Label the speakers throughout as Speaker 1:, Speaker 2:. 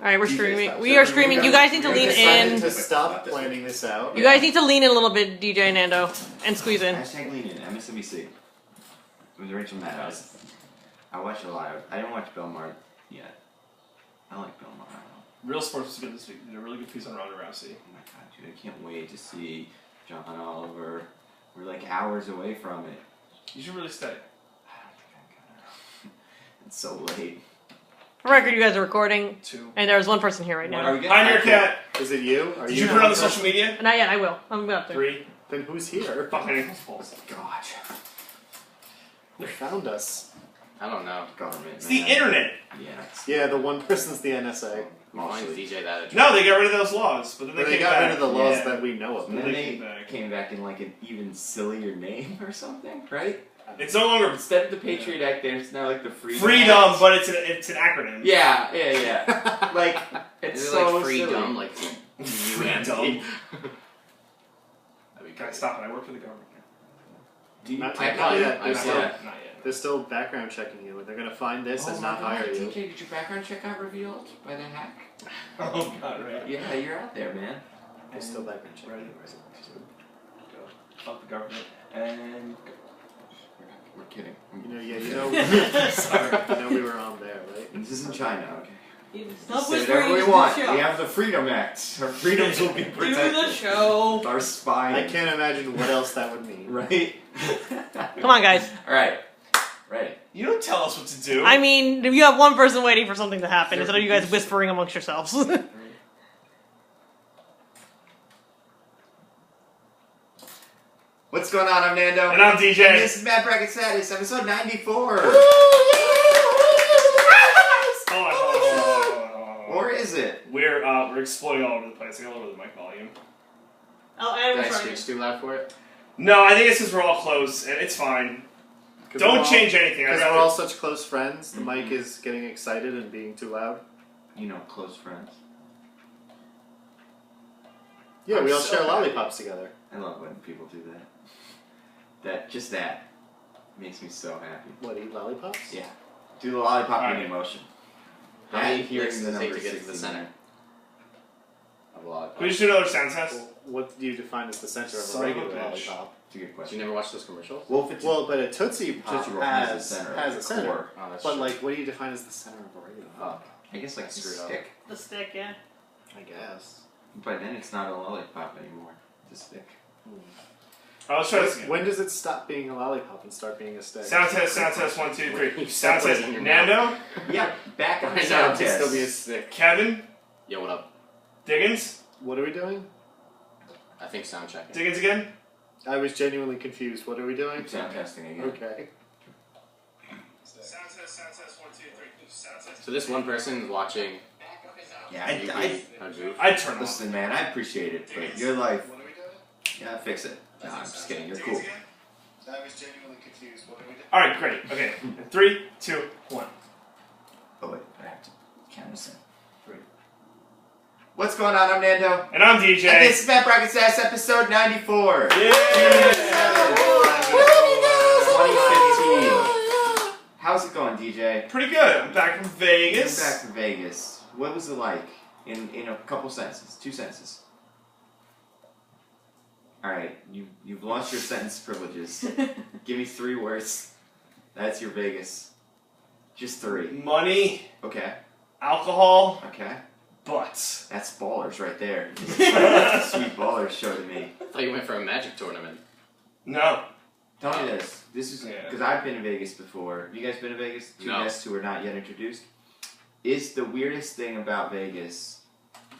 Speaker 1: Alright, we're streaming. We are streaming. You guys need to lean in.
Speaker 2: To stop planning this out.
Speaker 1: You guys need to lean in a little bit, DJ and Nando, and squeeze in.
Speaker 3: Hashtag lean in, MSNBC. With Rachel Maddow. I watched a lot of. I didn't watch Belmar yet. I like Belmar.
Speaker 4: Real Sports was good this week. Did a really good piece on Ronda Rousey.
Speaker 3: Oh my god, dude! I can't wait to see John Oliver. We're like hours away from it.
Speaker 4: You should really stay.
Speaker 3: I don't think I'm gonna. It's so late.
Speaker 1: For the record, you guys are recording,
Speaker 4: 2.
Speaker 1: and there's one person here right
Speaker 3: Are
Speaker 1: now.
Speaker 3: we getting
Speaker 4: Hi, Meerkat.
Speaker 2: Is it you? Are
Speaker 4: Did
Speaker 2: you
Speaker 4: you put it on the social media?
Speaker 1: Not yet, I will. I'm about to.
Speaker 4: 3.
Speaker 2: Then who's here?
Speaker 4: Fucking ankles balls.
Speaker 3: God.
Speaker 2: Who found us?
Speaker 5: I don't know.
Speaker 3: Government.
Speaker 4: It's the internet.
Speaker 3: Yeah. It's
Speaker 2: Yeah, the one person's the NSA.
Speaker 5: Mine's DJ that address.
Speaker 4: No, they got rid of those laws, but then
Speaker 2: But
Speaker 4: they
Speaker 2: they
Speaker 4: came
Speaker 2: got
Speaker 4: back.
Speaker 2: rid of the laws
Speaker 4: Yeah.
Speaker 2: that we know of.
Speaker 3: And then
Speaker 4: They
Speaker 3: they
Speaker 4: came back.
Speaker 3: came back in like an even sillier name or something, right?
Speaker 4: It's no longer
Speaker 3: Instead of the Patriot Act, there's now like the Freedom
Speaker 4: freedom,
Speaker 3: Act.
Speaker 4: but it's an acronym.
Speaker 3: Yeah. Like it's
Speaker 5: Is it
Speaker 3: so
Speaker 5: like free
Speaker 3: silly.
Speaker 5: dumb? Like
Speaker 4: Free dumb.
Speaker 5: That'd be
Speaker 4: Guys,
Speaker 5: great.
Speaker 4: stop it. I work for the government now.
Speaker 3: Do you
Speaker 2: Not
Speaker 3: type
Speaker 2: yet.
Speaker 3: it?
Speaker 2: They're
Speaker 5: Not
Speaker 2: still,
Speaker 5: yet.
Speaker 4: Not yet.
Speaker 2: they're still background checking you. They're gonna find this and not hire you.
Speaker 3: TJ, did your background check got revealed by the hack?
Speaker 4: Oh god, right.
Speaker 3: Yeah, you're out there, man.
Speaker 2: They're still background checking
Speaker 4: Right.
Speaker 2: you.
Speaker 4: Fuck the government.
Speaker 3: And we're kidding.
Speaker 2: You know,
Speaker 4: Sorry.
Speaker 2: you know we were on there, right?
Speaker 3: This isn't China, okay?
Speaker 1: Stop
Speaker 3: Say
Speaker 1: whispering
Speaker 3: whatever we
Speaker 1: into
Speaker 3: want.
Speaker 1: the show.
Speaker 3: We have the Freedom Act. Our freedoms will be
Speaker 1: Do
Speaker 3: protected.
Speaker 1: the show.
Speaker 3: Our spine.
Speaker 2: I can't imagine what else that would mean.
Speaker 3: Right?
Speaker 1: Come on, guys.
Speaker 3: Alright. Ready.
Speaker 4: You don't tell us what to do.
Speaker 1: I mean, you have one person waiting for something to happen instead of you guys whispering amongst yourselves.
Speaker 3: What's going on? I'm Nando.
Speaker 4: And I'm
Speaker 3: And
Speaker 4: DJ.
Speaker 3: this is Mad Bracket Status, episode 94.
Speaker 4: Hold on.
Speaker 3: Or is it?
Speaker 4: We're exploding all over the place. I gotta lower the mic volume.
Speaker 1: Oh, and
Speaker 5: Did I
Speaker 1: we're trying.
Speaker 5: screech too loud for it?
Speaker 4: No, I think it's because we're all close, and it's fine. Don't change anything.
Speaker 2: Because
Speaker 4: I'd
Speaker 2: we're
Speaker 4: rather...
Speaker 2: all such close friends, the mic is getting excited and being too loud.
Speaker 3: You know, close friends.
Speaker 2: Yeah,
Speaker 3: I'm
Speaker 2: we all
Speaker 3: so
Speaker 2: share
Speaker 3: happy.
Speaker 2: lollipops together.
Speaker 3: I love when people do that. That makes me so happy.
Speaker 2: What, eat lollipops?
Speaker 3: Yeah. Do the lollipop
Speaker 4: Alright.
Speaker 3: eating motion.
Speaker 5: How many
Speaker 3: Hearing
Speaker 5: clicks
Speaker 3: the
Speaker 5: does it take
Speaker 3: number
Speaker 5: to get to the
Speaker 3: 16.
Speaker 5: center of a lollipop?
Speaker 4: Can we just do another sound test?
Speaker 2: Well, what do you define as the center of
Speaker 4: Son
Speaker 2: a
Speaker 4: of a
Speaker 2: regular
Speaker 4: bitch.
Speaker 2: lollipop?
Speaker 3: It's a good
Speaker 5: Did
Speaker 3: question.
Speaker 5: you never watch those commercials?
Speaker 3: Well, if it's
Speaker 2: Well, but a Tootsie Pop
Speaker 3: Tootsie Roll has a
Speaker 2: has
Speaker 3: center.
Speaker 2: a center.
Speaker 3: Core.
Speaker 5: Oh, that's
Speaker 2: But
Speaker 5: true.
Speaker 2: like, what do you define as the center of a regular lollipop?
Speaker 3: I guess like a
Speaker 5: Screwed up.
Speaker 3: stick.
Speaker 1: The stick, yeah.
Speaker 2: I guess.
Speaker 3: But then it's not a lollipop anymore. It's a stick.
Speaker 4: Oh, let's try this again.
Speaker 2: When does it stop being a lollipop and start being a stick?
Speaker 4: Sound test, 1, 2, 3.
Speaker 5: You
Speaker 4: Sound
Speaker 5: stop
Speaker 4: test.
Speaker 5: it in your
Speaker 4: Nando,
Speaker 3: Yeah, back on
Speaker 5: I
Speaker 3: the
Speaker 5: know,
Speaker 3: sound
Speaker 5: it'd still
Speaker 3: test.
Speaker 5: be a stick.
Speaker 4: Kevin,
Speaker 5: Yo, what up?
Speaker 4: Diggins.
Speaker 2: What are we doing?
Speaker 5: I think sound checking.
Speaker 4: Diggins again.
Speaker 2: I was genuinely confused. What are we doing?
Speaker 3: Sound testing again.
Speaker 2: Okay.
Speaker 4: Sound test, 1, 2, 3. Sound test.
Speaker 5: So this one person is watching.
Speaker 3: Yeah,
Speaker 5: you
Speaker 3: I
Speaker 5: be a goof.
Speaker 4: I'd turn off.
Speaker 3: listen, man. I appreciate it, but your life. Yeah, fix it. No, I'm just kidding. You're cool.
Speaker 2: I was genuinely confused. What are we doing?
Speaker 4: Alright, great. Okay. 3, 2, 1.
Speaker 3: Oh wait, I have to count us in. 3. What's going on? I'm Nando.
Speaker 4: And I'm DJ.
Speaker 3: And this is Mad Bracket Status, episode 94.
Speaker 4: Yeah!
Speaker 3: 2015. How's it going, DJ?
Speaker 4: Pretty good. I'm back from Vegas.
Speaker 3: You're back from Vegas. What was it like? In a couple sentences, 2 sentences. All right, you've lost your sentence privileges. Give me 3 words. That's your Vegas. Just 3.
Speaker 4: Money,
Speaker 3: Okay.
Speaker 4: alcohol,
Speaker 3: Okay.
Speaker 4: butts.
Speaker 3: That's ballers right there. That's a sweet ballers show to me.
Speaker 5: I thought you went for a magic tournament.
Speaker 4: No.
Speaker 3: Tell me this. This is
Speaker 4: Yeah.
Speaker 3: because I've been to Vegas before. You guys been to Vegas? 2
Speaker 5: No.
Speaker 3: guests who are not yet introduced. Is the weirdest thing about Vegas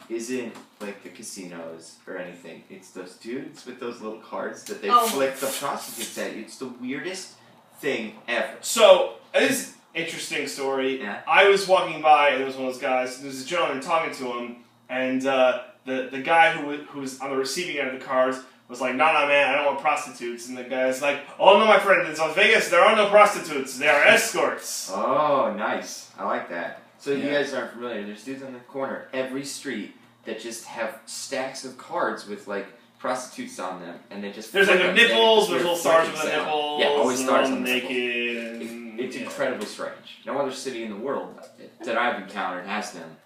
Speaker 3: isn't like the casinos or anything. It's those dudes with those little cards that they
Speaker 1: Oh.
Speaker 3: flick the prostitutes at you. It's the weirdest thing ever.
Speaker 4: So, this is an interesting story.
Speaker 3: Yeah.
Speaker 4: I was walking by, and there was one of those guys, there was a gentleman talking to him, and the guy who was on the receiving end of the cards was like, no, man, I don't want prostitutes. And the guy's like, oh, no, my friend, in Las Vegas, there are no prostitutes. They are escorts.
Speaker 3: Oh, nice. I like that. So you
Speaker 4: Yeah.
Speaker 3: guys aren't familiar. There's dudes on the corner every street that just have stacks of cards with like prostitutes on them, and they just
Speaker 4: There's like
Speaker 3: flick
Speaker 4: the
Speaker 3: them.
Speaker 4: nipples,
Speaker 3: They
Speaker 4: there's
Speaker 3: just
Speaker 4: little
Speaker 3: weird
Speaker 4: stars with the
Speaker 3: flicking sound.
Speaker 4: nipples.
Speaker 3: Yeah, always
Speaker 4: and
Speaker 3: stars
Speaker 4: all
Speaker 3: on the nipples.
Speaker 4: naked. And,
Speaker 3: It's
Speaker 4: yeah.
Speaker 3: incredibly strange. No other city in the world that I've encountered has them.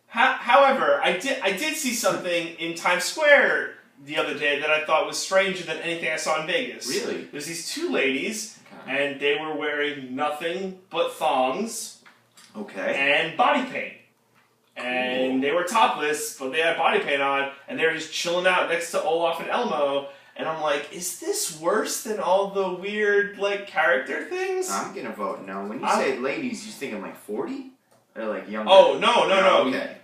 Speaker 4: How I did see something in Times Square the other day that I thought was stranger than anything I saw in Vegas.
Speaker 3: Really?
Speaker 4: There's these two ladies,
Speaker 3: Okay.
Speaker 4: and they were wearing nothing but thongs
Speaker 3: Okay.
Speaker 4: and body paint. And they were topless, but they had body paint on, and they were just chilling out next to Olaf and Elmo. And I'm like, is this worse than all the weird, like, character things?
Speaker 3: I'm gonna vote no. When you say ladies, you thinking like 40? Or like younger?
Speaker 4: Oh, no.
Speaker 3: Okay.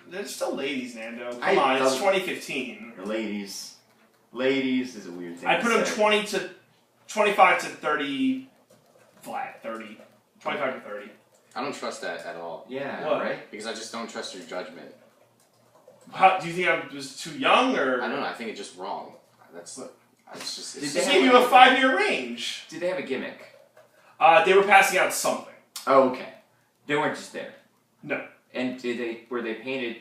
Speaker 4: They're still ladies, Nando. Come
Speaker 3: I
Speaker 4: on, it's
Speaker 3: love-
Speaker 4: 2015.
Speaker 3: Ladies. Ladies is a weird thing
Speaker 4: I put them
Speaker 3: to say.
Speaker 4: 25 to 30 flat. 30. 25 to 30.
Speaker 5: I don't trust that at all.
Speaker 3: Yeah,
Speaker 4: What?
Speaker 3: right?
Speaker 5: Because I just don't trust your judgment.
Speaker 4: How, do you think I was too young, or?
Speaker 5: I don't know. I think it's just wrong. It's just.
Speaker 3: Did
Speaker 5: It's
Speaker 3: they
Speaker 4: They
Speaker 5: just
Speaker 4: gave you a 5-year range.
Speaker 3: Did they have a gimmick?
Speaker 4: They were passing out something.
Speaker 3: Oh, okay. They weren't just there.
Speaker 4: No.
Speaker 3: And were they painted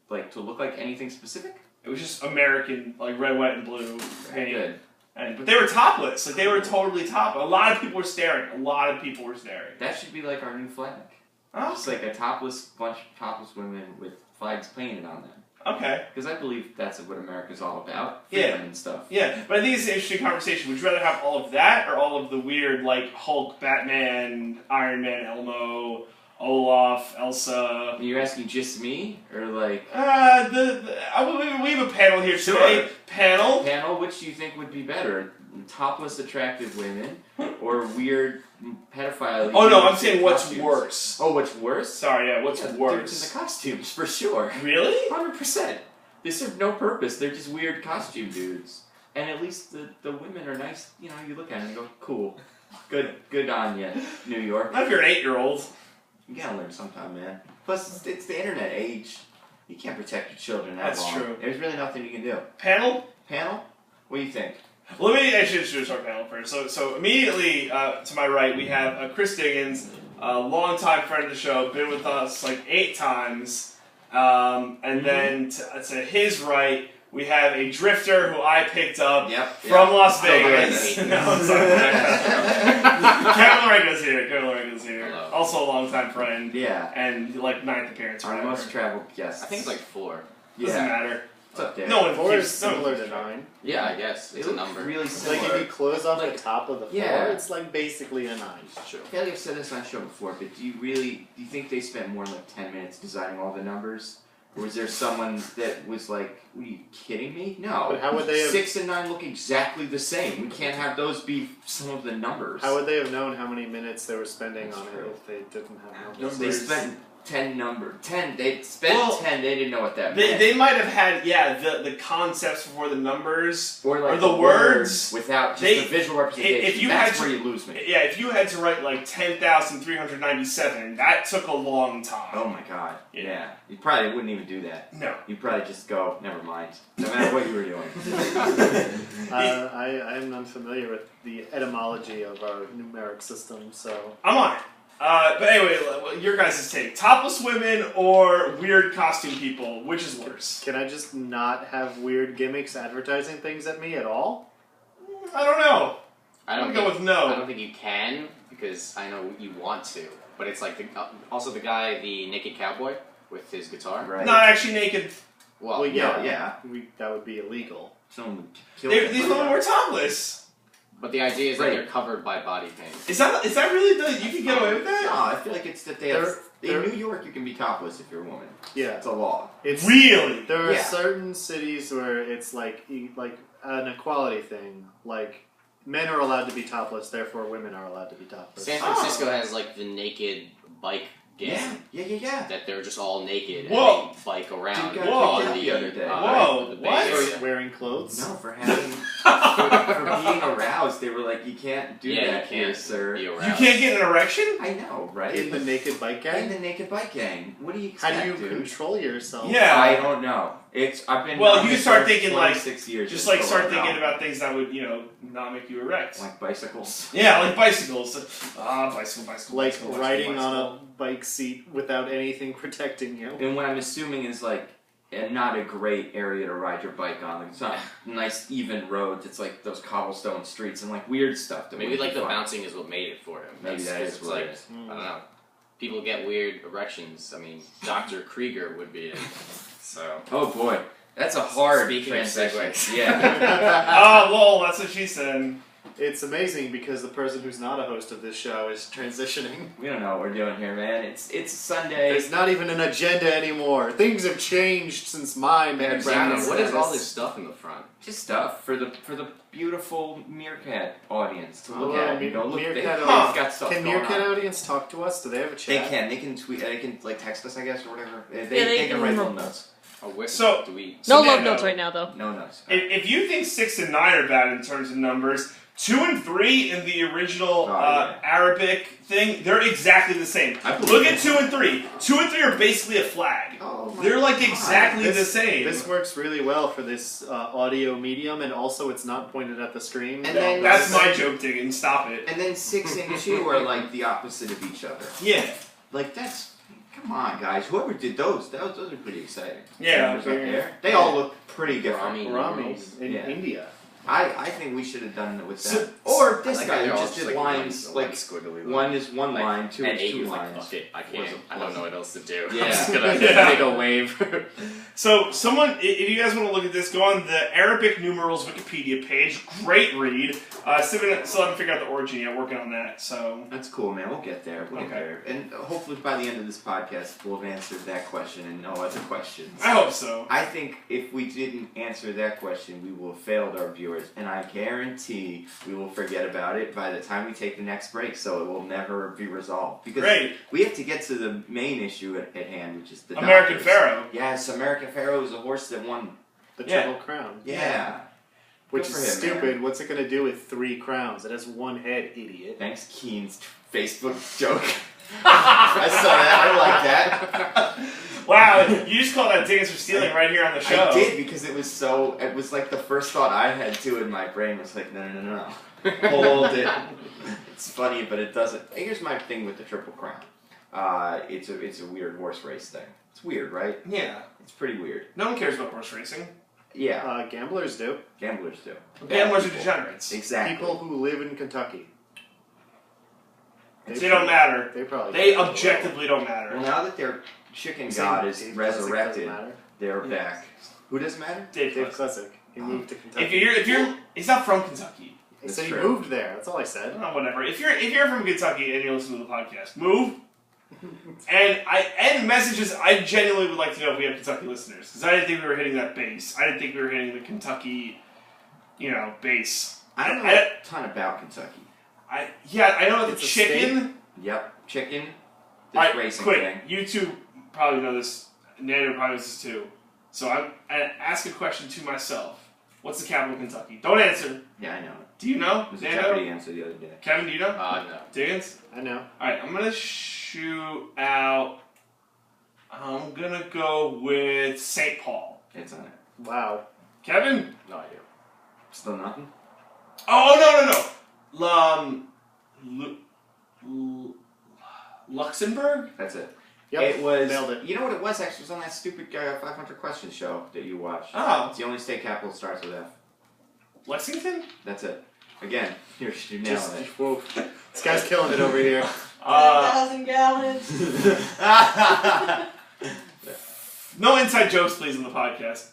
Speaker 3: like to look like anything specific?
Speaker 4: It was just American, like red, white, and blue
Speaker 3: Very
Speaker 4: paint.
Speaker 3: good.
Speaker 4: But they were topless. Like, they were totally topless. A lot of people were staring.
Speaker 3: That should be like our new flag.
Speaker 4: Oh,
Speaker 3: Just like a bunch of topless women with flags painted on them.
Speaker 4: okay.
Speaker 3: Because I believe that's what America's all about.
Speaker 4: Yeah.
Speaker 3: Freedom and stuff.
Speaker 4: Yeah, but I think it's an interesting conversation. Would you rather have all of that or all of the weird, like, Hulk, Batman, Iron Man, Elmo, Olaf, Elsa?
Speaker 3: You're asking just me? Or like
Speaker 4: We have a panel here today.
Speaker 3: Sure.
Speaker 4: Panel.
Speaker 3: which do you think would be better? Topless attractive women or weird pedophile?
Speaker 4: Oh no, I'm saying what's
Speaker 3: costumes?
Speaker 4: worse.
Speaker 3: Oh, what's worse?
Speaker 4: Sorry, yeah, what's
Speaker 3: Dudes in
Speaker 4: worse?
Speaker 3: the costumes, for sure.
Speaker 4: Really?
Speaker 3: 100%. They serve no purpose. They're just weird costume dudes. And at least the women are nice. You know, you look at them and go, cool. Good on you, New York.
Speaker 4: Not if you're an 8-year-old.
Speaker 3: You gotta learn sometime, man. Plus, it's the internet age. You can't protect your children that
Speaker 4: That's
Speaker 3: long.
Speaker 4: true.
Speaker 3: There's really nothing you can do.
Speaker 4: Panel?
Speaker 3: Panel? What do you think?
Speaker 4: Let me actually introduce our panel first. So immediately to my right, we have Chris Diggins, a longtime friend of the show, been with us like 8 times. And then to his right, we have a drifter who I picked up from Las Vegas.
Speaker 5: Still
Speaker 4: No, I'm sorry. Kevin Lorengo's here.
Speaker 5: Hello.
Speaker 4: Also a longtime friend.
Speaker 3: Yeah.
Speaker 4: And like 9th appearance. or
Speaker 3: Our
Speaker 4: whatever.
Speaker 3: most traveled guests.
Speaker 5: I think it's like 4.
Speaker 4: Doesn't matter.
Speaker 3: It's up there.
Speaker 4: No one
Speaker 2: 4 is
Speaker 4: keeps. No one
Speaker 2: similar
Speaker 4: keeps
Speaker 2: to
Speaker 4: track.
Speaker 2: 9.
Speaker 5: Yeah, I guess
Speaker 3: It
Speaker 5: it's a
Speaker 3: looks
Speaker 5: number.
Speaker 3: really
Speaker 2: Like
Speaker 3: similar.
Speaker 2: if you close off
Speaker 3: Like,
Speaker 2: the top of the 4,
Speaker 3: yeah.
Speaker 2: it's like basically a 9.
Speaker 5: Sure.
Speaker 3: I feel like I've said this on the show before, but do you think they spent more than like 10 minutes designing all the numbers? Or was there someone that was like, are you kidding me? No.
Speaker 2: But how would they have?
Speaker 3: 6 and 9 look exactly the same. We can't have those be some of the numbers.
Speaker 2: How would they have known how many minutes they were spending
Speaker 3: That's
Speaker 2: on
Speaker 3: true.
Speaker 2: it if they didn't have numbers?
Speaker 3: They spent 10. They spent 10. They didn't know what that meant.
Speaker 4: They might have had the concepts before the numbers
Speaker 3: or like
Speaker 4: the words.
Speaker 3: without just
Speaker 4: They-
Speaker 3: the visual representation.
Speaker 4: if you
Speaker 3: That's
Speaker 4: had
Speaker 3: where
Speaker 4: to-
Speaker 3: you lose me.
Speaker 4: Yeah, if you had to write like 10,397, that took a long time.
Speaker 3: Oh my god.
Speaker 4: Yeah.
Speaker 3: Yeah. You probably wouldn't even do that.
Speaker 4: No.
Speaker 3: You'd probably just go, never mind. No matter what you were doing.
Speaker 2: I am unfamiliar with the etymology of our numeric system, so
Speaker 4: I'm on it. But anyway, your guys' take. Topless women or weird costume people? Which is worse?
Speaker 2: can I just not have weird gimmicks advertising things at me at all?
Speaker 4: I don't know.
Speaker 5: I
Speaker 4: I'm
Speaker 5: don't
Speaker 4: gonna go
Speaker 5: think,
Speaker 4: with no.
Speaker 5: I don't think you can because I know you want to, but it's like also the guy, the naked cowboy with his guitar.
Speaker 3: Right.
Speaker 4: Not actually naked.
Speaker 5: Well,
Speaker 2: Well, yeah,
Speaker 3: yeah.
Speaker 2: That would be illegal.
Speaker 3: Someone would kill
Speaker 4: These
Speaker 3: you.
Speaker 4: women were topless.
Speaker 5: but the idea is that
Speaker 3: Right.
Speaker 5: they're covered by body paint.
Speaker 4: Is that really you can get away with
Speaker 3: No,
Speaker 4: that?
Speaker 3: I feel like it's that they have.
Speaker 2: They're-
Speaker 3: In New York, you can be topless if you're a woman.
Speaker 2: Yeah,
Speaker 3: It's a law.
Speaker 2: it's
Speaker 4: Really?
Speaker 2: There are
Speaker 3: Yeah.
Speaker 2: certain cities where it's like an equality thing. Like men are allowed to be topless, therefore women are allowed to be topless.
Speaker 5: San Francisco has like the naked bike gang
Speaker 3: Yeah.
Speaker 5: that they're just all naked
Speaker 4: Whoa.
Speaker 5: and they bike around.
Speaker 3: Dude got
Speaker 4: Whoa.
Speaker 3: picked up the other day.
Speaker 4: Whoa,
Speaker 5: the
Speaker 4: what?
Speaker 5: Bay Area.
Speaker 2: Wearing clothes.
Speaker 3: No, for having for being aroused, they were like, you can't do
Speaker 5: Yeah,
Speaker 3: that
Speaker 5: you
Speaker 3: here,
Speaker 5: can't
Speaker 3: sir.
Speaker 5: be
Speaker 4: You
Speaker 5: around.
Speaker 4: can't get an erection?
Speaker 3: I know, right?
Speaker 2: In the naked bike
Speaker 3: In
Speaker 2: gang.
Speaker 3: the naked bike gang. What do you
Speaker 2: How
Speaker 3: expect,
Speaker 2: do you
Speaker 3: dude?
Speaker 2: control yourself?
Speaker 4: Yeah.
Speaker 3: I don't know. I've been
Speaker 4: Well,
Speaker 3: on
Speaker 4: you
Speaker 3: this
Speaker 4: start
Speaker 3: for
Speaker 4: thinking, like,
Speaker 3: 26 years.
Speaker 4: Just
Speaker 3: it's
Speaker 4: like
Speaker 3: still
Speaker 4: start
Speaker 3: not
Speaker 4: thinking
Speaker 3: out.
Speaker 4: about things that would, not make you erect.
Speaker 3: like bicycles.
Speaker 4: Yeah, like bicycles. Bicycle.
Speaker 2: Like
Speaker 4: bicycle,
Speaker 2: riding
Speaker 4: bicycle.
Speaker 2: on a bike seat without anything protecting you.
Speaker 3: And what I'm assuming is like not a great area to ride your bike on. Like, it's not nice even roads. It's like those cobblestone streets and like weird stuff. That
Speaker 5: Maybe
Speaker 3: would
Speaker 5: like
Speaker 3: be
Speaker 5: the
Speaker 3: fun.
Speaker 5: bouncing is what made it for him.
Speaker 3: Maybe that
Speaker 5: It's
Speaker 3: is what
Speaker 5: like
Speaker 3: it is.
Speaker 5: I don't know. people get weird erections. I mean, Dr. Krieger would be it. So.
Speaker 3: Oh boy, that's a hard
Speaker 5: Speaking of
Speaker 3: transition.
Speaker 5: segues.
Speaker 3: Yeah.
Speaker 4: Oh, lol, that's what she said.
Speaker 2: It's amazing because the person who's not a host of this show is transitioning.
Speaker 3: We don't know what we're doing here, man. It's Sunday.
Speaker 2: There's not even an agenda anymore. Things have changed since my man
Speaker 3: Exactly.
Speaker 2: Brandon
Speaker 5: What is
Speaker 2: said
Speaker 5: all
Speaker 2: this.
Speaker 5: this stuff in the front?
Speaker 3: Just stuff for the beautiful Meerkat audience to look
Speaker 2: Well,
Speaker 3: at. You know, look,
Speaker 2: Meerkat
Speaker 3: they've
Speaker 2: audience-
Speaker 3: got stuff
Speaker 2: Can
Speaker 3: going
Speaker 2: Meerkat
Speaker 3: on.
Speaker 2: audience talk to us? Do they have a
Speaker 3: They
Speaker 2: chat?
Speaker 3: can. They can tweet. They can like text us, I guess, or whatever. They
Speaker 1: they
Speaker 3: can
Speaker 1: can
Speaker 3: write
Speaker 1: re-
Speaker 3: little notes.
Speaker 5: Oh, where
Speaker 4: So-
Speaker 5: do we?
Speaker 1: No love
Speaker 4: Fernando,
Speaker 1: notes right now, though.
Speaker 3: No notes.
Speaker 4: If you think 6 and 9 are bad in terms of numbers, 2 and 3 in the original
Speaker 3: yeah.
Speaker 4: Arabic thing, they're exactly the same.
Speaker 3: I believe
Speaker 4: Look at
Speaker 3: it.
Speaker 4: 2 and 3. 2 and 3 are basically a flag.
Speaker 3: Oh my
Speaker 4: They're like
Speaker 3: God.
Speaker 4: exactly
Speaker 2: This-
Speaker 4: the same.
Speaker 2: This works really well for this audio medium, and also it's not pointed at the screen.
Speaker 3: And then-
Speaker 4: That's my joke, Diggin. Stop it.
Speaker 3: And then 6 and 2 are like the opposite of each other.
Speaker 4: Yeah.
Speaker 3: Like that's. Come on, guys. Whoever did those are pretty exciting.
Speaker 4: Yeah.
Speaker 3: Numbers up there. They all look pretty different.
Speaker 5: Rami.
Speaker 2: Ramis in
Speaker 3: Yeah.
Speaker 2: India.
Speaker 3: I think we should have done it with that.
Speaker 4: So-
Speaker 3: Or
Speaker 5: I
Speaker 3: this
Speaker 5: like
Speaker 3: guy
Speaker 5: how
Speaker 3: who
Speaker 5: they're all
Speaker 3: just did
Speaker 5: like
Speaker 3: lines
Speaker 5: one
Speaker 3: like
Speaker 5: squiggly line.
Speaker 3: one is one
Speaker 5: Like,
Speaker 3: line, 2
Speaker 5: and
Speaker 3: is
Speaker 5: 8
Speaker 3: two
Speaker 5: was like,
Speaker 3: lines.
Speaker 5: fuck it, I
Speaker 3: Was
Speaker 5: can't.
Speaker 3: it-
Speaker 5: I don't know what else to do.
Speaker 3: Yeah.
Speaker 5: I'm just gonna
Speaker 4: Yeah.
Speaker 5: take a wave.
Speaker 4: So, someone, if you guys want to look at this, go on the Arabic numerals Wikipedia page. Great read. Still haven't figured out the origin yet. Working on that. So,
Speaker 3: That's cool, man. We'll get there. We'll get
Speaker 4: Okay.
Speaker 3: there. And hopefully by the end of this podcast, we'll have answered that question and no other questions.
Speaker 4: I hope so.
Speaker 3: I think if we didn't answer that question, we will have failed our viewers, and I guarantee we will forget about it by the time we take the next break, so it will never be resolved. Because
Speaker 4: Great.
Speaker 3: we have to get to the main issue at hand, which is the
Speaker 4: American
Speaker 3: doctors.
Speaker 4: Pharaoh.
Speaker 3: Yes, American Pharaoh is a horse that won.
Speaker 2: The
Speaker 4: Yeah.
Speaker 2: Triple Crown.
Speaker 3: Yeah.
Speaker 2: Which
Speaker 3: Good
Speaker 2: is
Speaker 3: for him,
Speaker 2: stupid.
Speaker 3: man.
Speaker 2: What's it going to do with 3 crowns? It has 1 head, idiot.
Speaker 3: Thanks, Keen's Facebook joke. I saw that. I like that.
Speaker 4: Wow, you just called that Diggins for stealing right here on the show.
Speaker 3: I did because it was so. It was like the first thought I had too in my brain was like, no. Hold it. It's funny, but it doesn't. Here's my thing with the Triple Crown. It's a weird horse race thing. It's weird, right?
Speaker 4: Yeah.
Speaker 3: It's pretty weird.
Speaker 4: No one cares about horse racing.
Speaker 3: Yeah,
Speaker 2: Gamblers do.
Speaker 3: gamblers do.
Speaker 4: Gamblers are
Speaker 3: People.
Speaker 4: degenerates.
Speaker 3: Exactly.
Speaker 2: People who live in Kentucky.
Speaker 4: They don't matter.
Speaker 2: They probably
Speaker 4: They
Speaker 2: don't.
Speaker 4: objectively don't matter.
Speaker 3: Well, now that their chicken
Speaker 2: Same
Speaker 3: god is
Speaker 2: Dave Klesick
Speaker 3: resurrected,
Speaker 2: doesn't matter.
Speaker 3: they're
Speaker 2: Yes.
Speaker 3: back. Who doesn't matter?
Speaker 4: Dave
Speaker 2: Dave
Speaker 4: Klesick.
Speaker 2: Klesick. He moved to Kentucky.
Speaker 4: If you're, he's not from Kentucky.
Speaker 2: He
Speaker 3: That's
Speaker 2: said he
Speaker 3: true.
Speaker 2: moved there. That's all I said.
Speaker 4: Oh, whatever. If you're from Kentucky and you listen to the podcast, move. And messages. I genuinely would like to know if we have Kentucky listeners because I didn't think we were hitting that base. I didn't think we were hitting the Kentucky, base.
Speaker 3: I don't know a ton about Kentucky.
Speaker 4: I know the
Speaker 2: It's a
Speaker 4: chicken.
Speaker 3: Yep, chicken. This
Speaker 4: Alright,
Speaker 3: racing
Speaker 4: quick.
Speaker 3: thing.
Speaker 4: You two probably know this. Nando probably knows this too. So I ask a question to myself. What's the capital of Kentucky? Don't answer.
Speaker 3: Yeah, I know.
Speaker 4: Do you know?
Speaker 3: It was a
Speaker 4: Nando?
Speaker 3: Jeopardy answer the other day.
Speaker 4: Kevin, do you know?
Speaker 5: No.
Speaker 4: Diggins?
Speaker 2: I know.
Speaker 4: Alright, I'm gonna shoot out. I'm gonna go with St. Paul.
Speaker 3: It's on it.
Speaker 2: Wow.
Speaker 4: Kevin?
Speaker 5: No idea.
Speaker 3: Still nothing?
Speaker 4: Oh, no. Luxembourg?
Speaker 3: That's it.
Speaker 2: Yep.
Speaker 3: It was.
Speaker 2: Nailed it.
Speaker 3: You know what it was actually? It was on that stupid 500 questions show that you watched.
Speaker 4: Oh,
Speaker 3: It's the only state capital that starts with F.
Speaker 4: Lexington?
Speaker 3: That's it. Again, you're nailing
Speaker 2: Just,
Speaker 3: it.
Speaker 2: whoa. This guy's killing it over here.
Speaker 1: 1,000 gallons.
Speaker 4: No inside jokes, please, on the podcast.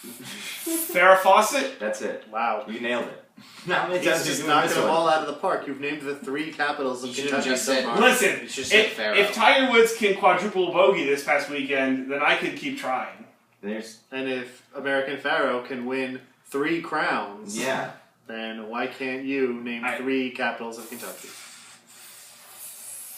Speaker 4: Farrah Fawcett?
Speaker 3: That's it.
Speaker 2: Wow.
Speaker 3: You nailed it. How many
Speaker 2: He's
Speaker 3: times
Speaker 2: just
Speaker 3: you doing
Speaker 2: knocking
Speaker 3: this
Speaker 2: them
Speaker 3: one?
Speaker 2: all out of the park. You've named the 3 capitals of
Speaker 5: You should've
Speaker 2: Kentucky
Speaker 5: just
Speaker 2: so
Speaker 5: said-
Speaker 2: far.
Speaker 4: Listen,
Speaker 5: You just said Pharaoh.
Speaker 4: if Tiger Woods can quadruple bogey this past weekend, then I could keep trying.
Speaker 3: There's.
Speaker 2: And if American Pharaoh can win 3 crowns,
Speaker 3: Yeah.
Speaker 2: then why can't you name
Speaker 4: I-
Speaker 2: 3 capitals of Kentucky?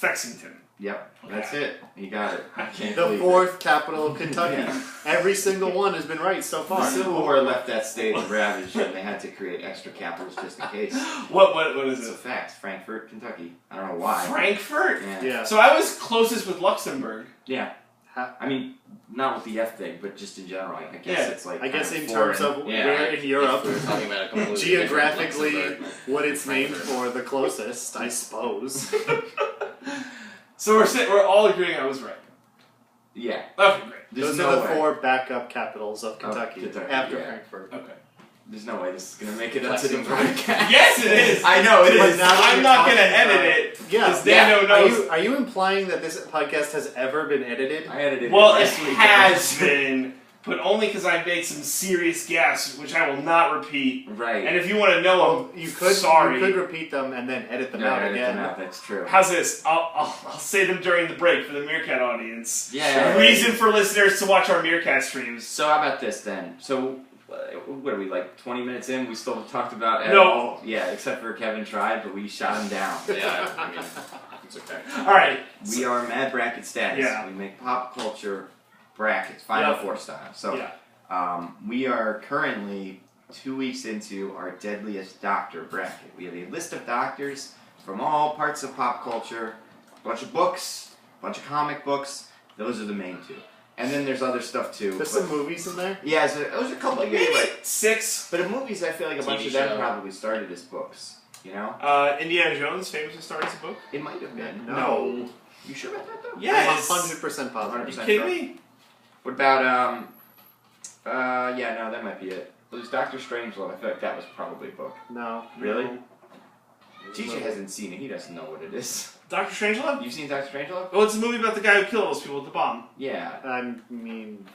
Speaker 4: Fexington.
Speaker 3: Yep. That's it. You got it. I can't
Speaker 2: The
Speaker 3: believe
Speaker 2: 4th capital of Kentucky.
Speaker 3: Yeah.
Speaker 2: Every single one has been right so
Speaker 3: it.
Speaker 2: far.
Speaker 3: The Civil War left that state ravaged, and they had to create extra capitals just in case.
Speaker 4: What is
Speaker 3: It's a
Speaker 4: it?
Speaker 3: fact. Frankfurt, Kentucky. I don't know why.
Speaker 4: Frankfurt?
Speaker 3: Yeah.
Speaker 2: Yeah.
Speaker 4: So I was closest with Luxembourg.
Speaker 3: Yeah.
Speaker 2: Ha-
Speaker 3: I mean, not with the F thing, but just in general. I guess
Speaker 4: Yeah.
Speaker 3: it's like.
Speaker 2: I guess in
Speaker 3: kinda
Speaker 2: terms
Speaker 3: foreign.
Speaker 2: of
Speaker 5: Yeah,
Speaker 2: where in Europe,
Speaker 5: If we were talking about a completely
Speaker 2: geographically,
Speaker 5: different
Speaker 2: what it's named
Speaker 5: Frankfurt.
Speaker 2: for, the closest, I suppose.
Speaker 4: So we're all agreeing I was right.
Speaker 3: Yeah.
Speaker 4: Okay, great.
Speaker 3: There's
Speaker 2: Those
Speaker 3: no
Speaker 2: are the
Speaker 3: way.
Speaker 2: 4 backup capitals of Kentucky,
Speaker 3: Kentucky,
Speaker 2: after
Speaker 3: yeah.
Speaker 2: Frankfurt.
Speaker 4: Okay.
Speaker 3: There's no way this is gonna make it onto the
Speaker 5: Flexing
Speaker 3: podcast.
Speaker 4: Yes, it is.
Speaker 3: I know it
Speaker 2: But
Speaker 3: is.
Speaker 2: now that
Speaker 4: I'm
Speaker 2: you're
Speaker 4: not gonna
Speaker 2: talking
Speaker 4: edit
Speaker 2: about
Speaker 4: it.
Speaker 2: Yeah.
Speaker 4: Because Dano knows.
Speaker 2: Are you implying that this podcast has ever been edited?
Speaker 3: I edited
Speaker 4: Well,
Speaker 3: it
Speaker 4: it
Speaker 3: last week.
Speaker 4: has been, but only because I made some serious gaffes, which I will not repeat.
Speaker 3: Right.
Speaker 4: And if you want to know
Speaker 2: Well,
Speaker 4: them,
Speaker 2: you could
Speaker 4: sorry.
Speaker 2: You could repeat them and then edit them
Speaker 3: No,
Speaker 2: out
Speaker 3: edit
Speaker 2: again.
Speaker 3: them out, that's true.
Speaker 4: How's this? I'll say them during the break for the Meerkat audience.
Speaker 3: Yeah.
Speaker 4: Reason for listeners to watch our Meerkat streams.
Speaker 3: So how about this then? So what are we, like 20 minutes in? We still talked about Ed
Speaker 4: No.
Speaker 3: all? Yeah, except for Kevin tried, but we shot him down.
Speaker 5: Yeah, I mean, it's okay.
Speaker 4: All right.
Speaker 3: We are Mad Bracket status.
Speaker 4: Yeah.
Speaker 3: We make pop culture brackets, Final
Speaker 4: Yep.
Speaker 3: Four style. So
Speaker 4: Yeah.
Speaker 3: we are currently 2 weeks into our Deadliest Doctor bracket. We have a list of doctors from all parts of pop culture, a bunch of books, a bunch of comic books. Those are the main two. And then there's other stuff too.
Speaker 2: There's
Speaker 3: but-
Speaker 2: some movies in there.
Speaker 3: Yeah, so there's a couple of
Speaker 4: Maybe
Speaker 3: like
Speaker 4: 6.
Speaker 3: but in movies, I feel like a bunch
Speaker 5: TV
Speaker 3: of them
Speaker 5: show.
Speaker 3: probably started as books. You know,
Speaker 4: Indiana Jones famously started as a book.
Speaker 3: it might have been.
Speaker 2: No.
Speaker 3: You sure about that though?
Speaker 4: Yes.
Speaker 2: I'm 100% positive.
Speaker 4: You
Speaker 3: 100%
Speaker 4: kidding
Speaker 3: sure.
Speaker 4: me?
Speaker 3: What about yeah, no, that might be it. There's Doctor Strangelove. I feel like that was probably a book.
Speaker 2: No.
Speaker 3: Really?
Speaker 2: No.
Speaker 3: TJ hasn't seen it. He doesn't know what it is.
Speaker 4: Dr. Strangelove?
Speaker 3: You've seen Doctor Strangelove?
Speaker 4: Well, it's a movie about the guy who killed all those people with the bomb.
Speaker 3: Yeah.
Speaker 2: I mean,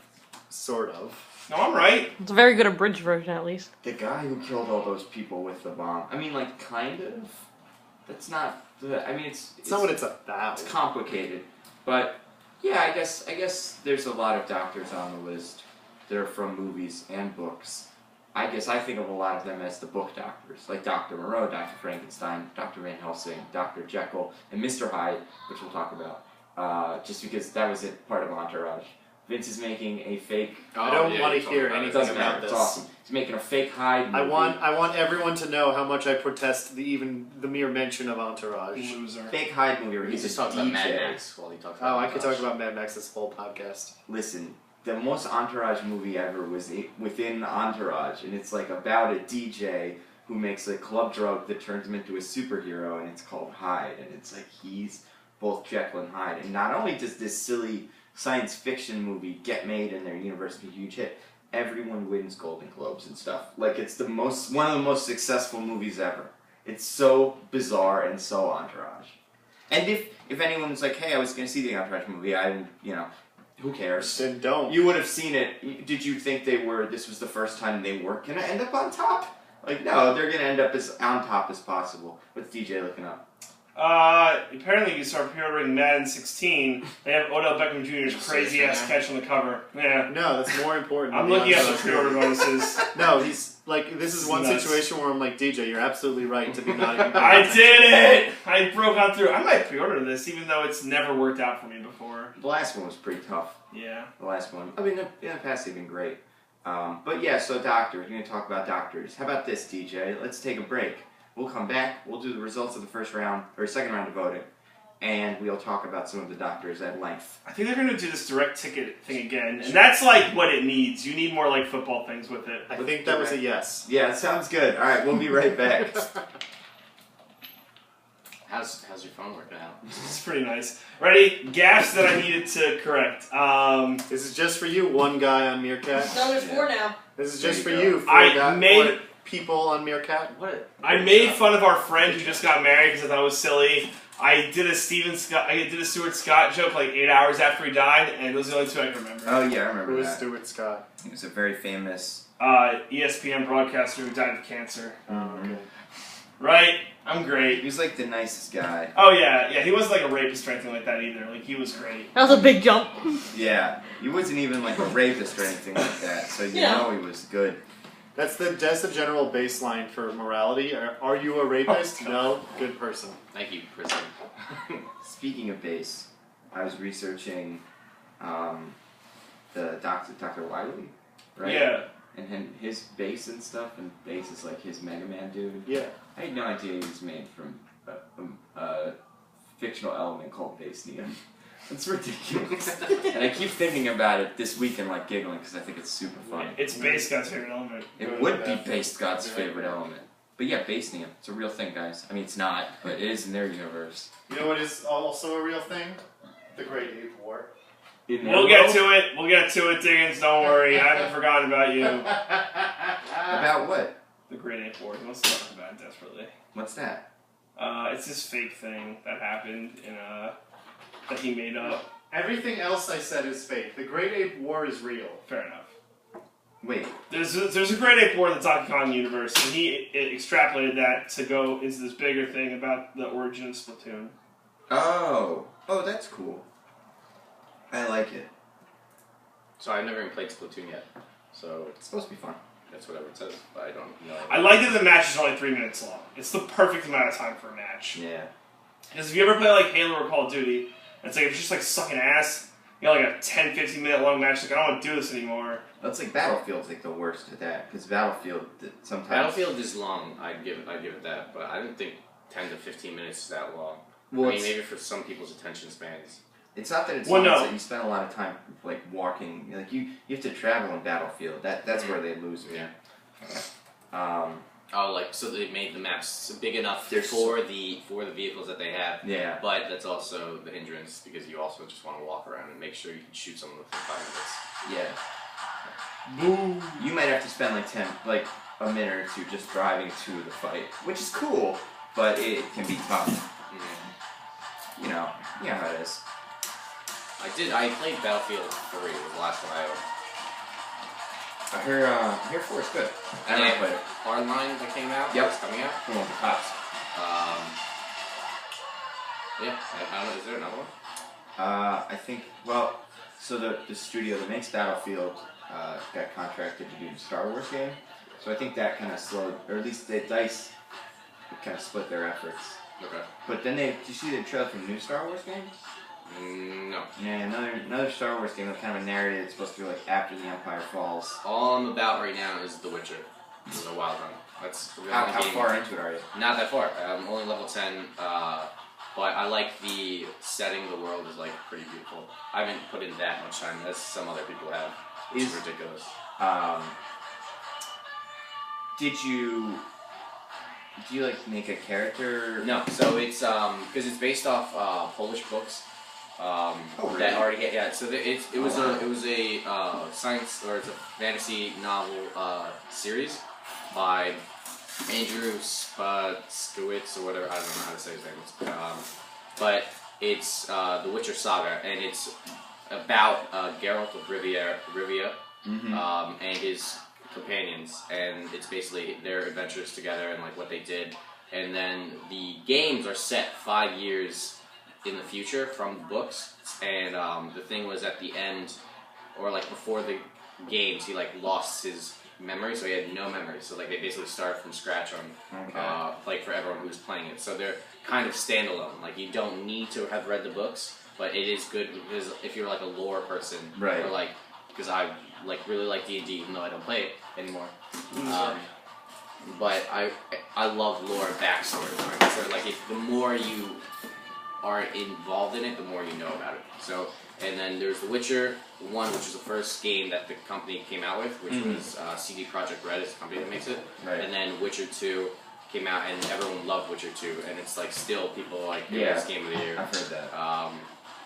Speaker 2: sort of.
Speaker 4: No, I'm right.
Speaker 1: It's a very good abridged version, at least.
Speaker 3: The guy who killed all those people with the bomb. I mean, like, kind of. That's not. I mean, it's
Speaker 2: It's not what it's about.
Speaker 3: It's complicated, but yeah, I guess there's a lot of doctors on the list that are from movies and books. I guess I think of a lot of them as the book doctors, like Dr. Moreau, Dr. Frankenstein, Dr. Van Helsing, Dr. Jekyll, and Mr. Hyde, which we'll talk about, just because that was part of Entourage. Vince is making a fake.
Speaker 2: I don't
Speaker 5: yeah,
Speaker 2: want
Speaker 5: you
Speaker 2: to
Speaker 5: told
Speaker 2: hear
Speaker 5: me about it.
Speaker 3: It
Speaker 2: anything
Speaker 3: doesn't
Speaker 2: about
Speaker 3: matter.
Speaker 2: this.
Speaker 3: It's awesome. He's making a fake Hyde movie.
Speaker 2: I want everyone to know how much I protest the mere mention of Entourage.
Speaker 4: Loser.
Speaker 3: fake Hyde movie where
Speaker 5: He
Speaker 3: he's
Speaker 5: just
Speaker 3: a
Speaker 5: talks about Mad
Speaker 3: DJ.
Speaker 5: Max while he talks about
Speaker 2: Oh, I could talk
Speaker 5: Entourage.
Speaker 2: about Mad Max this whole podcast.
Speaker 3: Listen, the most Entourage movie ever was within Entourage, and it's like about a DJ who makes a club drug that turns him into a superhero, and it's called Hyde, and it's like he's both Jekyll and Hyde. And not only does this silly science fiction movie get made and their universe be a huge hit, everyone wins Golden Globes and stuff. Like, it's one of the most successful movies ever. It's so bizarre and so Entourage. And if anyone's like, hey, I was going to see the Entourage movie, who cares?
Speaker 2: Then don't.
Speaker 3: You would have seen it. Did you think this was the first time they were going to end up on top? Like, no, they're going to end up as on top as possible. What's DJ looking up?
Speaker 4: Apparently you start pre-ordering Madden 16. They have Odell Beckham Jr.'s crazy-ass catch on the cover. Yeah.
Speaker 2: No, that's more important.
Speaker 4: I'm
Speaker 2: than
Speaker 4: looking at the
Speaker 2: Entourage.
Speaker 4: pre-order bonuses.
Speaker 2: No, he's like, this is one
Speaker 4: Nuts.
Speaker 2: situation where I'm like, DJ, you're absolutely right to be not even.
Speaker 4: I did it! I broke on through. I might pre-order this, even though it's never worked out for me before.
Speaker 3: The last one was pretty tough.
Speaker 4: Yeah.
Speaker 3: The last one. I mean, in the past they've been great. But yeah, so doctors. We're going to talk about doctors. How about this, DJ? Let's take a break. We'll come back. We'll do the results of the second round of voting, and we'll talk about some of the doctors at length.
Speaker 4: I think they're going to do this direct ticket thing again, and that's like what it needs. You need more like football things with it.
Speaker 2: I think that was a yes.
Speaker 3: Yeah, sounds good. All right, we'll be right back.
Speaker 5: How's your phone working out?
Speaker 4: It's pretty nice. Ready? Gaffes that I needed to correct.
Speaker 2: This is just for you, one guy on Meerkat.
Speaker 1: No, there's 4 now.
Speaker 2: This is
Speaker 3: There
Speaker 2: just for
Speaker 3: you go.
Speaker 2: you,
Speaker 4: I
Speaker 2: for people on Meerkat.
Speaker 5: What?
Speaker 4: I made fun of our friend who just got married because I thought it was silly. I did a Stuart Scott joke like 8 hours after he died, and those are the only 2 I can remember.
Speaker 3: Oh yeah, I remember
Speaker 2: Who is
Speaker 3: that.
Speaker 2: Stuart Scott?
Speaker 3: He was a very famous.
Speaker 4: ESPN broadcaster who died of cancer.
Speaker 2: Oh, okay.
Speaker 4: Right? I'm great.
Speaker 3: He was like the nicest guy.
Speaker 4: Oh yeah, he wasn't like a rapist or anything like that either. Like he was great.
Speaker 1: That was a big jump.
Speaker 3: Yeah, he wasn't even like a rapist or anything like that. So you
Speaker 1: Yeah.
Speaker 3: know he was good.
Speaker 2: That's the general baseline for morality. Are you a rapist?
Speaker 4: Oh,
Speaker 2: No. Good person.
Speaker 5: Thank you, Kristen.
Speaker 3: Speaking of bass, I was researching the Dr. Wiley, right?
Speaker 4: Yeah.
Speaker 3: And his bass and stuff, and bass is like his Mega Man dude.
Speaker 2: Yeah.
Speaker 3: I had no idea he was made from a fictional element called bass neon. It's ridiculous. And I keep thinking about it this week and like giggling because I think it's super funny.
Speaker 4: It's Bass God's favorite element.
Speaker 3: It would be Bass God's favorite element. But yeah, bass neon. It's a real thing, guys. I mean, it's not, but it is in their universe.
Speaker 2: You know what is also a real thing? The Great Ape War.
Speaker 4: We'll get to it. We'll get to it, Diggins. Don't worry. I haven't forgotten about you.
Speaker 3: About what?
Speaker 4: The Great Ape War. He wants to talk about it desperately.
Speaker 3: What's that?
Speaker 4: It's this fake thing that happened that he made up.
Speaker 2: Everything else I said is fake. The Great Ape War is real.
Speaker 4: Fair enough.
Speaker 3: Wait.
Speaker 4: There's a Great Ape War in the Donkey Kong universe, and he extrapolated that to go into this bigger thing about the origin of Splatoon.
Speaker 3: Oh, that's cool. I like it.
Speaker 5: So I've never even played Splatoon yet. So
Speaker 3: It's supposed to be fun.
Speaker 5: that's whatever it says, but I don't know.
Speaker 4: I like that the match is only 3 minutes long. It's the perfect amount of time for a match.
Speaker 3: Yeah.
Speaker 4: Because if you ever play like Halo or Call of Duty, it's like it's just like sucking ass. You got like a 10, 15 minute long match. Like I don't want to do this anymore.
Speaker 3: That's like Battlefield's like the worst at that because Battlefield sometimes.
Speaker 5: Battlefield is long. I'd give it that, but I don't think 10 to 15 minutes is that long.
Speaker 3: Well,
Speaker 5: I mean, maybe for some people's attention spans.
Speaker 3: it's not that it's
Speaker 4: Well,
Speaker 3: long. It's
Speaker 4: no.
Speaker 3: that you spend a lot of time like walking. Like you have to travel in Battlefield. That's where they lose me.
Speaker 5: Yeah. Oh, like so they made the maps big enough
Speaker 3: They're
Speaker 5: for the vehicles that they have.
Speaker 3: Yeah.
Speaker 5: But that's also the hindrance because you also just want to walk around and make sure you can shoot someone within 5 minutes.
Speaker 3: Yeah.
Speaker 4: Boom.
Speaker 3: You might have to spend like a minute or two just driving to the fight, which is cool, but it can be tough.
Speaker 5: Mm-hmm.
Speaker 3: You know how it is.
Speaker 5: I played Battlefield 3 was the last one I owned.
Speaker 3: I hear 4 is good. I never played it.
Speaker 5: Hardline that came out.
Speaker 3: Yep.
Speaker 5: It's coming out.
Speaker 3: Come on, the cops.
Speaker 5: Yeah. I don't know. Is there another one?
Speaker 3: I think, so the studio that makes Battlefield got contracted to do the Star Wars game, so I think that kind of slowed, or at least DICE kind of split their efforts.
Speaker 5: Okay.
Speaker 3: But then did you see the trailer for the new Star Wars game?
Speaker 5: No.
Speaker 3: Yeah, another Star Wars game with kind of a narrative. It's supposed to be like after the Empire falls.
Speaker 5: All I'm about right now is The Witcher. The Wild Hunt. That's the
Speaker 3: How
Speaker 5: game.
Speaker 3: far into it are you?
Speaker 5: Not that far. I'm only level 10. But I like the setting of the world is like pretty beautiful. I haven't put in that much time as some other people have, which is ridiculous.
Speaker 3: Do you like make a character?
Speaker 5: No, so it's because it's based off Polish books.
Speaker 3: Really?
Speaker 5: That already so it was a science or it's a fantasy novel series by Andrew Skowitz or whatever, I don't know how to say his name. But it's the Witcher saga, and it's about Geralt of Rivia and his companions, and it's basically their adventures together and like what they did. And then the games are set 5 years in the future from the books, and the thing was at the end, or like before the games, he like lost his memory, so he had no memory. So like they basically start from scratch on, like for everyone who's playing it. So they're kind of standalone. Like you don't need to have read the books, but it is good because if you're like a lore person,
Speaker 3: right?
Speaker 5: Or like because I like really like D&D, even though I don't play it anymore. But I love lore and backstory. Right? So like the more you are involved in it, the more you know about it. So. And then there's The Witcher 1, which is the first game that the company came out with, which was CD Projekt Red is the company that makes it.
Speaker 3: Right.
Speaker 5: And then Witcher 2 came out, and everyone loved Witcher 2, and it's like still people like the best game of the year.
Speaker 3: I've heard that.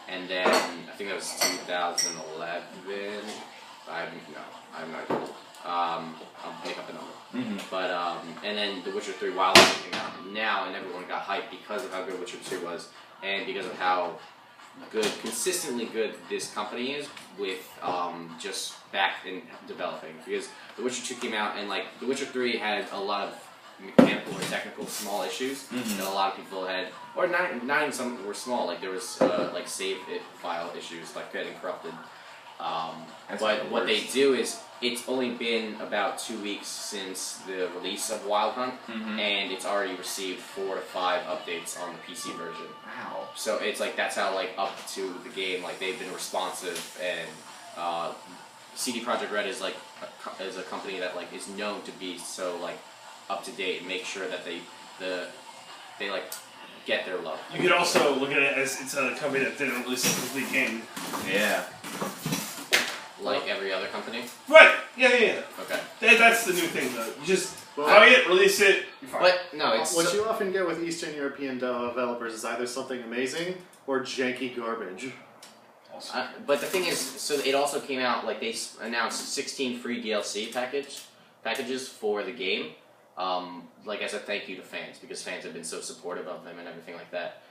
Speaker 5: And then I think that was 2011. I'm not good. I'll make up the number. But and then The Witcher 3 Wild Hunt came out now, and everyone got hyped because of how good Witcher 2 was, and because of how consistently good this company is with just back in developing. Because The Witcher 2 came out and like The Witcher 3 had a lot of mechanical or technical small issues that a lot of people had, or not even some were small. Like there was like save file issues, like getting corrupted. But what they do is it's only been about 2 weeks since the release of Wild Hunt, and it's already received 4 to 5 updates on the PC version.
Speaker 3: Wow.
Speaker 5: So it's like that's how like up to the game like they've been responsive, and CD Projekt Red is like is a company that like is known to be so like up to date and make sure that they like get their love.
Speaker 4: You could also look at it as it's a company that didn't release a complete game.
Speaker 3: Yeah.
Speaker 5: Like every other company.
Speaker 4: Right. Yeah.
Speaker 5: Okay.
Speaker 4: That's the new thing though. You just buy it, release it. You're fine.
Speaker 5: But no, it's
Speaker 2: What you often get with Eastern European developers is either something amazing or janky garbage.
Speaker 5: but the thing is, so it also came out like they announced 16 free DLC package packages for the game, like as a thank you to fans, because fans have been so supportive of them and everything like that.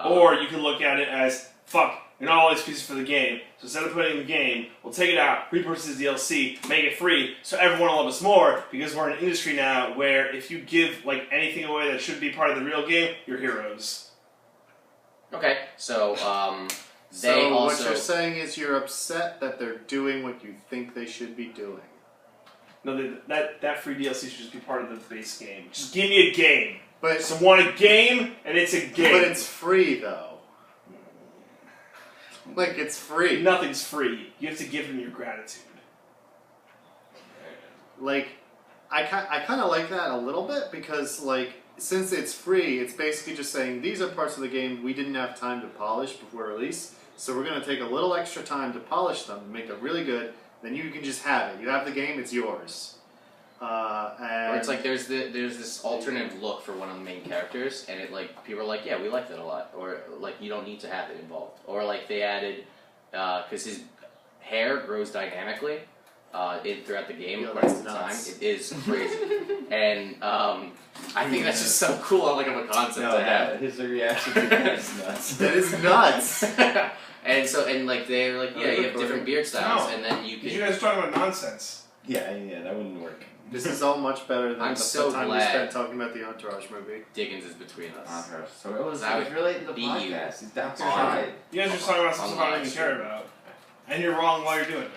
Speaker 4: Or you can look at it as, fuck, you're not all these pieces for the game, so instead of putting it in the game, we'll take it out, repurpose the DLC, make it free, so everyone will love us more, because we're in an industry now where if you give like anything away that should be part of the real game, you're heroes.
Speaker 5: Okay, so they
Speaker 2: So
Speaker 5: also.
Speaker 2: what you're saying is you're upset that they're doing what you think they should be doing.
Speaker 4: No, that free DLC should just be part of the base game. Just give me a game.
Speaker 2: But
Speaker 4: So want a game, and it's a game.
Speaker 2: but it's free though. Like it's free.
Speaker 4: Nothing's free. You have to give them your gratitude.
Speaker 2: Like I kind of like that a little bit because like since it's free, it's basically just saying these are parts of the game we didn't have time to polish before release, so we're gonna take a little extra time to polish them, and make them really good. Then you can just have it. You have the game, it's yours. And
Speaker 5: Or it's like there's this alternative look for one of the main characters, and it like people are like, yeah, we like that a lot, or like you don't need to have it involved, or like they added because his hair grows dynamically throughout the game
Speaker 2: Yo,
Speaker 5: according
Speaker 2: that's
Speaker 5: to the time.
Speaker 2: nuts.
Speaker 5: It is crazy, and I think that's just so cool on like of a concept
Speaker 3: No,
Speaker 5: to have.
Speaker 3: that his reaction to that is nuts.
Speaker 2: that is nuts.
Speaker 5: And like they're like, yeah, you have different beard styles,
Speaker 4: No.
Speaker 5: and then you
Speaker 4: Because
Speaker 5: can.
Speaker 4: you guys are talking about nonsense.
Speaker 3: Yeah, that wouldn't work.
Speaker 2: This is all much better than
Speaker 5: I'm
Speaker 2: the
Speaker 5: so
Speaker 2: time
Speaker 5: glad.
Speaker 2: we spent talking about the Entourage movie.
Speaker 5: Dickens is between us.
Speaker 3: So it was
Speaker 5: That would
Speaker 3: related to the
Speaker 5: be you.
Speaker 3: podcast. That's
Speaker 5: On-
Speaker 3: right.
Speaker 4: You guys are just talking about something I don't even care about. And you're wrong while you're doing it.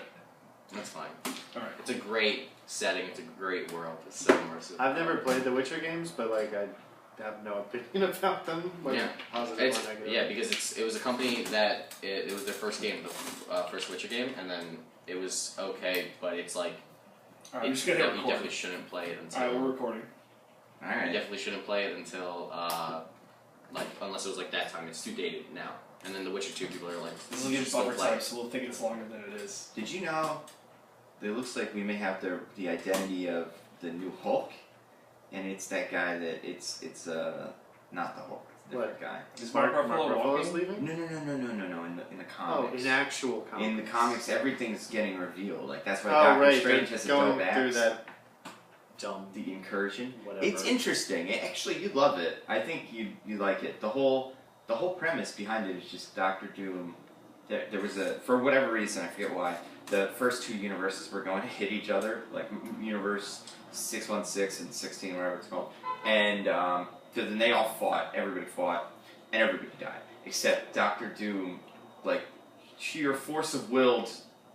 Speaker 5: That's fine.
Speaker 4: Alright.
Speaker 5: It's a great setting. It's a great world. It's so immersive.
Speaker 2: I've never played the Witcher games, but like I have no opinion about them. Whether
Speaker 5: Yeah.
Speaker 2: positive
Speaker 5: It's,
Speaker 2: or negative.
Speaker 5: yeah, because it was a company that it was their first game, the first Witcher game, and then it was okay, but it's like
Speaker 4: Alright, we're just gonna hit
Speaker 5: you
Speaker 4: record.
Speaker 5: definitely shouldn't play it until
Speaker 4: Alright, we're recording.
Speaker 5: you
Speaker 3: Alright.
Speaker 5: definitely shouldn't play it until like unless it was like that time. It's too dated now. And then the Witcher 2 people are like,
Speaker 4: This will
Speaker 5: you
Speaker 4: get
Speaker 5: should still
Speaker 4: buffer
Speaker 5: play.
Speaker 4: time, so we'll think it's longer than it is.
Speaker 3: Did you know? It looks like we may have the identity of the new Hulk, and it's that guy that it's not the Hulk. It's a different guy.
Speaker 4: Is Mark Ruffalo
Speaker 2: Ruffalo's
Speaker 4: walking?
Speaker 2: leaving?
Speaker 3: No. In the
Speaker 2: Oh,
Speaker 3: comics.
Speaker 2: in actual comics.
Speaker 3: In the comics, everything's getting revealed. Like that's why
Speaker 2: Oh,
Speaker 3: Doctor
Speaker 2: right.
Speaker 3: Strange
Speaker 2: they're
Speaker 3: has a
Speaker 2: going
Speaker 3: dope
Speaker 2: through
Speaker 3: axe.
Speaker 2: that dumb
Speaker 3: The incursion.
Speaker 2: whatever.
Speaker 3: It's interesting. Actually, you'd love it. I think you like it. The whole premise behind it is just Doctor Doom. There was for whatever reason, I forget why, the first two universes were going to hit each other, like universe 616 and 16, whatever it's called. And so then they all fought. Everybody fought, and everybody died except Doctor Doom. Like sheer force of willed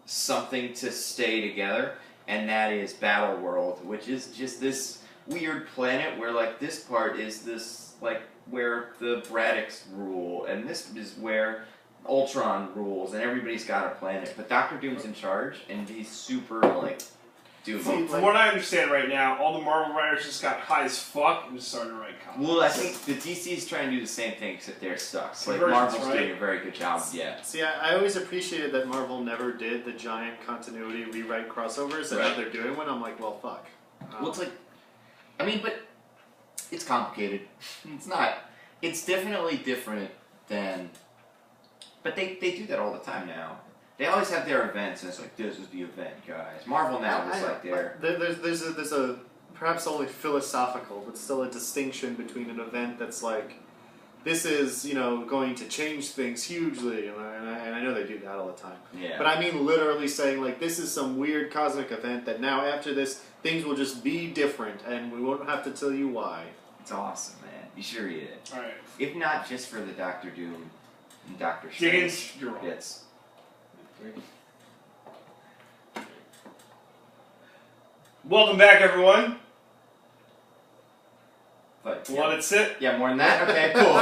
Speaker 3: something to stay together. And that is Battle World, which is just this weird planet where, like, this part is this, like, where the Braddocks rule, and this is where Ultron rules, and everybody's got a planet. But Doctor Doom's in charge, and he's super, like, Doom.
Speaker 4: From what I understand right now, all the Marvel writers just got high as fuck and just started to write comics.
Speaker 3: Well, I think the DC is trying to do the same thing, except they're stuck. Like,
Speaker 4: Convergence,
Speaker 3: Marvel's
Speaker 4: right?
Speaker 3: doing a very good job. Yeah.
Speaker 2: See, I always appreciated that Marvel never did the giant continuity rewrite crossovers, and now
Speaker 3: Right.
Speaker 2: they're doing one. I'm like, well, fuck.
Speaker 3: Well, it's like, I mean, but it's complicated. It's not. It's definitely different than. But they do that all the time now. They always have their events, and it's like, this is the event, guys. Marvel now is like their.
Speaker 2: There's a perhaps only philosophical, but still a distinction between an event that's like, this is, going to change things hugely, and I know they do that all the time.
Speaker 3: Yeah.
Speaker 2: But I mean literally saying, like, this is some weird cosmic event that now after this, things will just be different, and we won't have to tell you why.
Speaker 3: It's awesome, man. You should read it.
Speaker 4: Alright.
Speaker 3: If not just for the Doctor Doom and Doctor Strange
Speaker 4: Diggins, you're wrong.
Speaker 3: bits.
Speaker 4: Welcome back, everyone.
Speaker 3: But
Speaker 4: Let it sit.
Speaker 3: yeah, more than that. Okay, cool.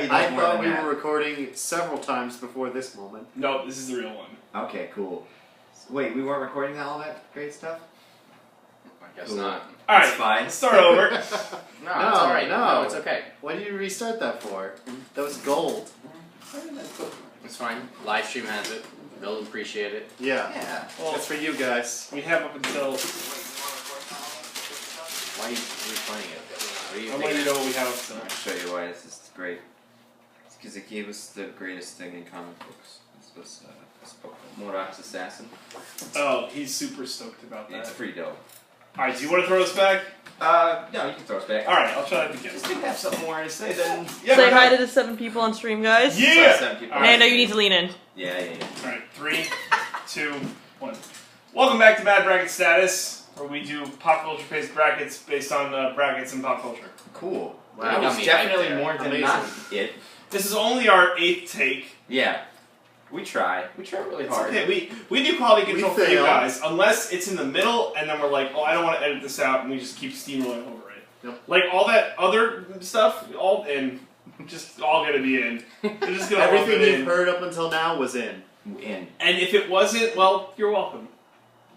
Speaker 2: I thought we were recording several times before this moment.
Speaker 4: No, this is the real one.
Speaker 3: Okay, cool. Wait, we weren't recording all that great stuff?
Speaker 5: I guess
Speaker 3: Cool.
Speaker 5: not.
Speaker 4: Alright,
Speaker 3: It's fine.
Speaker 4: let's start over.
Speaker 5: No, it's
Speaker 2: No,
Speaker 5: alright.
Speaker 2: no.
Speaker 5: No, it's okay.
Speaker 2: What did you restart that for? That was gold.
Speaker 5: It's fine. Live stream has it. They'll appreciate it.
Speaker 2: Yeah.
Speaker 3: Yeah.
Speaker 4: Well,
Speaker 2: That's for you guys.
Speaker 4: we have up until...
Speaker 5: Why are you replaying it? What are you
Speaker 4: I'm letting you know what we have up
Speaker 3: I'll
Speaker 4: until.
Speaker 3: show you why this is great. It's because it gave us the greatest thing in comic books. This was Morak's Assassin.
Speaker 4: Oh, he's super stoked about that.
Speaker 3: It's pretty dope.
Speaker 4: Alright, do you want to throw us back?
Speaker 3: No, you can throw us back.
Speaker 4: Alright, I'll try that again.
Speaker 3: Just didn't have something more to say then.
Speaker 4: Yeah,
Speaker 1: Say
Speaker 4: but-
Speaker 1: hi to the 7 people on stream, guys.
Speaker 4: Yeah!
Speaker 3: Sorry, 7 people.
Speaker 4: All right.
Speaker 1: Nando, you need to lean in.
Speaker 3: Yeah.
Speaker 4: Alright, 3, 2, 1. Welcome back to Mad Bracket Status, where we do pop culture based brackets based on brackets and pop culture.
Speaker 3: Cool.
Speaker 5: Wow.
Speaker 3: That was
Speaker 5: Got me
Speaker 3: definitely
Speaker 5: hyped there.
Speaker 3: more than
Speaker 2: Amazing.
Speaker 3: not it.
Speaker 4: This is only our 8th take.
Speaker 3: Yeah. We try. We try really
Speaker 4: It's
Speaker 3: hard.
Speaker 4: okay, we do quality
Speaker 2: We
Speaker 4: control for you
Speaker 2: fail.
Speaker 4: guys, unless it's in the middle and then we're like, oh, I don't want to edit this out, and we just keep steamrolling over it.
Speaker 2: Yep.
Speaker 4: Like all that other stuff, all in, just all gonna be in. We're just gonna lump
Speaker 2: Everything
Speaker 4: it
Speaker 2: you've
Speaker 4: in.
Speaker 2: heard up until now was in.
Speaker 3: In.
Speaker 4: And if it wasn't, well, you're welcome.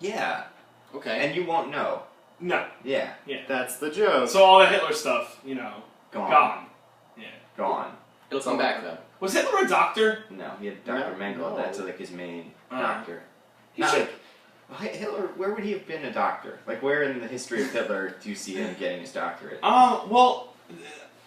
Speaker 3: Yeah.
Speaker 5: Okay.
Speaker 3: And you won't know.
Speaker 4: No.
Speaker 3: Yeah.
Speaker 2: That's the joke.
Speaker 4: So all the Hitler stuff,
Speaker 3: Gone.
Speaker 4: gone. Yeah.
Speaker 3: Gone.
Speaker 5: It'll come back though.
Speaker 4: Was Hitler a doctor?
Speaker 3: No, he had Dr.
Speaker 2: No,
Speaker 3: Mengele.
Speaker 2: no.
Speaker 3: That's like his main
Speaker 4: Uh,
Speaker 3: doctor.
Speaker 4: He
Speaker 3: Not
Speaker 4: should.
Speaker 3: like, Hitler, where would he have been a doctor? Like, where in the history of Hitler do you see him getting his doctorate?
Speaker 4: Well,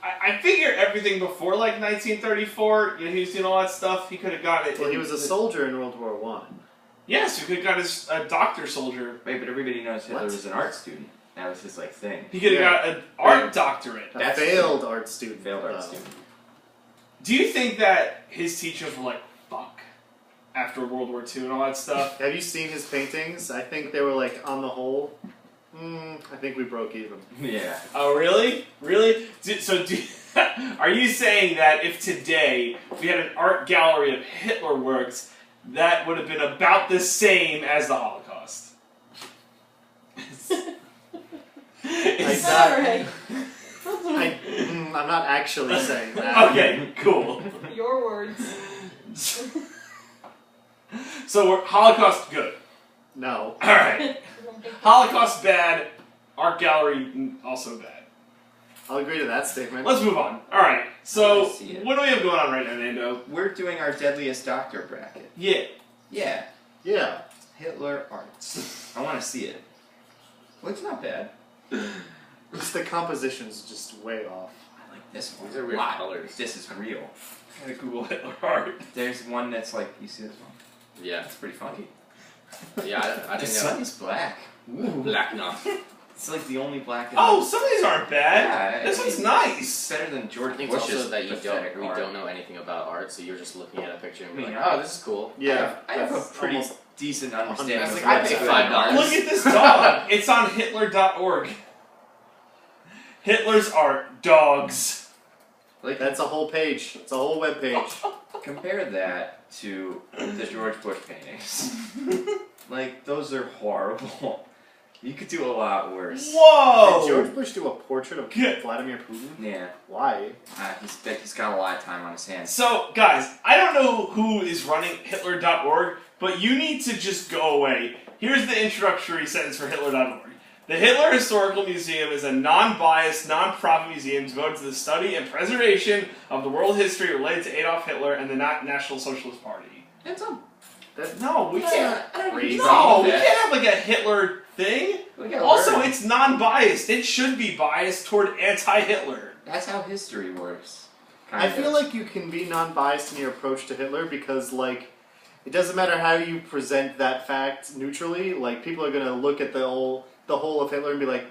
Speaker 4: I figure everything before like 1934, he was doing all that stuff. He could have got it.
Speaker 2: Well, he was a soldier in World War One.
Speaker 4: Yes, he could have got his doctor soldier.
Speaker 3: Wait, but everybody knows Hitler
Speaker 2: What?
Speaker 3: was an art student. That was his, like, thing.
Speaker 4: He could have
Speaker 2: Yeah.
Speaker 4: got an art doctorate.
Speaker 2: A
Speaker 3: That's
Speaker 2: failed art student.
Speaker 3: Failed art
Speaker 2: though.
Speaker 3: student.
Speaker 4: Do you think that his teachers were like, fuck, after World War II and all that stuff?
Speaker 2: Have you seen his paintings? I think they were like, on the whole, I think we broke even.
Speaker 3: Yeah.
Speaker 4: Oh, really? Really? Are you saying that if today we had an art gallery of Hitler works, that would have been about the same as the Holocaust?
Speaker 2: I'm not actually saying that.
Speaker 4: Okay, cool.
Speaker 1: Your words.
Speaker 4: So we're Holocaust good.
Speaker 2: No.
Speaker 4: All right. Holocaust bad. Art gallery also bad.
Speaker 2: I'll agree to that statement.
Speaker 4: Let's move on. All right. So
Speaker 3: I see it.
Speaker 4: what do we have going on right now, Nando?
Speaker 3: We're doing our deadliest doctor bracket.
Speaker 4: Yeah.
Speaker 3: Yeah.
Speaker 2: Yeah.
Speaker 3: Hitler arts. I want to see it. Well, it's not bad.
Speaker 2: Just the composition's just way off.
Speaker 3: I like this one.
Speaker 5: These are weird
Speaker 3: Wow.
Speaker 5: colors.
Speaker 3: This is real.
Speaker 4: I'm gonna Google Hitler art.
Speaker 3: There's one that's like, you see this one?
Speaker 5: Yeah.
Speaker 3: That's pretty funny.
Speaker 5: Yeah. I
Speaker 3: The
Speaker 5: didn't
Speaker 3: sun
Speaker 5: know.
Speaker 3: is black. Ooh.
Speaker 5: Black enough.
Speaker 3: It's like the only black. in
Speaker 4: Oh,
Speaker 3: the-
Speaker 4: some of these aren't bad.
Speaker 3: Yeah,
Speaker 4: This
Speaker 3: I
Speaker 4: one's
Speaker 3: mean,
Speaker 4: nice.
Speaker 3: It's better than George
Speaker 5: I think
Speaker 3: Bush's
Speaker 5: it's also that
Speaker 3: pathetic
Speaker 5: we
Speaker 3: art.
Speaker 5: don't know anything about art, so you're just looking at a picture and
Speaker 3: I
Speaker 5: being
Speaker 3: mean,
Speaker 5: like, oh, this is cool.
Speaker 2: Yeah.
Speaker 3: I have a
Speaker 2: that's
Speaker 3: pretty
Speaker 2: almost-
Speaker 3: decent understanding.
Speaker 5: That's
Speaker 3: of
Speaker 5: like, I
Speaker 3: what's
Speaker 5: paid
Speaker 3: good
Speaker 5: $5.
Speaker 3: art.
Speaker 4: Look at this dog. It's on Hitler.org. Hitler's art. Dogs.
Speaker 3: Like,
Speaker 2: That's a whole page. It's a whole web page.
Speaker 3: compare that to the George Bush paintings. Like, those are horrible. You could do a lot worse.
Speaker 4: Whoa.
Speaker 2: Did George Bush do a portrait of
Speaker 4: Yeah.
Speaker 2: Vladimir Putin?
Speaker 3: Yeah,
Speaker 2: Why?
Speaker 3: he's got a lot of time on his hands.
Speaker 4: So, guys, I don't know who is running Hitler.org, but you need to just go away. Here's the introductory sentence for Hitler.org. The Hitler Historical Museum is a non-biased, non-profit museum devoted to the study and preservation of the world history related to Adolf Hitler and the National Socialist Party.
Speaker 3: That's all.
Speaker 4: No, we can't.
Speaker 2: Crazy.
Speaker 4: No, we can't have like a Hitler thing.
Speaker 3: We gotta
Speaker 4: Also,
Speaker 3: learn.
Speaker 4: it's non-biased. It should be biased toward anti-Hitler.
Speaker 3: That's how history works.
Speaker 2: I feel like you can be non-biased in your approach to Hitler because, like, it doesn't matter how you present that fact neutrally. Like, people are gonna look at the whole of Hitler and be like,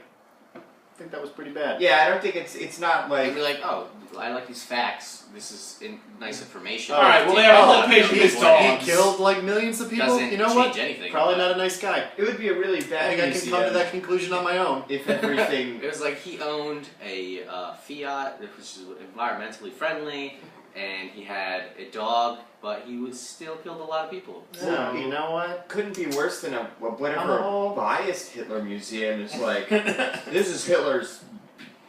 Speaker 2: I think that was pretty bad.
Speaker 3: Yeah, I don't think it's not
Speaker 5: I'd
Speaker 3: like.
Speaker 5: be like, oh, I like these facts. This is nice information.
Speaker 2: All
Speaker 4: right, well, they have a whole page of
Speaker 2: He,
Speaker 4: his
Speaker 2: he
Speaker 4: dogs.
Speaker 2: killed like millions of people.
Speaker 5: Doesn't
Speaker 2: You know
Speaker 5: change
Speaker 2: what?
Speaker 5: anything.
Speaker 2: Probably
Speaker 5: but
Speaker 2: not a nice guy.
Speaker 3: It would be a really
Speaker 2: I
Speaker 3: bad
Speaker 2: think I can
Speaker 3: museum
Speaker 2: come to that conclusion on my own.
Speaker 3: if everything.
Speaker 5: It was like he owned a Fiat, which was environmentally friendly, and he had a dog, but he was still killed a lot of people.
Speaker 2: So, you know what?
Speaker 3: Couldn't be worse than whatever
Speaker 2: Oh.
Speaker 3: biased Hitler museum is like. This is Hitler's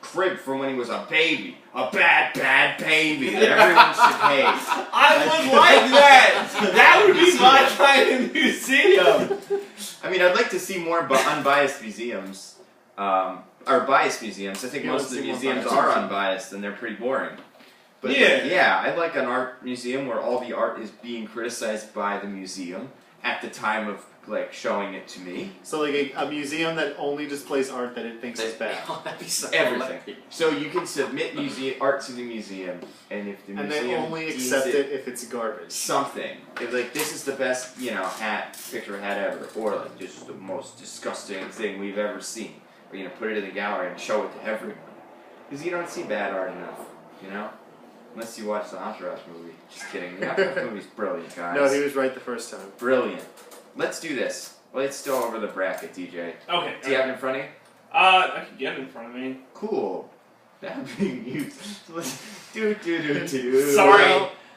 Speaker 3: crib from when he was a baby, a bad baby that everyone should hate.
Speaker 4: I would like that. That would be my kind of museum.
Speaker 3: I mean, I'd like to see more unbiased museums, or biased museums. I think
Speaker 2: You
Speaker 3: most of
Speaker 2: wanna
Speaker 3: the
Speaker 2: see more
Speaker 3: museums
Speaker 2: biased?
Speaker 3: are unbiased and they're pretty boring. But
Speaker 4: Yeah.
Speaker 3: yeah, I'd like an art museum where all the art is being criticized by the museum at the time of like showing it to me.
Speaker 2: So, like, a museum that only displays art that it thinks is bad.
Speaker 5: Oh, that'd be so
Speaker 3: Everything.
Speaker 5: hilarious.
Speaker 3: So you can submit art to the museum, and if the
Speaker 2: And
Speaker 3: museum
Speaker 2: they only
Speaker 3: deems
Speaker 2: accept it if it's garbage.
Speaker 3: something, it's like this is the best, hat picture hat ever, or like this is the most disgusting thing we've ever seen. are you gonna put it in the gallery and show it to everyone? Because you don't see bad art enough, you know? Unless you watch the Entourage movie. Just kidding. The Entourage movie's brilliant, guys.
Speaker 2: No, he was right the first time.
Speaker 3: Brilliant. Let's do this. Well, it's still over the bracket, DJ.
Speaker 4: Okay.
Speaker 3: Do you have it in front of you?
Speaker 4: I can get it in front of me.
Speaker 3: Cool. That being used. Do.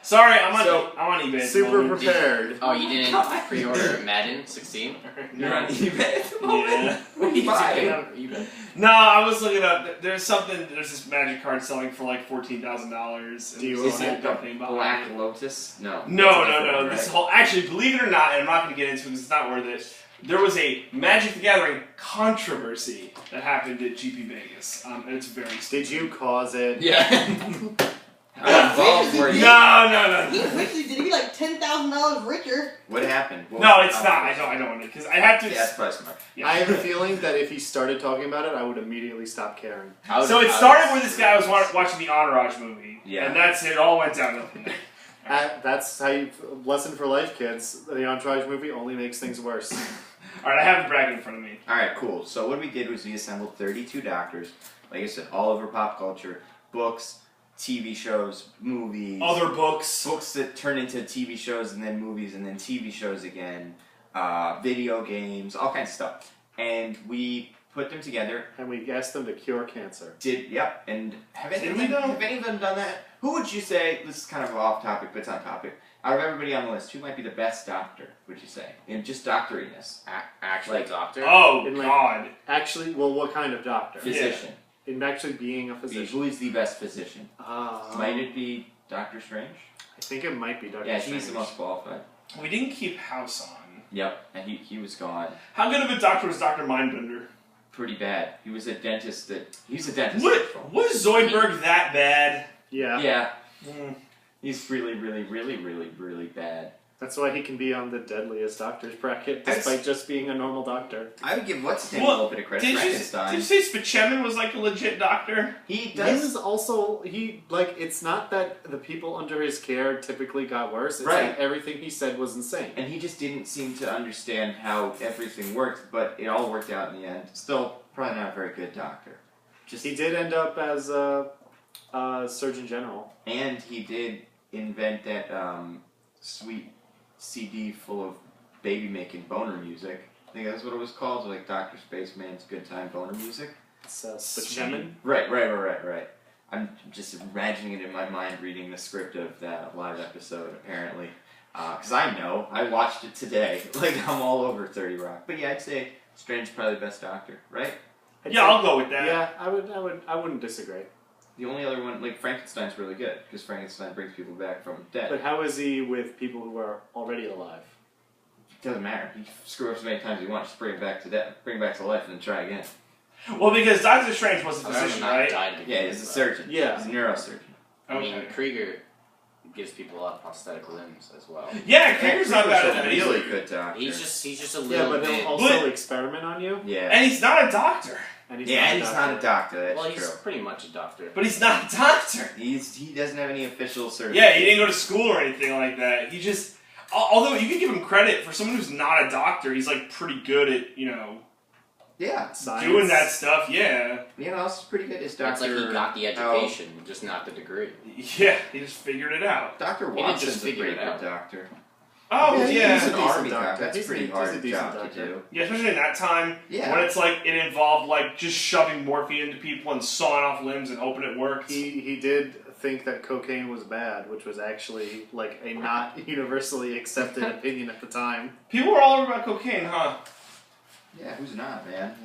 Speaker 4: Sorry, I'm
Speaker 3: So,
Speaker 4: on eBay.
Speaker 2: Super prepared.
Speaker 5: Oh, you didn't pre-order Madden 16?
Speaker 3: You're on eBay at the moment?
Speaker 4: Yeah.
Speaker 3: What are you buying?
Speaker 5: eBay.
Speaker 4: No, I was looking up. There's this Magic card selling for like $14,000.
Speaker 2: Do you
Speaker 3: Is
Speaker 2: own
Speaker 3: it
Speaker 2: it?
Speaker 4: company
Speaker 3: Black Lotus? No.
Speaker 4: No.
Speaker 3: That's a different one,
Speaker 4: This
Speaker 3: right?
Speaker 4: whole actually, believe it or not, and I'm not going to get into it because it's not worth it. There was a Magic the Gathering controversy that happened at GP Vegas, and it's very.
Speaker 2: Did you cause it?
Speaker 5: Yeah.
Speaker 3: How involved were you?
Speaker 4: No.
Speaker 1: Did he be like $10,000 richer?
Speaker 3: What happened? What
Speaker 4: No,
Speaker 3: was
Speaker 4: it's
Speaker 3: the
Speaker 4: not. I
Speaker 3: controversy?
Speaker 4: don't want it because I have to.
Speaker 3: Yeah, that's probably smart.
Speaker 4: Yeah.
Speaker 2: I have a feeling that if he started talking about it, I would immediately stop caring.
Speaker 4: So it started where this guy was watching the Entourage movie,
Speaker 3: Yeah.
Speaker 4: and that's it. All went downhill from there.
Speaker 2: That's how you. Lesson for life, kids. The Entourage movie only makes things worse.
Speaker 4: All right, I have the bracket in front of me.
Speaker 3: Alright, cool. So what we did was we assembled 32 doctors, like I said, all over pop culture, books, TV shows, movies,
Speaker 4: Other books.
Speaker 3: books that turn into TV shows and then movies and then TV shows again, video games, all kinds of stuff. And we put them together.
Speaker 2: And we asked them to cure cancer.
Speaker 3: And have any,
Speaker 4: Did
Speaker 3: of
Speaker 4: we
Speaker 3: them,
Speaker 4: though?
Speaker 3: have any of them done that? Who would you say, this is kind of off topic, but it's on topic, out of everybody on the list, who might be the best doctor, would you say? In just doctoriness.
Speaker 5: Actually,
Speaker 3: Like-
Speaker 5: doctor.
Speaker 4: Oh
Speaker 2: In, like,
Speaker 4: God.
Speaker 2: Actually, well, what kind of doctor?
Speaker 3: Physician.
Speaker 2: In actually being a physician.
Speaker 3: Who is the best physician? Might it be Doctor Strange?
Speaker 2: I think it might be Dr.
Speaker 3: Yeah,
Speaker 2: Strange.
Speaker 3: he's the most qualified.
Speaker 4: We didn't keep House on.
Speaker 3: Yep, and he was gone.
Speaker 4: How good of a doctor was Dr. Mindbender?
Speaker 3: Pretty bad. He was a dentist he's a dentist.
Speaker 4: Was Zoidberg that bad?
Speaker 2: Yeah.
Speaker 3: Yeah,
Speaker 4: Mm.
Speaker 3: he's really, really, really, really, really bad.
Speaker 2: That's why he can be on the deadliest doctors bracket,
Speaker 3: That's-
Speaker 2: despite just being a normal doctor.
Speaker 3: I would give what's his name
Speaker 4: Well,
Speaker 3: a little bit of credit.
Speaker 4: Did you
Speaker 3: Frankenstein.
Speaker 4: say Spaceman was like a legit doctor?
Speaker 3: He
Speaker 2: He
Speaker 3: does.
Speaker 2: was also it's not that the people under his care typically got worse. It's
Speaker 3: Right.
Speaker 2: that everything he said was insane.
Speaker 3: And he just didn't seem to understand how everything worked, but it all worked out in the end. Still, probably not a very good doctor. Just
Speaker 2: He did end up as a Surgeon General.
Speaker 3: And he did invent that sweet CD full of baby making boner music. I think that's what it was called, like Dr. Spaceman's Good Time Boner Music.
Speaker 2: It's Spaceman.
Speaker 3: Right. I'm just imagining it in my mind reading the script of that live episode, apparently. Because I know, I watched it today. Like, I'm all over 30 Rock. But yeah, I'd say Strange is probably the best doctor, right?
Speaker 4: Yeah, I'll go with that.
Speaker 2: Yeah, I wouldn't disagree.
Speaker 3: The only other one, like Frankenstein's really good, because Frankenstein brings people back from dead.
Speaker 2: But how is he with people who are already alive?
Speaker 3: Doesn't matter. He can screw up as many times as he wants, just bring him back to death, bring him back to life, and then try again.
Speaker 4: Well, because Doctor Strange was a physician,
Speaker 5: Not
Speaker 4: right?
Speaker 5: died to
Speaker 3: Yeah,
Speaker 5: begin
Speaker 3: he's a
Speaker 5: with,
Speaker 3: surgeon.
Speaker 2: Yeah.
Speaker 3: He's a neurosurgeon.
Speaker 5: I mean,
Speaker 4: Okay.
Speaker 5: Krieger gives people a lot of prosthetic limbs as well.
Speaker 4: Yeah, Krieger's not bad
Speaker 3: Krieger's
Speaker 4: at
Speaker 3: a
Speaker 4: that either.
Speaker 3: really good doctor.
Speaker 5: He's just a
Speaker 2: Yeah,
Speaker 5: little
Speaker 2: but
Speaker 5: bit.
Speaker 2: he'll also
Speaker 4: But-
Speaker 2: experiment on you.
Speaker 3: Yeah.
Speaker 4: And he's not a doctor.
Speaker 2: And he's
Speaker 3: Yeah,
Speaker 2: not
Speaker 3: and he's not a doctor, that's
Speaker 5: Well, he's
Speaker 3: true.
Speaker 5: pretty much a doctor.
Speaker 4: But he's not a doctor.
Speaker 3: He doesn't have any official certificate.
Speaker 4: Yeah, he didn't go to school or anything like that. He just... Although you can give him credit for someone who's not a doctor, he's like pretty good at,
Speaker 3: Yeah.
Speaker 2: Science.
Speaker 4: doing that stuff, yeah.
Speaker 3: You know what else is pretty good? Is Dr.
Speaker 5: It's like he got the education, just not the degree.
Speaker 4: Yeah, he just figured it out.
Speaker 3: Dr.
Speaker 5: didn't
Speaker 3: Watson's
Speaker 5: just
Speaker 3: a
Speaker 5: figure
Speaker 3: pretty
Speaker 5: it
Speaker 3: good
Speaker 5: out.
Speaker 3: doctor.
Speaker 4: Oh,
Speaker 2: He's
Speaker 4: yeah.
Speaker 2: a decent
Speaker 3: army
Speaker 2: doctor.
Speaker 3: That's
Speaker 2: He's
Speaker 3: pretty
Speaker 2: a
Speaker 3: hard
Speaker 2: decent
Speaker 3: job
Speaker 2: doctor.
Speaker 3: to do.
Speaker 4: Yeah, especially in that time
Speaker 3: Yeah.
Speaker 4: when it's like it involved like just shoving morphine into people and sawing off limbs and hoping it worked.
Speaker 2: He did think that cocaine was bad, which was actually like a not universally accepted opinion at the time.
Speaker 4: People were all over about cocaine, huh?
Speaker 3: Yeah, who's not, man?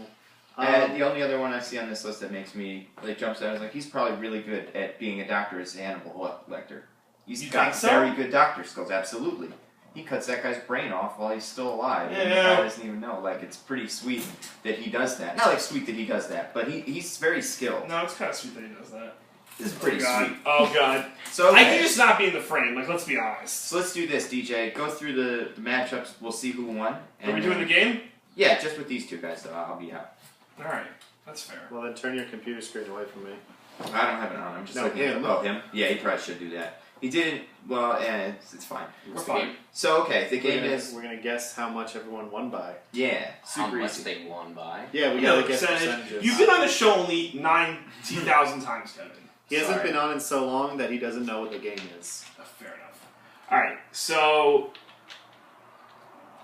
Speaker 3: And
Speaker 2: Um,
Speaker 3: the only other one I see on this list that makes me jumps out is like he's probably really good at being a doctor as Hannibal Lecter. He's
Speaker 4: You
Speaker 3: got
Speaker 4: think so?
Speaker 3: very good doctor skills, absolutely. He cuts that guy's brain off while he's still alive, and the
Speaker 4: Yeah.
Speaker 3: guy doesn't even know. Like it's pretty sweet that he does that. Not like sweet that he does that, but he's very skilled.
Speaker 4: No, it's kind of sweet that he does that.
Speaker 3: This is pretty
Speaker 4: oh, God.
Speaker 3: sweet.
Speaker 4: Oh, God.
Speaker 3: So
Speaker 4: I
Speaker 3: okay.
Speaker 4: can just not be in the frame, like, let's be honest.
Speaker 3: So let's do this, DJ. Go through the matchups. We'll see who won.
Speaker 4: Are we doing the game?
Speaker 3: Yeah, just with these two guys, though. I'll be out.
Speaker 4: Alright, that's fair.
Speaker 2: well, then turn your computer screen away from me.
Speaker 3: I don't have it on. I'm just
Speaker 2: No,
Speaker 3: looking
Speaker 2: him.
Speaker 3: at him. Yeah, he probably should do that. He didn't. Well, it's fine.
Speaker 5: What's
Speaker 3: We're
Speaker 5: the
Speaker 3: fine.
Speaker 5: game?
Speaker 3: So okay, the game is
Speaker 2: We're gonna guess how much everyone won by.
Speaker 3: yeah,
Speaker 5: How
Speaker 3: super
Speaker 5: much
Speaker 3: easy.
Speaker 5: they won by.
Speaker 2: Yeah, we
Speaker 4: No,
Speaker 2: gotta guess
Speaker 4: percentage.
Speaker 2: percentages.
Speaker 4: You've been on the show only 90,000 times, Kevin.
Speaker 2: He hasn't
Speaker 5: Sorry.
Speaker 2: been on in so long that he doesn't know what the game is.
Speaker 4: Fair enough. Alright, so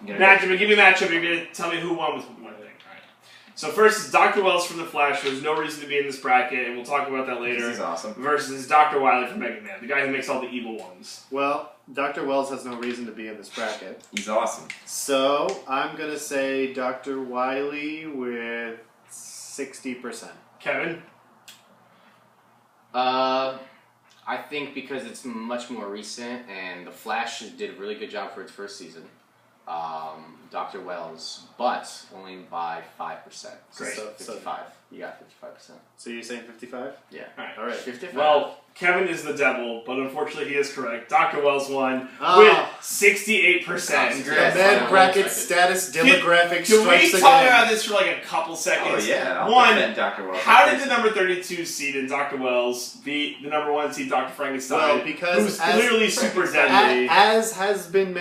Speaker 3: You gotta
Speaker 4: matchup. Give me a matchup. You're gonna tell me who won with one thing. Alright. So first is Dr. Wells from The Flash, who has no reason to be in this bracket, and we'll talk about that later.
Speaker 3: This is awesome.
Speaker 4: Versus Dr. Wily from Mega Man, the guy who makes all the evil ones.
Speaker 2: Well, Dr. Wells has no reason to be in this bracket.
Speaker 3: He's awesome.
Speaker 2: So, I'm gonna say Dr. Wily with 60%.
Speaker 4: Kevin?
Speaker 5: I think because it's much more recent and The Flash did a really good job for its first season. Dr. Wells, but only by 5%.
Speaker 4: Great.
Speaker 2: So,
Speaker 5: 55. You got 55%.
Speaker 2: so you're saying 55?
Speaker 5: Yeah.
Speaker 4: Alright.
Speaker 2: Alright.
Speaker 5: 55.
Speaker 4: Well, Kevin is the devil, but unfortunately he is correct. Dr. Wells won
Speaker 2: Oh.
Speaker 4: with 68%.
Speaker 2: The
Speaker 5: Congrats.
Speaker 2: Mad
Speaker 5: Fine.
Speaker 2: Bracket
Speaker 5: Expected.
Speaker 2: status demographic
Speaker 4: Can
Speaker 2: strikes
Speaker 4: we talk
Speaker 2: again.
Speaker 4: about this for like a couple seconds?
Speaker 3: Oh yeah, I'll
Speaker 4: One,
Speaker 3: defend Dr. Wells.
Speaker 4: how did the number 32 seed in Dr. Wells beat the number 1 seed Dr. Frankenstein?
Speaker 2: Well, because
Speaker 4: who's
Speaker 2: as-
Speaker 4: clearly super deadly.
Speaker 2: As has been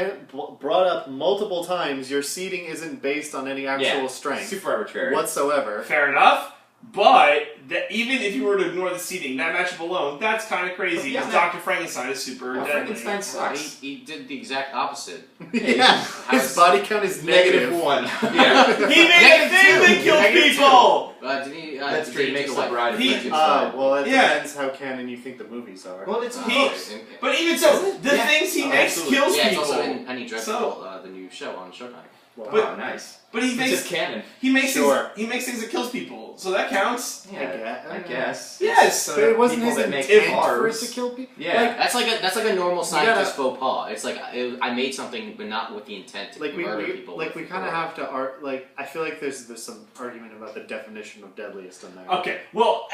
Speaker 2: brought up multiple times, your seeding isn't based on any actual strength
Speaker 3: super arbitrary?
Speaker 2: whatsoever.
Speaker 4: Fair enough. But even if you were to ignore the seeding, that matchup alone, that's kind of crazy.
Speaker 3: Yeah,
Speaker 4: Because
Speaker 3: that-
Speaker 4: Dr. Frankenstein is super
Speaker 3: Well,
Speaker 4: deadly.
Speaker 3: Frankenstein
Speaker 5: Well,
Speaker 3: sucks.
Speaker 5: he did the exact opposite.
Speaker 2: Yeah, his body count is negative.
Speaker 3: -1.
Speaker 4: Yeah. He made a thing
Speaker 5: -2.
Speaker 4: that kills
Speaker 5: -2.
Speaker 4: people!
Speaker 5: Did he?
Speaker 3: That's
Speaker 5: did
Speaker 3: true.
Speaker 5: he
Speaker 3: He makes
Speaker 5: take
Speaker 3: the
Speaker 5: a
Speaker 3: bride of
Speaker 4: He-
Speaker 3: Frankenstein.
Speaker 2: Well, it
Speaker 4: Yeah.
Speaker 2: depends how canon you think the movies are.
Speaker 3: Well, it's
Speaker 4: He-
Speaker 3: books.
Speaker 4: But even so, the
Speaker 3: Yeah.
Speaker 4: things he
Speaker 3: Oh,
Speaker 4: makes
Speaker 3: absolutely.
Speaker 4: kills
Speaker 5: Yeah, it's
Speaker 4: people.
Speaker 5: also in Penny Dreadful,
Speaker 4: So-
Speaker 5: the new show on Showtime.
Speaker 2: Well,
Speaker 3: Oh, nice.
Speaker 4: But he
Speaker 3: It's
Speaker 4: makes
Speaker 3: just canon.
Speaker 2: Sure.
Speaker 4: he makes things that kills people, so that counts.
Speaker 3: Yeah, I guess.
Speaker 4: Yes.
Speaker 2: but it wasn't
Speaker 3: People
Speaker 2: his
Speaker 3: that make
Speaker 2: intent for it
Speaker 3: cars.
Speaker 2: to kill people.
Speaker 3: Yeah.
Speaker 5: That's like a normal
Speaker 2: gotta-
Speaker 5: scientist faux pas. It's like I made something, but not with the intent to
Speaker 2: Like we
Speaker 5: murder people.
Speaker 2: like
Speaker 5: with
Speaker 2: we kind
Speaker 5: the
Speaker 2: of
Speaker 5: gore.
Speaker 2: have to like I feel like there's some argument about the definition of deadliest in there.
Speaker 4: Okay. Well,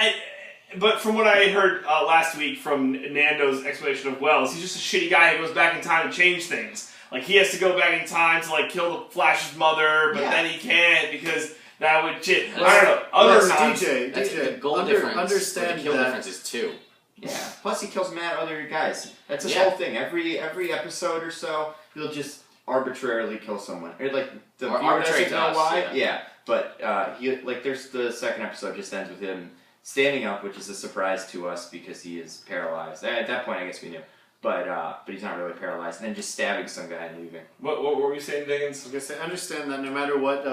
Speaker 4: but from what I heard last week from Nando's explanation of Wells, he's just a shitty guy who goes back in time to change things. Like he has to go back in time to like kill the Flash's mother, but
Speaker 3: Yeah.
Speaker 4: then he can't because that would shit. I
Speaker 5: That's-
Speaker 4: don't know. Other
Speaker 2: Yes,
Speaker 4: nonsense.
Speaker 2: DJ,
Speaker 5: That's the
Speaker 2: DJ,
Speaker 5: goal difference.
Speaker 2: understand
Speaker 5: the kill
Speaker 2: that.
Speaker 5: difference is 2.
Speaker 3: Yeah. Plus, he kills mad other guys. That's his
Speaker 5: Yeah.
Speaker 3: whole thing. Every episode or so, he'll just arbitrarily kill someone. Or like the
Speaker 5: Or
Speaker 3: viewer
Speaker 5: arbitrary
Speaker 3: doesn't
Speaker 5: to
Speaker 3: know
Speaker 5: us,
Speaker 3: why.
Speaker 5: yeah.
Speaker 3: But he like there's the second episode just ends with him standing up, which is a surprise to us because he is paralyzed. At that point, I guess we knew. But he's not really paralyzed. And then just stabbing some guy and leaving.
Speaker 4: What were you saying,
Speaker 2: I
Speaker 4: Diggins?
Speaker 2: was gonna say, understand that no matter what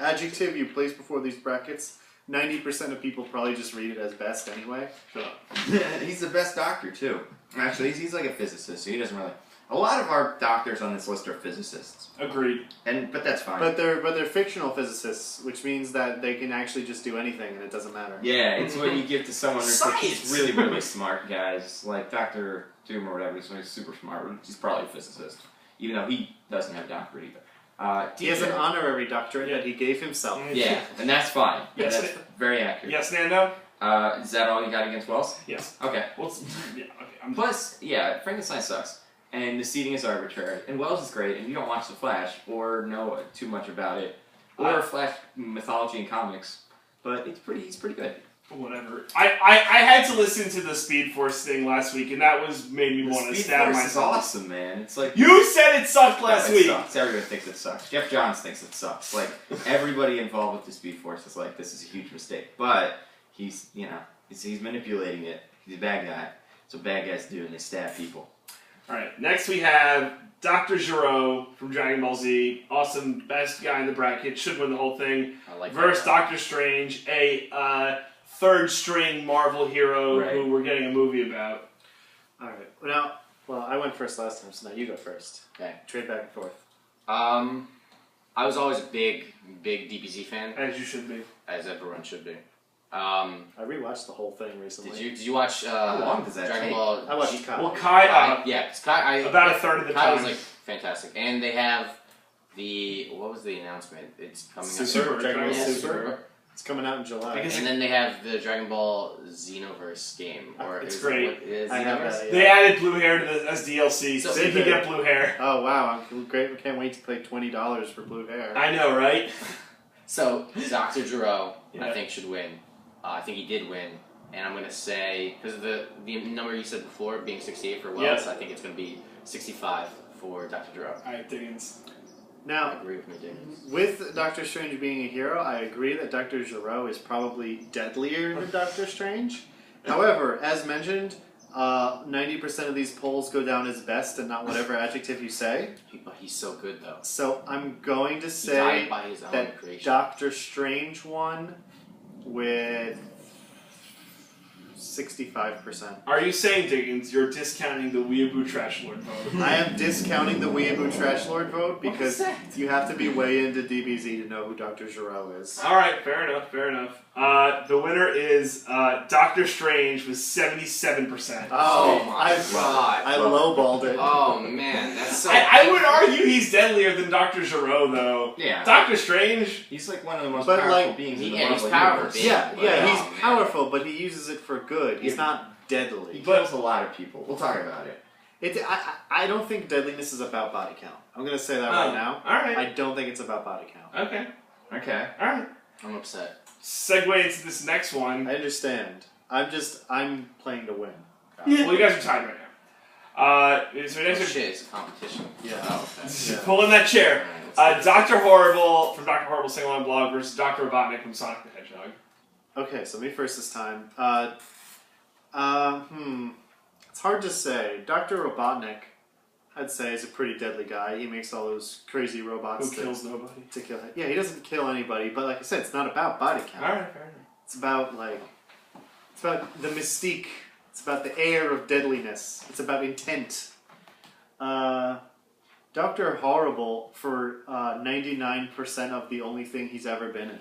Speaker 2: adjective you place before these brackets, 90% of people probably just read it as best anyway.
Speaker 4: Shut up.
Speaker 3: He's the best doctor too. Actually, he's like a physicist, so he doesn't really. A lot of our doctors on this list are physicists,
Speaker 4: Agreed.
Speaker 3: but that's fine.
Speaker 2: But they're fictional physicists, which means that they can actually just do anything and it doesn't matter.
Speaker 3: yeah, it's what you give to someone who's like, he's
Speaker 4: Science!
Speaker 3: really, really smart, guys. Like Dr. Doom or whatever, he's super smart. He's probably a physicist, even though he doesn't have a doctorate either.
Speaker 2: He has an
Speaker 3: DJ.
Speaker 2: honorary doctorate that he gave himself.
Speaker 3: Yeah, and that's fine.
Speaker 4: Yes.
Speaker 3: That's very accurate.
Speaker 4: Yes, Nando.
Speaker 3: Is that all you got against Wells?
Speaker 4: Yes.
Speaker 3: Okay.
Speaker 4: Well, yeah. Okay.
Speaker 3: Plus, yeah, Frankenstein sucks. And the seating is arbitrary. And Wells is great, and you don't watch The Flash or know too much about it. Or Flash mythology and comics. But he's pretty good.
Speaker 4: Whatever. I had to listen to the Speed Force thing last week, and that was made me want to
Speaker 3: Speed
Speaker 4: stab
Speaker 3: Force is
Speaker 4: myself.
Speaker 3: awesome, man. It's like
Speaker 4: You said it sucked last
Speaker 3: it
Speaker 4: week.
Speaker 3: sucks. Everyone thinks it sucks. Jeff Johns thinks it sucks. Like everybody involved with the Speed Force is like, this is a huge mistake. But he's he's manipulating it. He's a bad guy. That's what bad guys do, and they stab people.
Speaker 4: All right. Next we have Dr. Gero from Dragon Ball Z. Awesome, best guy in the bracket. Should win the whole thing.
Speaker 5: I like
Speaker 4: Versus
Speaker 5: that.
Speaker 4: Doctor Strange, a third string Marvel hero
Speaker 3: Right.
Speaker 4: who we're getting a movie about.
Speaker 2: Alright. Well, I went first last time, so now you go first.
Speaker 5: Okay.
Speaker 2: Trade back and forth.
Speaker 5: I was always a big DBZ fan,
Speaker 4: As you should be.
Speaker 5: as everyone should be.
Speaker 2: I rewatched the whole thing recently.
Speaker 5: Did you watch
Speaker 3: How long does that
Speaker 5: Dragon
Speaker 3: take?
Speaker 5: Ball?
Speaker 2: I watched Kai.
Speaker 4: Well, Kai,
Speaker 5: Yeah, 'cause Kai,
Speaker 4: about a third of the
Speaker 5: Kai
Speaker 4: time.
Speaker 5: was like fantastic, and they have what was the announcement? It's coming
Speaker 2: Super,
Speaker 5: up.
Speaker 2: Dragon Ball
Speaker 5: Yeah,
Speaker 2: Super. It's coming out in July.
Speaker 4: Because-
Speaker 5: And then they have the Dragon Ball Xenoverse game, or
Speaker 4: It's
Speaker 5: is
Speaker 4: great.
Speaker 5: It, what, is
Speaker 2: I have
Speaker 5: Xenoverse?
Speaker 2: that,
Speaker 4: They added blue hair to as DLC, so
Speaker 5: So-
Speaker 4: you can get blue hair.
Speaker 2: Oh wow, I'm great. I can't wait to pay $20 for blue hair.
Speaker 4: I know, right?
Speaker 5: So Dr. Gero,
Speaker 4: Yeah.
Speaker 5: I think should win. I think he did win, and I'm going to say, because of the number you said before being 68 for Wells, I think it's going to be 65 for Dr. Jerome.
Speaker 4: Alright, Diggins.
Speaker 2: Now,
Speaker 5: I agree with me, Diggins.
Speaker 2: with Doctor Strange being a hero, I agree that Dr. Giro is probably deadlier than Doctor Strange. However, as mentioned, 90% of these polls go down as best and not whatever adjective you say.
Speaker 5: But he's so good, though.
Speaker 2: So I'm going to
Speaker 5: He
Speaker 2: say
Speaker 5: died by his own
Speaker 2: that
Speaker 5: creation.
Speaker 2: Doctor Strange won with 65%.
Speaker 4: Are you saying, Diggins, you're discounting the Weeaboo Trash Lord vote?
Speaker 2: I am discounting the Weeaboo Trash Lord vote because you have to be way into DBZ to know who Dr. Giro is.
Speaker 4: Alright, fair enough, fair enough. The winner is Doctor Strange with 77%.
Speaker 5: Oh my God.
Speaker 2: I lowballed it.
Speaker 5: Oh, man, that's so...
Speaker 4: I would argue he's deadlier than Dr. Giro, though.
Speaker 3: Yeah.
Speaker 4: Doctor Strange...
Speaker 3: He's like one of the most
Speaker 2: But,
Speaker 3: powerful
Speaker 2: like,
Speaker 3: beings in the
Speaker 5: yeah, he's
Speaker 3: Marvel
Speaker 5: powerful.
Speaker 3: universe.
Speaker 2: Yeah,
Speaker 5: Oh,
Speaker 2: he's
Speaker 5: man.
Speaker 2: powerful, but he uses it for good. He's
Speaker 3: Yeah.
Speaker 2: not deadly.
Speaker 3: He kills a lot of people. We'll talk about it.
Speaker 2: I don't think deadliness is about body count. I'm going to say that right now.
Speaker 4: Alright.
Speaker 2: I don't think it's about body count.
Speaker 4: Okay.
Speaker 3: Okay.
Speaker 4: Alright.
Speaker 5: I'm upset.
Speaker 4: Segue into this next one.
Speaker 2: I understand. I'm playing to win.
Speaker 4: Well, you guys are tied right now. So
Speaker 5: Oh,
Speaker 4: next
Speaker 5: shit, it's a competition.
Speaker 2: Yeah.
Speaker 5: Oh, okay.
Speaker 2: Yeah.
Speaker 4: Pull in that chair.
Speaker 5: Alright, let's
Speaker 4: Dr. Horrible from Dr. Horrible Single Line Blog versus Dr. Robotnik from Sonic the Hedgehog.
Speaker 2: Okay, so me first this time. It's hard to say. Dr. Robotnik, I'd say, is a pretty deadly guy. He makes all those crazy robots
Speaker 4: Who kills nobody.
Speaker 2: to kill. Yeah, he doesn't kill anybody, but like I said, it's not about body count.
Speaker 4: Alright, fair enough.
Speaker 2: It's about the mystique. It's about the air of deadliness. It's about intent. Dr. Horrible, for 99% of the only thing he's ever been in,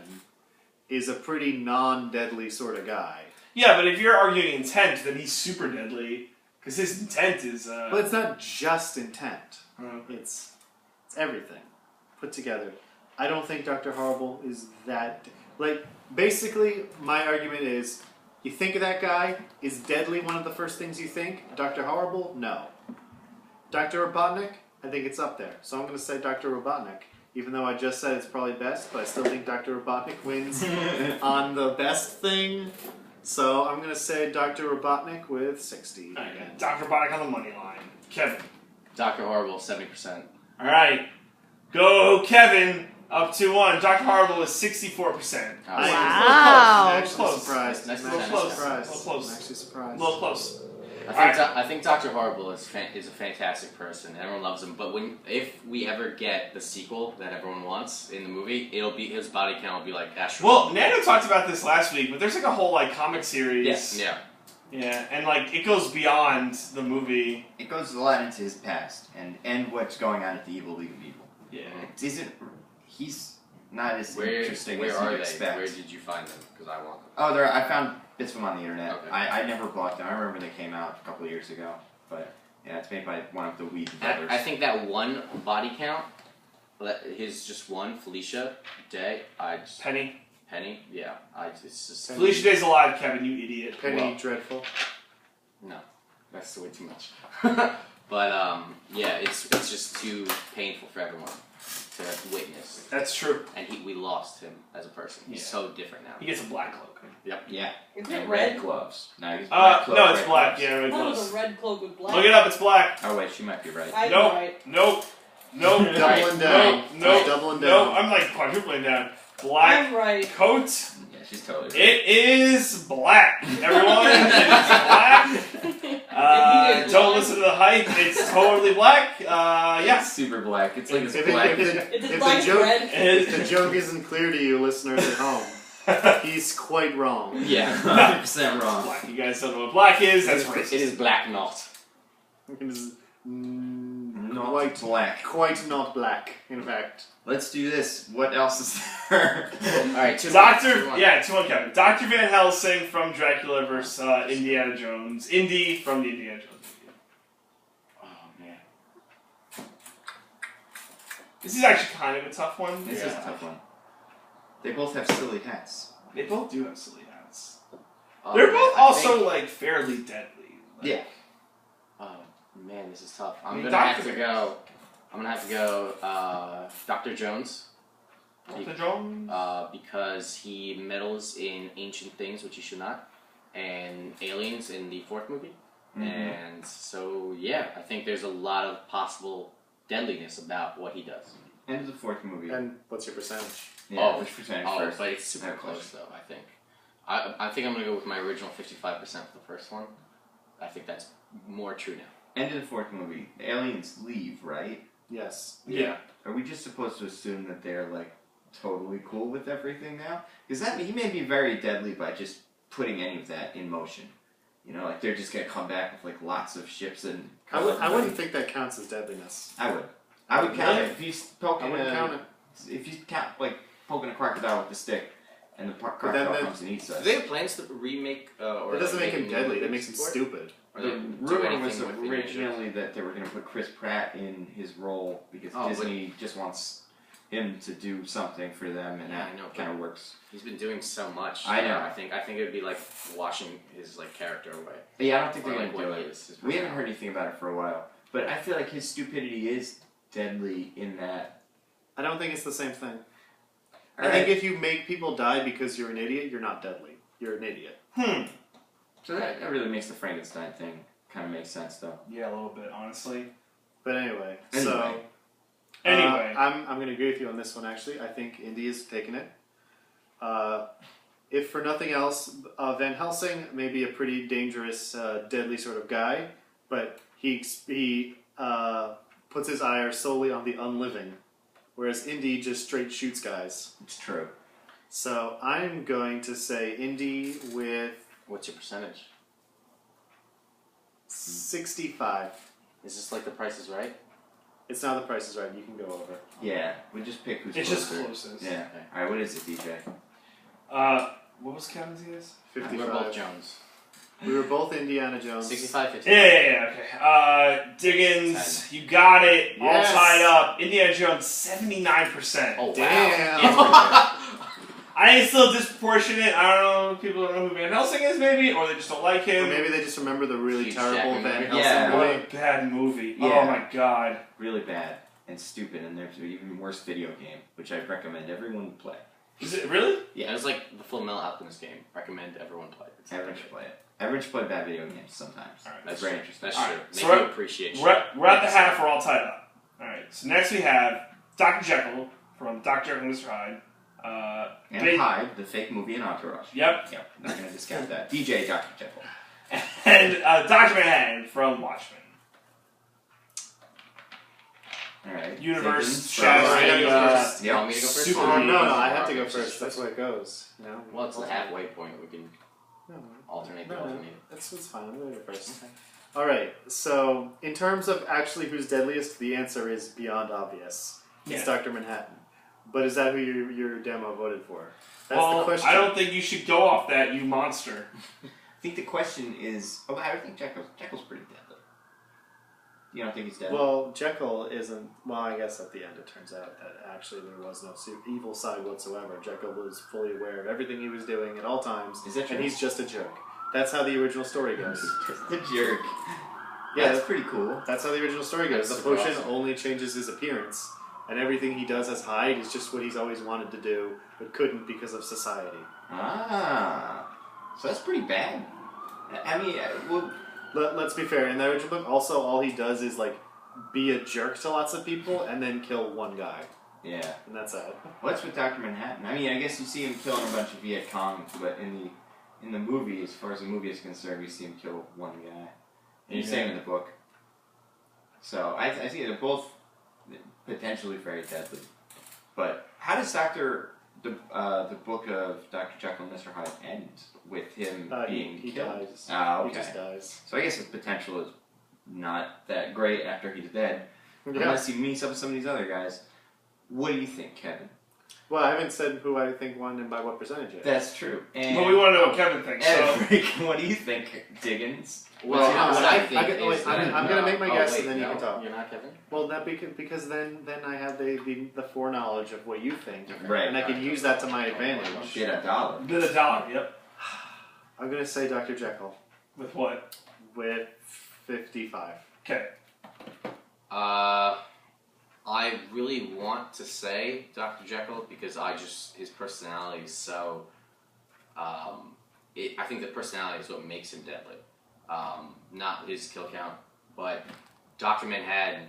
Speaker 2: is a pretty non-deadly sort of guy.
Speaker 4: Yeah, but if you're arguing intent, then he's super deadly. Because his intent is...
Speaker 2: But it's not just intent.
Speaker 4: Oh.
Speaker 2: It's everything put together. I don't think Dr. Horrible is that... basically, my argument is, you think of that guy, is deadly one of the first things you think? Dr. Horrible? No. Dr. Robotnik? I think it's up there. So I'm going to say Dr. Robotnik. Even though I just said it's probably best, but I still think Dr. Robotnik wins on the best thing. So I'm going to say Dr. Robotnik with 60.
Speaker 4: Alright, Dr. Robotnik on the money line. Kevin.
Speaker 5: Dr. Horrible, 70%.
Speaker 4: Alright. Go, Kevin. Up 2-1. Dr. Horrible is 64%.
Speaker 5: Oh,
Speaker 1: Wow.
Speaker 2: I'm actually
Speaker 4: Close.
Speaker 2: surprised.
Speaker 5: Nice
Speaker 2: I'm
Speaker 5: to
Speaker 2: actually
Speaker 5: know.
Speaker 2: surprised.
Speaker 4: Close.
Speaker 2: I'm actually
Speaker 4: A
Speaker 2: surprised.
Speaker 4: little close.
Speaker 5: I think Dr. Horrible is a fantastic person. Everyone loves him. But if we ever get the sequel that everyone wants in the movie, his body count will be like astronomical.
Speaker 4: Well, Nano talked about this last week, but there's like a whole comic series.
Speaker 5: Yes. Yeah.
Speaker 4: Yeah, and it goes beyond the movie.
Speaker 3: It goes a lot into his past and what's going on at the Evil League of Evil.
Speaker 4: Yeah.
Speaker 3: He's not as
Speaker 5: Where
Speaker 3: interesting
Speaker 5: are
Speaker 3: as you'd
Speaker 5: they?
Speaker 3: expect.
Speaker 5: Where did you find them? Because I want them.
Speaker 3: Oh, I found bits of them on the internet.
Speaker 5: Okay.
Speaker 3: I never bought them. I remember they came out a couple of years ago. But yeah, it's made by one of the Weed brothers.
Speaker 5: I think that one body count, his just one, Felicia Day,
Speaker 4: Penny.
Speaker 5: yeah. It's just...
Speaker 4: Felicia Day's alive, Kevin, you idiot.
Speaker 2: Penny Dreadful.
Speaker 5: No, that's way too much. But, yeah, it's just too painful for everyone to witness.
Speaker 4: That's true.
Speaker 5: And we lost him as a person. He's so different now.
Speaker 4: He gets a black cloak.
Speaker 5: Yep.
Speaker 3: Yeah.
Speaker 1: Is
Speaker 3: And
Speaker 1: it
Speaker 3: red
Speaker 1: red?
Speaker 3: gloves. No, he's black cloak,
Speaker 4: No, it's
Speaker 3: red
Speaker 4: black.
Speaker 3: gloves.
Speaker 4: Yeah, red
Speaker 1: I thought it was
Speaker 4: gloves.
Speaker 1: a red cloak with black.
Speaker 4: Look it up, it's black.
Speaker 3: Oh wait, she might be right.
Speaker 1: I'm
Speaker 4: Nope.
Speaker 1: right.
Speaker 4: Nope.
Speaker 2: Doubling down.
Speaker 4: Nope.
Speaker 2: Doubling
Speaker 4: No,
Speaker 2: down.
Speaker 4: I'm quadrupling down. Black
Speaker 1: I'm right.
Speaker 4: coat.
Speaker 3: Yeah, she's totally right.
Speaker 4: It is black, everyone. It is black. Don't listen to the hype. It's totally black. Yeah.
Speaker 3: It's super black. It's like
Speaker 2: If,
Speaker 3: it's
Speaker 2: it-
Speaker 3: black.
Speaker 1: It's
Speaker 2: if
Speaker 1: as black as
Speaker 2: the joke,
Speaker 1: red.
Speaker 2: if the joke isn't clear to you, listeners at home, he's quite wrong.
Speaker 3: Yeah, 100% wrong.
Speaker 4: Black. You guys don't know what black is. That's racist.
Speaker 5: It is black not.
Speaker 2: It is
Speaker 3: Not
Speaker 2: quite
Speaker 3: black.
Speaker 2: quite not black, in fact.
Speaker 3: Let's do this. What else is there?
Speaker 5: Alright, 2-1.
Speaker 4: Doctor,
Speaker 5: 2-1.
Speaker 4: yeah, 2-1 Kevin. Dr. Van Helsing from Dracula versus Indiana Jones. Indy from the Indiana Jones movie.
Speaker 5: Oh, man.
Speaker 4: This is actually kind of a tough one.
Speaker 3: This is a tough one. They both have silly hats.
Speaker 4: They both do have silly hats.
Speaker 5: Oh,
Speaker 4: They're
Speaker 5: man,
Speaker 4: both
Speaker 5: I
Speaker 4: also
Speaker 5: think-
Speaker 4: fairly deadly.
Speaker 3: Yeah.
Speaker 5: Oh, man, this is tough.
Speaker 4: I
Speaker 5: I'm
Speaker 4: mean,
Speaker 5: gonna have
Speaker 4: Dr.
Speaker 5: to go. Dr. Jones.
Speaker 4: Dr. Jones.
Speaker 5: Because he meddles in ancient things, which he should not. and aliens in the fourth movie. And so, yeah, I think there's a lot of possible deadliness about what he does.
Speaker 3: End of the fourth movie.
Speaker 2: And what's your percentage?
Speaker 3: Yeah, which percentage first?
Speaker 5: But it's super close, though, I think. I think I'm going to go with my original 55% for the first one. I think that's more true now.
Speaker 3: End of the fourth movie. The aliens leave, right?
Speaker 2: Yes.
Speaker 4: Yeah.
Speaker 3: Are we just supposed to assume that they're, like, totally cool with everything now? Because he may be very deadly by just putting any of that in motion. You know, like, they're just going to come back with, like, lots of ships and...
Speaker 2: I wouldn't think that counts as deadliness.
Speaker 3: I would. I would count
Speaker 2: Really?
Speaker 3: it. If he's poking
Speaker 2: I wouldn't count it.
Speaker 3: If you count, like, poking a crocodile with a stick, and the crocodile comes and eats
Speaker 5: Do
Speaker 3: us.
Speaker 5: they have plans to remake or
Speaker 2: It doesn't make him
Speaker 5: new
Speaker 2: deadly. That
Speaker 5: movies
Speaker 2: makes him
Speaker 5: for it?
Speaker 2: stupid.
Speaker 5: Or
Speaker 3: The
Speaker 5: they do
Speaker 3: rumor
Speaker 5: anything
Speaker 3: was
Speaker 5: with the
Speaker 3: originally that they were going to put Chris Pratt in his role because Disney just wants him to do something for them, and
Speaker 5: Yeah,
Speaker 3: that
Speaker 5: I know,
Speaker 3: kind of works.
Speaker 5: He's been doing so much.
Speaker 3: I know.
Speaker 5: I think it would be like washing his like character away.
Speaker 3: Yeah, I don't think
Speaker 5: Or,
Speaker 3: they're
Speaker 5: like,
Speaker 3: going to
Speaker 5: what
Speaker 3: do
Speaker 5: he
Speaker 3: it.
Speaker 5: is, his
Speaker 3: We haven't
Speaker 5: personality.
Speaker 3: heard anything about it for a while, but I feel like his stupidity is deadly in that.
Speaker 2: I don't think it's the same thing.
Speaker 3: All
Speaker 2: I think
Speaker 3: right.
Speaker 2: if you make people die because you're an idiot, you're not deadly. You're an idiot.
Speaker 3: So that really makes the Frankenstein thing kind of make sense, though.
Speaker 4: Yeah, a little bit, honestly.
Speaker 2: But anyway,
Speaker 4: Anyway.
Speaker 2: I'm going to agree with you on this one, actually. I think India's taken it. If for nothing else, Van Helsing may be a pretty dangerous, deadly sort of guy, but he puts his ire solely on the unliving, whereas Indy just straight shoots guys.
Speaker 3: It's true.
Speaker 2: So I'm going to say Indy with
Speaker 5: What's your percentage?
Speaker 2: 65.
Speaker 5: Is this like The Price is Right?
Speaker 2: It's not The Price is Right. You can go over.
Speaker 3: Yeah, we just pick who's
Speaker 4: It's
Speaker 3: closer.
Speaker 4: just closest.
Speaker 3: Yeah.
Speaker 5: Okay.
Speaker 3: All right, what is it, DJ?
Speaker 4: What was Kevin's guess?
Speaker 2: 55.
Speaker 5: We're both Jones.
Speaker 2: We were both Indiana Jones.
Speaker 5: 65, 55.
Speaker 4: Yeah, okay. Diggins, you got it.
Speaker 2: Yes.
Speaker 4: All tied up. Indiana Jones, 79%.
Speaker 5: Oh, wow.
Speaker 2: Damn.
Speaker 4: I think it's still disproportionate. I don't know. People don't know who Van Helsing is, maybe, or they just don't like him.
Speaker 2: Or maybe they just remember the really
Speaker 5: Huge
Speaker 2: terrible
Speaker 5: Jackman
Speaker 2: Van
Speaker 5: movie.
Speaker 2: Helsing
Speaker 3: Yeah.
Speaker 4: What
Speaker 2: movie.
Speaker 4: a bad movie.
Speaker 3: Yeah.
Speaker 4: Oh my god.
Speaker 3: Really bad and stupid, and there's an even worse video game, which I recommend everyone play.
Speaker 4: Is it really?
Speaker 5: Yeah, it was like the Full Metal Alchemist game. Recommend everyone play it. It's
Speaker 3: Everyone should play it. Everyone should play bad video games sometimes.
Speaker 4: All right,
Speaker 3: That's
Speaker 5: That's
Speaker 3: very
Speaker 5: true.
Speaker 3: interesting.
Speaker 5: That's
Speaker 4: All
Speaker 5: true.
Speaker 4: right,
Speaker 5: Make
Speaker 4: so
Speaker 5: you
Speaker 4: we're-
Speaker 5: appreciate
Speaker 4: We're at the half. We're all tied up. All right. So next we have Dr. Jekyll from Dr. Jekyll and Mr. Hyde.
Speaker 3: And
Speaker 4: Big-
Speaker 3: Hyde, the fake movie in Entourage.
Speaker 4: Yep.
Speaker 3: Yep, not going to discount that. DJ Dr. Jekyll.
Speaker 4: And Dr. Manhattan from Watchmen.
Speaker 3: Alright.
Speaker 4: Universe
Speaker 3: Dickens,
Speaker 4: shattering,
Speaker 3: Frost.
Speaker 5: You want me to go first?
Speaker 4: super-
Speaker 2: Oh, no, I
Speaker 5: Or
Speaker 2: have to go
Speaker 5: rock,
Speaker 2: first.
Speaker 5: paper,
Speaker 2: That's the way it goes. You know?
Speaker 5: Well, it's the halfway point. We can
Speaker 2: No,
Speaker 5: alternate.
Speaker 2: no,
Speaker 5: alternate.
Speaker 2: that's fine. I'm going to go first. All right. So, in terms of actually who's deadliest, the answer is beyond obvious. It's
Speaker 4: Yeah.
Speaker 2: Dr. Manhattan. But is that who your demo voted for? That's
Speaker 4: Well,
Speaker 2: the question.
Speaker 4: I don't think you should go off that, you monster.
Speaker 3: I think the question is... Oh, I think Jekyll's pretty deadly. You don't think he's deadly?
Speaker 2: Well, Jekyll isn't. Well, I guess at the end it turns out that actually there was no evil side whatsoever. Jekyll was fully aware of everything he was doing at all times,
Speaker 3: Is that true?
Speaker 2: and he's just a jerk. That's how the original story goes.
Speaker 3: the jerk.
Speaker 2: Yeah,
Speaker 3: That's pretty cool.
Speaker 2: That's how the original story goes.
Speaker 5: That's
Speaker 2: The
Speaker 5: super
Speaker 2: potion
Speaker 5: awesome.
Speaker 2: only changes his appearance, and everything he does as Hyde is just what he's always wanted to do, but couldn't because of society.
Speaker 3: Ah. So that's pretty bad. I mean, well...
Speaker 2: Let's be fair. In the original book, also all he does is like be a jerk to lots of people and then kill one guy,
Speaker 3: Yeah.
Speaker 2: and that's it.
Speaker 3: What's with Dr. Manhattan? I mean, I guess you see him killing a bunch of Viet Cong, but in the movie, as far as the movie is concerned, you see him kill one guy. And you're saying in the book. So I think they're both potentially very deadly. But how does the book of Dr. Jekyll and Mr. Hyde end with him being
Speaker 2: he
Speaker 3: killed?
Speaker 2: dies.
Speaker 3: Ah,
Speaker 2: He
Speaker 3: okay.
Speaker 2: just dies.
Speaker 3: So I guess his potential is not that great after he's dead.
Speaker 2: Yeah.
Speaker 3: Unless he meets up with some of these other guys. What do you think, Kevin?
Speaker 2: Well, I haven't said who I think won and by what percentage yet.
Speaker 3: That's true. And
Speaker 4: But we want to know what Kevin thinks. So.
Speaker 3: Eric, what do you think, Diggins?
Speaker 5: Well,
Speaker 2: What's
Speaker 5: what
Speaker 2: your-
Speaker 5: I
Speaker 2: I
Speaker 5: think
Speaker 2: get-
Speaker 5: is
Speaker 2: wait,
Speaker 5: that,
Speaker 2: I'm gonna make my guess
Speaker 5: wait,
Speaker 2: and then you
Speaker 5: no,
Speaker 2: can talk.
Speaker 5: You're not Kevin?
Speaker 2: Well, that because then I have the foreknowledge of what you think,
Speaker 5: Okay.
Speaker 3: Right.
Speaker 2: and I can use that to my advantage.
Speaker 3: Get $1.
Speaker 4: Bid $1, yep.
Speaker 2: I'm gonna say Dr. Jekyll
Speaker 4: With what?
Speaker 2: with 55.
Speaker 4: Okay.
Speaker 5: I really want to say Dr. Jekyll because his personality is so I think the personality is what makes him deadly, not his kill count. But Dr. Manhattan,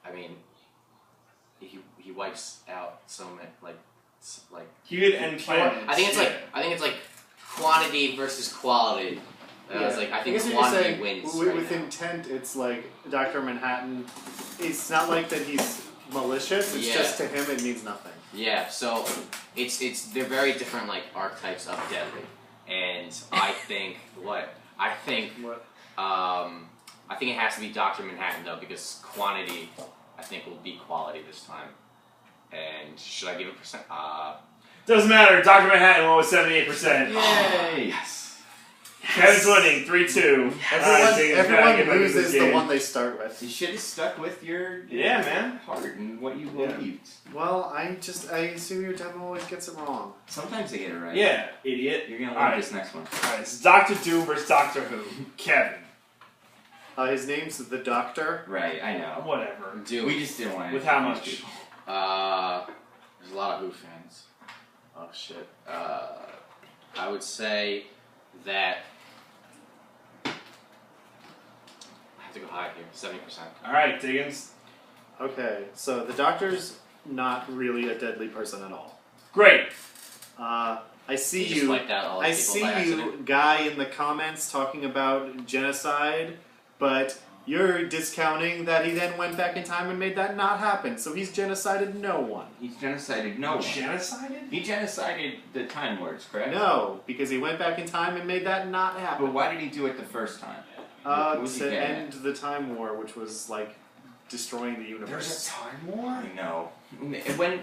Speaker 5: I mean, he wipes out so many like.
Speaker 4: He could end planets.
Speaker 5: I think it's like quantity versus quality. I think
Speaker 2: guess what you're
Speaker 5: quantity
Speaker 2: saying,
Speaker 5: wins.
Speaker 2: with intent, it's like Dr. Manhattan. It's not like that he's malicious. It's just to him it means nothing.
Speaker 5: Yeah, so they're very different like archetypes of deadly, and I think I think it has to be Dr. Manhattan though, because quantity I think will beat quality this time. And should I give it percent?
Speaker 4: Doesn't matter. Dr. Manhattan won with 78%.
Speaker 3: Yay!
Speaker 4: Yes. Kevin's winning 3-2.
Speaker 2: Everyone loses the one they start with.
Speaker 3: You should have stuck with your heart and what you believed.
Speaker 2: Well, I assume your demo always gets it wrong.
Speaker 3: Sometimes they get it right.
Speaker 4: Yeah, idiot.
Speaker 3: You're gonna love this next one.
Speaker 4: Alright, it's Doctor Doom versus Doctor Who. Kevin.
Speaker 2: His name's the Doctor.
Speaker 3: Right, I know.
Speaker 4: Whatever.
Speaker 5: Doom.
Speaker 3: We just didn't want to.
Speaker 4: With how much?
Speaker 3: People.
Speaker 5: There's a lot of Who fans. Oh shit. I would say that I have to go high here. 70%.
Speaker 4: All right, Diggins.
Speaker 2: Okay, so the Doctor's not really a deadly person at all.
Speaker 4: Great.
Speaker 2: I see
Speaker 5: He just
Speaker 2: you.
Speaker 5: wiped out all the
Speaker 2: I
Speaker 5: people
Speaker 2: see
Speaker 5: by
Speaker 2: you,
Speaker 5: accident.
Speaker 2: guy in the comments, talking about genocide, but you're discounting that he then went back in time and made that not happen. So he's genocided no one.
Speaker 3: He's genocided no one.
Speaker 4: Genocided?
Speaker 3: He genocided the Time Lords, correct?
Speaker 2: No, because he went back in time and made that not happen.
Speaker 3: But why did he do it the first time? What was he
Speaker 2: To
Speaker 3: getting
Speaker 2: end the Time War, which was like destroying the universe.
Speaker 4: There's a Time War?
Speaker 3: I know.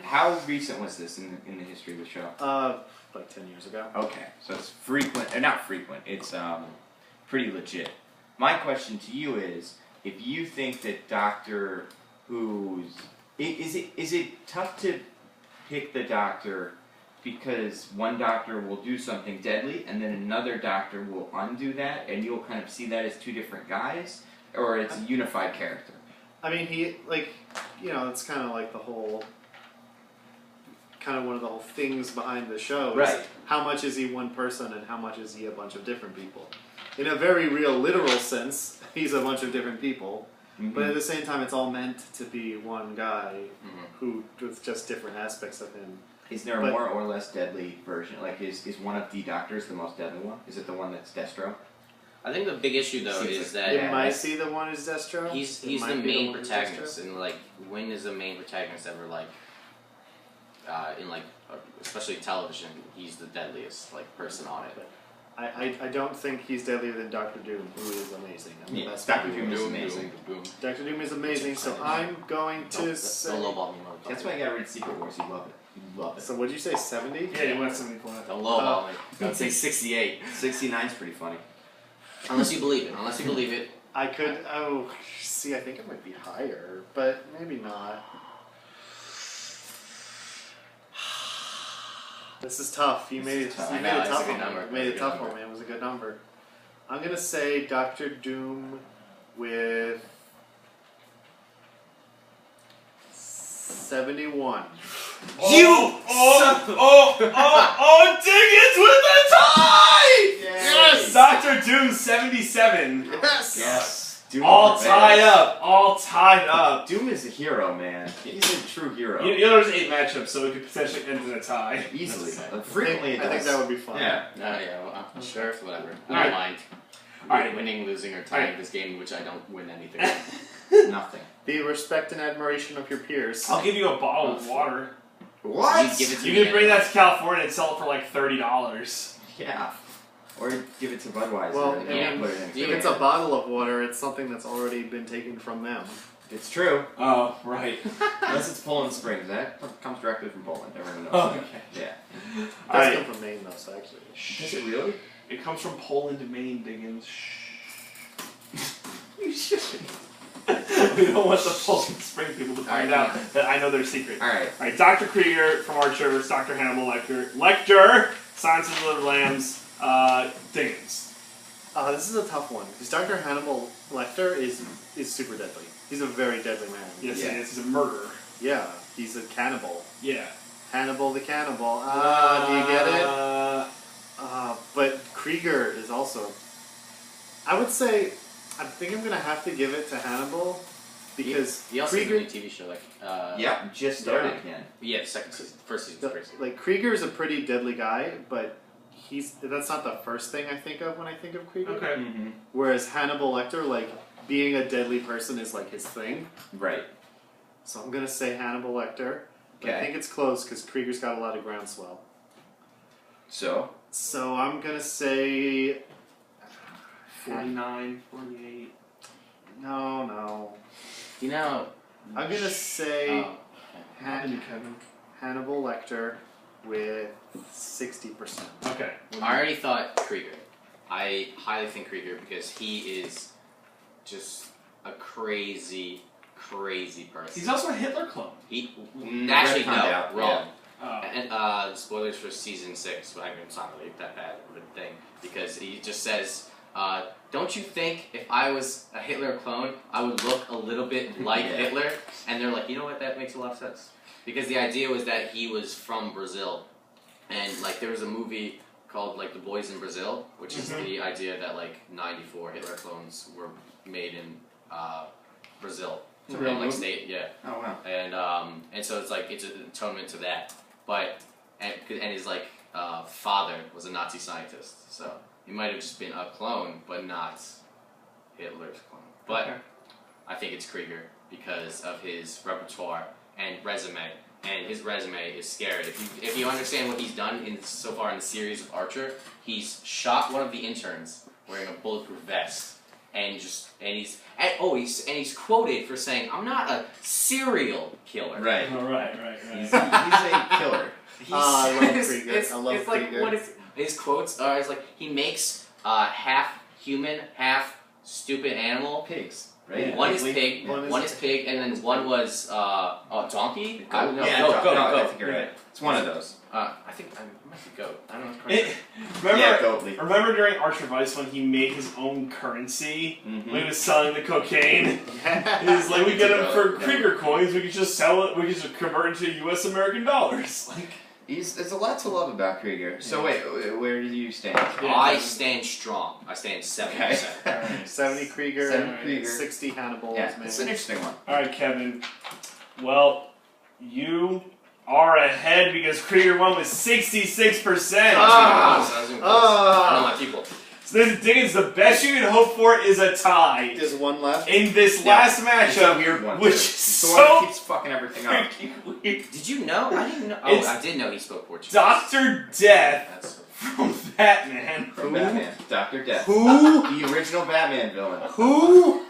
Speaker 3: How recent was this in the history of the show?
Speaker 2: Like 10 years ago.
Speaker 3: Okay, so it's frequent, not frequent. It's pretty legit. My question to you is, if you think that Doctor Who's is it tough to pick the Doctor because one Doctor will do something deadly and then another Doctor will undo that, and you'll kind of see that as two different guys, or it's a unified character?
Speaker 2: I mean, it's kind of like the whole, kind of one of the whole things behind the show. Is
Speaker 3: Right.
Speaker 2: how much is he one person and how much is he a bunch of different people? In a very real, literal sense, he's a bunch of different people.
Speaker 3: Mm-hmm.
Speaker 2: But at the same time, it's all meant to be one guy who, with just different aspects of him.
Speaker 3: Is there a more or less deadly version? Like, is one of the Doctors the most deadly one? Is it the one that's Destro?
Speaker 5: I think the big issue though
Speaker 3: Seems
Speaker 5: is
Speaker 3: like-
Speaker 5: that
Speaker 2: It might see the one who's Destro.
Speaker 5: he's
Speaker 2: It
Speaker 5: the
Speaker 2: might be
Speaker 5: main
Speaker 2: one who's
Speaker 5: protagonist,
Speaker 2: Destro.
Speaker 5: and like when is the main protagonist ever like in like especially television, he's the deadliest like person on it.
Speaker 2: I don't think he's deadlier than Doctor Doom, who is amazing. I mean,
Speaker 3: Yeah,
Speaker 2: that's
Speaker 3: Dr.
Speaker 2: what
Speaker 3: Doom
Speaker 2: he
Speaker 3: is
Speaker 2: is.
Speaker 3: amazing.
Speaker 5: Boom.
Speaker 2: Dr. Doom is amazing, so I'm going to say...
Speaker 5: Don't lowball me, motherfucker.
Speaker 3: That's why I got rid of Secret Wars. You love it. You love it.
Speaker 2: So what'd you say, 70?
Speaker 4: Yeah, you went 74.
Speaker 5: Don't lowball me. Don't say 68.
Speaker 3: 69's pretty funny.
Speaker 5: Unless you believe it. Unless you believe it.
Speaker 2: I could... Oh, see, I think it might be higher, but maybe not. This is tough. You made it
Speaker 3: tough.
Speaker 2: you
Speaker 5: I
Speaker 2: made
Speaker 5: know,
Speaker 2: a
Speaker 5: it's a
Speaker 2: tough
Speaker 5: good
Speaker 2: one.
Speaker 5: number.
Speaker 2: You made
Speaker 5: It's
Speaker 2: a
Speaker 5: a good
Speaker 2: tough one,
Speaker 5: number.
Speaker 2: man. It was a good number. I'm going to say Doctor Doom with 71.
Speaker 4: Diggins with the tie!
Speaker 2: Yes!
Speaker 4: Dr. Doom 77.
Speaker 2: Yes!
Speaker 3: Yes. Doom
Speaker 4: All
Speaker 3: prevails.
Speaker 4: tied up. All tied up.
Speaker 3: Doom is a hero, man. He's a true hero.
Speaker 4: You know there's 8 matchups, so it could potentially end in a tie.
Speaker 3: Easily.
Speaker 5: That's
Speaker 3: Frequently it
Speaker 2: I think
Speaker 3: does.
Speaker 2: that would be fun.
Speaker 3: Yeah.
Speaker 5: No, yeah, well,
Speaker 2: Sure.
Speaker 5: whatever. I
Speaker 4: Alright.
Speaker 5: don't mind.
Speaker 4: Alright.
Speaker 5: Winning, losing, or tying this game in which I don't win anything.
Speaker 3: Nothing.
Speaker 2: The respect and admiration of your peers.
Speaker 4: I'll give you a bottle of water.
Speaker 3: What?
Speaker 5: You give it to
Speaker 4: You
Speaker 5: me
Speaker 4: can bring that to California and sell it for like $30.
Speaker 3: Yeah. Or give it to Budweiser
Speaker 2: Well,
Speaker 3: and
Speaker 5: yeah.
Speaker 3: put it in.
Speaker 2: If it's a bottle of water, it's something that's already been taken from them.
Speaker 3: It's true.
Speaker 4: Oh, right.
Speaker 3: Unless it's Poland Springs. That comes directly from Poland. Everyone knows
Speaker 4: Oh,
Speaker 3: that.
Speaker 4: okay.
Speaker 3: Yeah.
Speaker 2: It does
Speaker 4: Alright.
Speaker 2: come from Maine, though, so actually.
Speaker 3: Does it really?
Speaker 4: It comes from Poland to Maine, Diggins.
Speaker 3: You should.
Speaker 4: We don't want the Poland Spring people to find
Speaker 3: Alright.
Speaker 4: out that I know their secret.
Speaker 3: Alright.
Speaker 4: Alright, Dr. Krieger from Archer versus Dr. Hannibal Lecter. Lecter, Silence of the Lambs, Diggins.
Speaker 2: This is a tough one, because Dr. Hannibal Lecter is super deadly. He's a very deadly man.
Speaker 4: Yes,
Speaker 3: Yeah.
Speaker 4: he is. He's a murderer.
Speaker 2: Yeah, he's a cannibal.
Speaker 4: Yeah.
Speaker 2: Hannibal the cannibal. Do you get it? But Krieger is also. I would say, I think I'm gonna have to give it to Hannibal because
Speaker 5: He also has a
Speaker 2: Krieger,
Speaker 5: new TV show, like
Speaker 3: Yeah, just started again.
Speaker 5: yeah, the second season, first season's crazy.
Speaker 2: like Krieger's a pretty deadly guy, but that's not the first thing I think of when I think of Krieger.
Speaker 4: Okay.
Speaker 3: Mm-hmm.
Speaker 2: Whereas Hannibal Lecter, like being a deadly person is like his thing.
Speaker 3: Right.
Speaker 2: So I'm gonna say Hannibal Lecter. But I
Speaker 3: Okay.
Speaker 2: think it's close because Krieger's got a lot of groundswell.
Speaker 3: So,
Speaker 2: So I'm gonna say
Speaker 4: 49, 48.
Speaker 2: no.
Speaker 5: You know,
Speaker 2: I'm gonna say
Speaker 5: oh,
Speaker 2: Han- Hannibal Lecter with 60%.
Speaker 4: Okay.
Speaker 5: I already thought Krieger. I highly think Krieger because he is just a crazy person.
Speaker 4: He's also a Hitler clone.
Speaker 5: He
Speaker 3: Mm,
Speaker 5: actually
Speaker 3: retconned
Speaker 5: no,
Speaker 3: out,
Speaker 5: wrong.
Speaker 4: Oh.
Speaker 5: And spoilers for season 6. But I mean, it's not really that bad of a thing because he just says, "Don't you think if I was a Hitler clone, I would look a little bit like
Speaker 3: Yeah.
Speaker 5: Hitler?" And they're like, "You know what? That makes a lot of sense." Because the idea was that he was from Brazil, and like there was a movie called like The Boys in Brazil, which is the idea that like 94 Hitler clones were made in Brazil.
Speaker 3: It's a real
Speaker 5: And, like
Speaker 3: movie?
Speaker 5: state, yeah.
Speaker 3: oh wow.
Speaker 5: And so it's like it's an atonement to that, but and his like father was a Nazi scientist, so he might have just been a clone, but not Hitler's clone. But
Speaker 4: Okay.
Speaker 5: I think it's Krieger because of his repertoire and resume, and his resume is scary. If you understand what he's done so far in the series of Archer, he's shot one of the interns wearing a bulletproof vest. And he's quoted for saying, "I'm not a serial killer."
Speaker 3: Right.
Speaker 4: Oh, right.
Speaker 3: He's a killer.
Speaker 2: I love Krieger.
Speaker 5: It's
Speaker 2: I love
Speaker 5: it's like
Speaker 2: Krieger.
Speaker 5: what if his quotes are? It's like he makes half human, half stupid animal.
Speaker 3: Pigs, right?
Speaker 5: One is
Speaker 3: Like,
Speaker 5: pig, one is pig, and then one was donkey. I don't know.
Speaker 3: Yeah,
Speaker 5: Goat.
Speaker 3: I think you're right. It's one of those.
Speaker 5: I think I might be goat. I don't know.
Speaker 3: Yeah, totally.
Speaker 4: Remember during Archer Vice when he made his own currency
Speaker 3: Mm-hmm.
Speaker 4: when he was selling the cocaine? He's like, we get them for Krieger coins. We could just sell it. We could just convert it to U.S. American dollars. Like,
Speaker 3: There's a lot to love about Krieger. So wait, where do you stand?
Speaker 5: I stand strong. I stand 70%.
Speaker 2: 70 Krieger,
Speaker 3: 70 Krieger.
Speaker 2: 60 Hannibal.
Speaker 3: Yeah, it's an interesting one.
Speaker 4: all right, Kevin. Well, you are ahead because Krieger won with 66%.
Speaker 5: I know my people.
Speaker 4: So this Diggins, the best you can hope for is a tie
Speaker 2: There's one left.
Speaker 4: in this last
Speaker 3: It's a
Speaker 4: matchup,
Speaker 3: weird one.
Speaker 4: which
Speaker 3: too.
Speaker 4: is
Speaker 3: It's the one that
Speaker 4: so
Speaker 3: keeps fucking everything up.
Speaker 4: freaking weird.
Speaker 5: Did you know? I didn't know. Oh,
Speaker 4: It's
Speaker 5: I did know he spoke Portuguese.
Speaker 4: Dr. Death
Speaker 5: That's
Speaker 4: from Batman.
Speaker 3: From Batman, Dr. Death.
Speaker 2: Who?
Speaker 3: The original Batman villain.
Speaker 2: Who?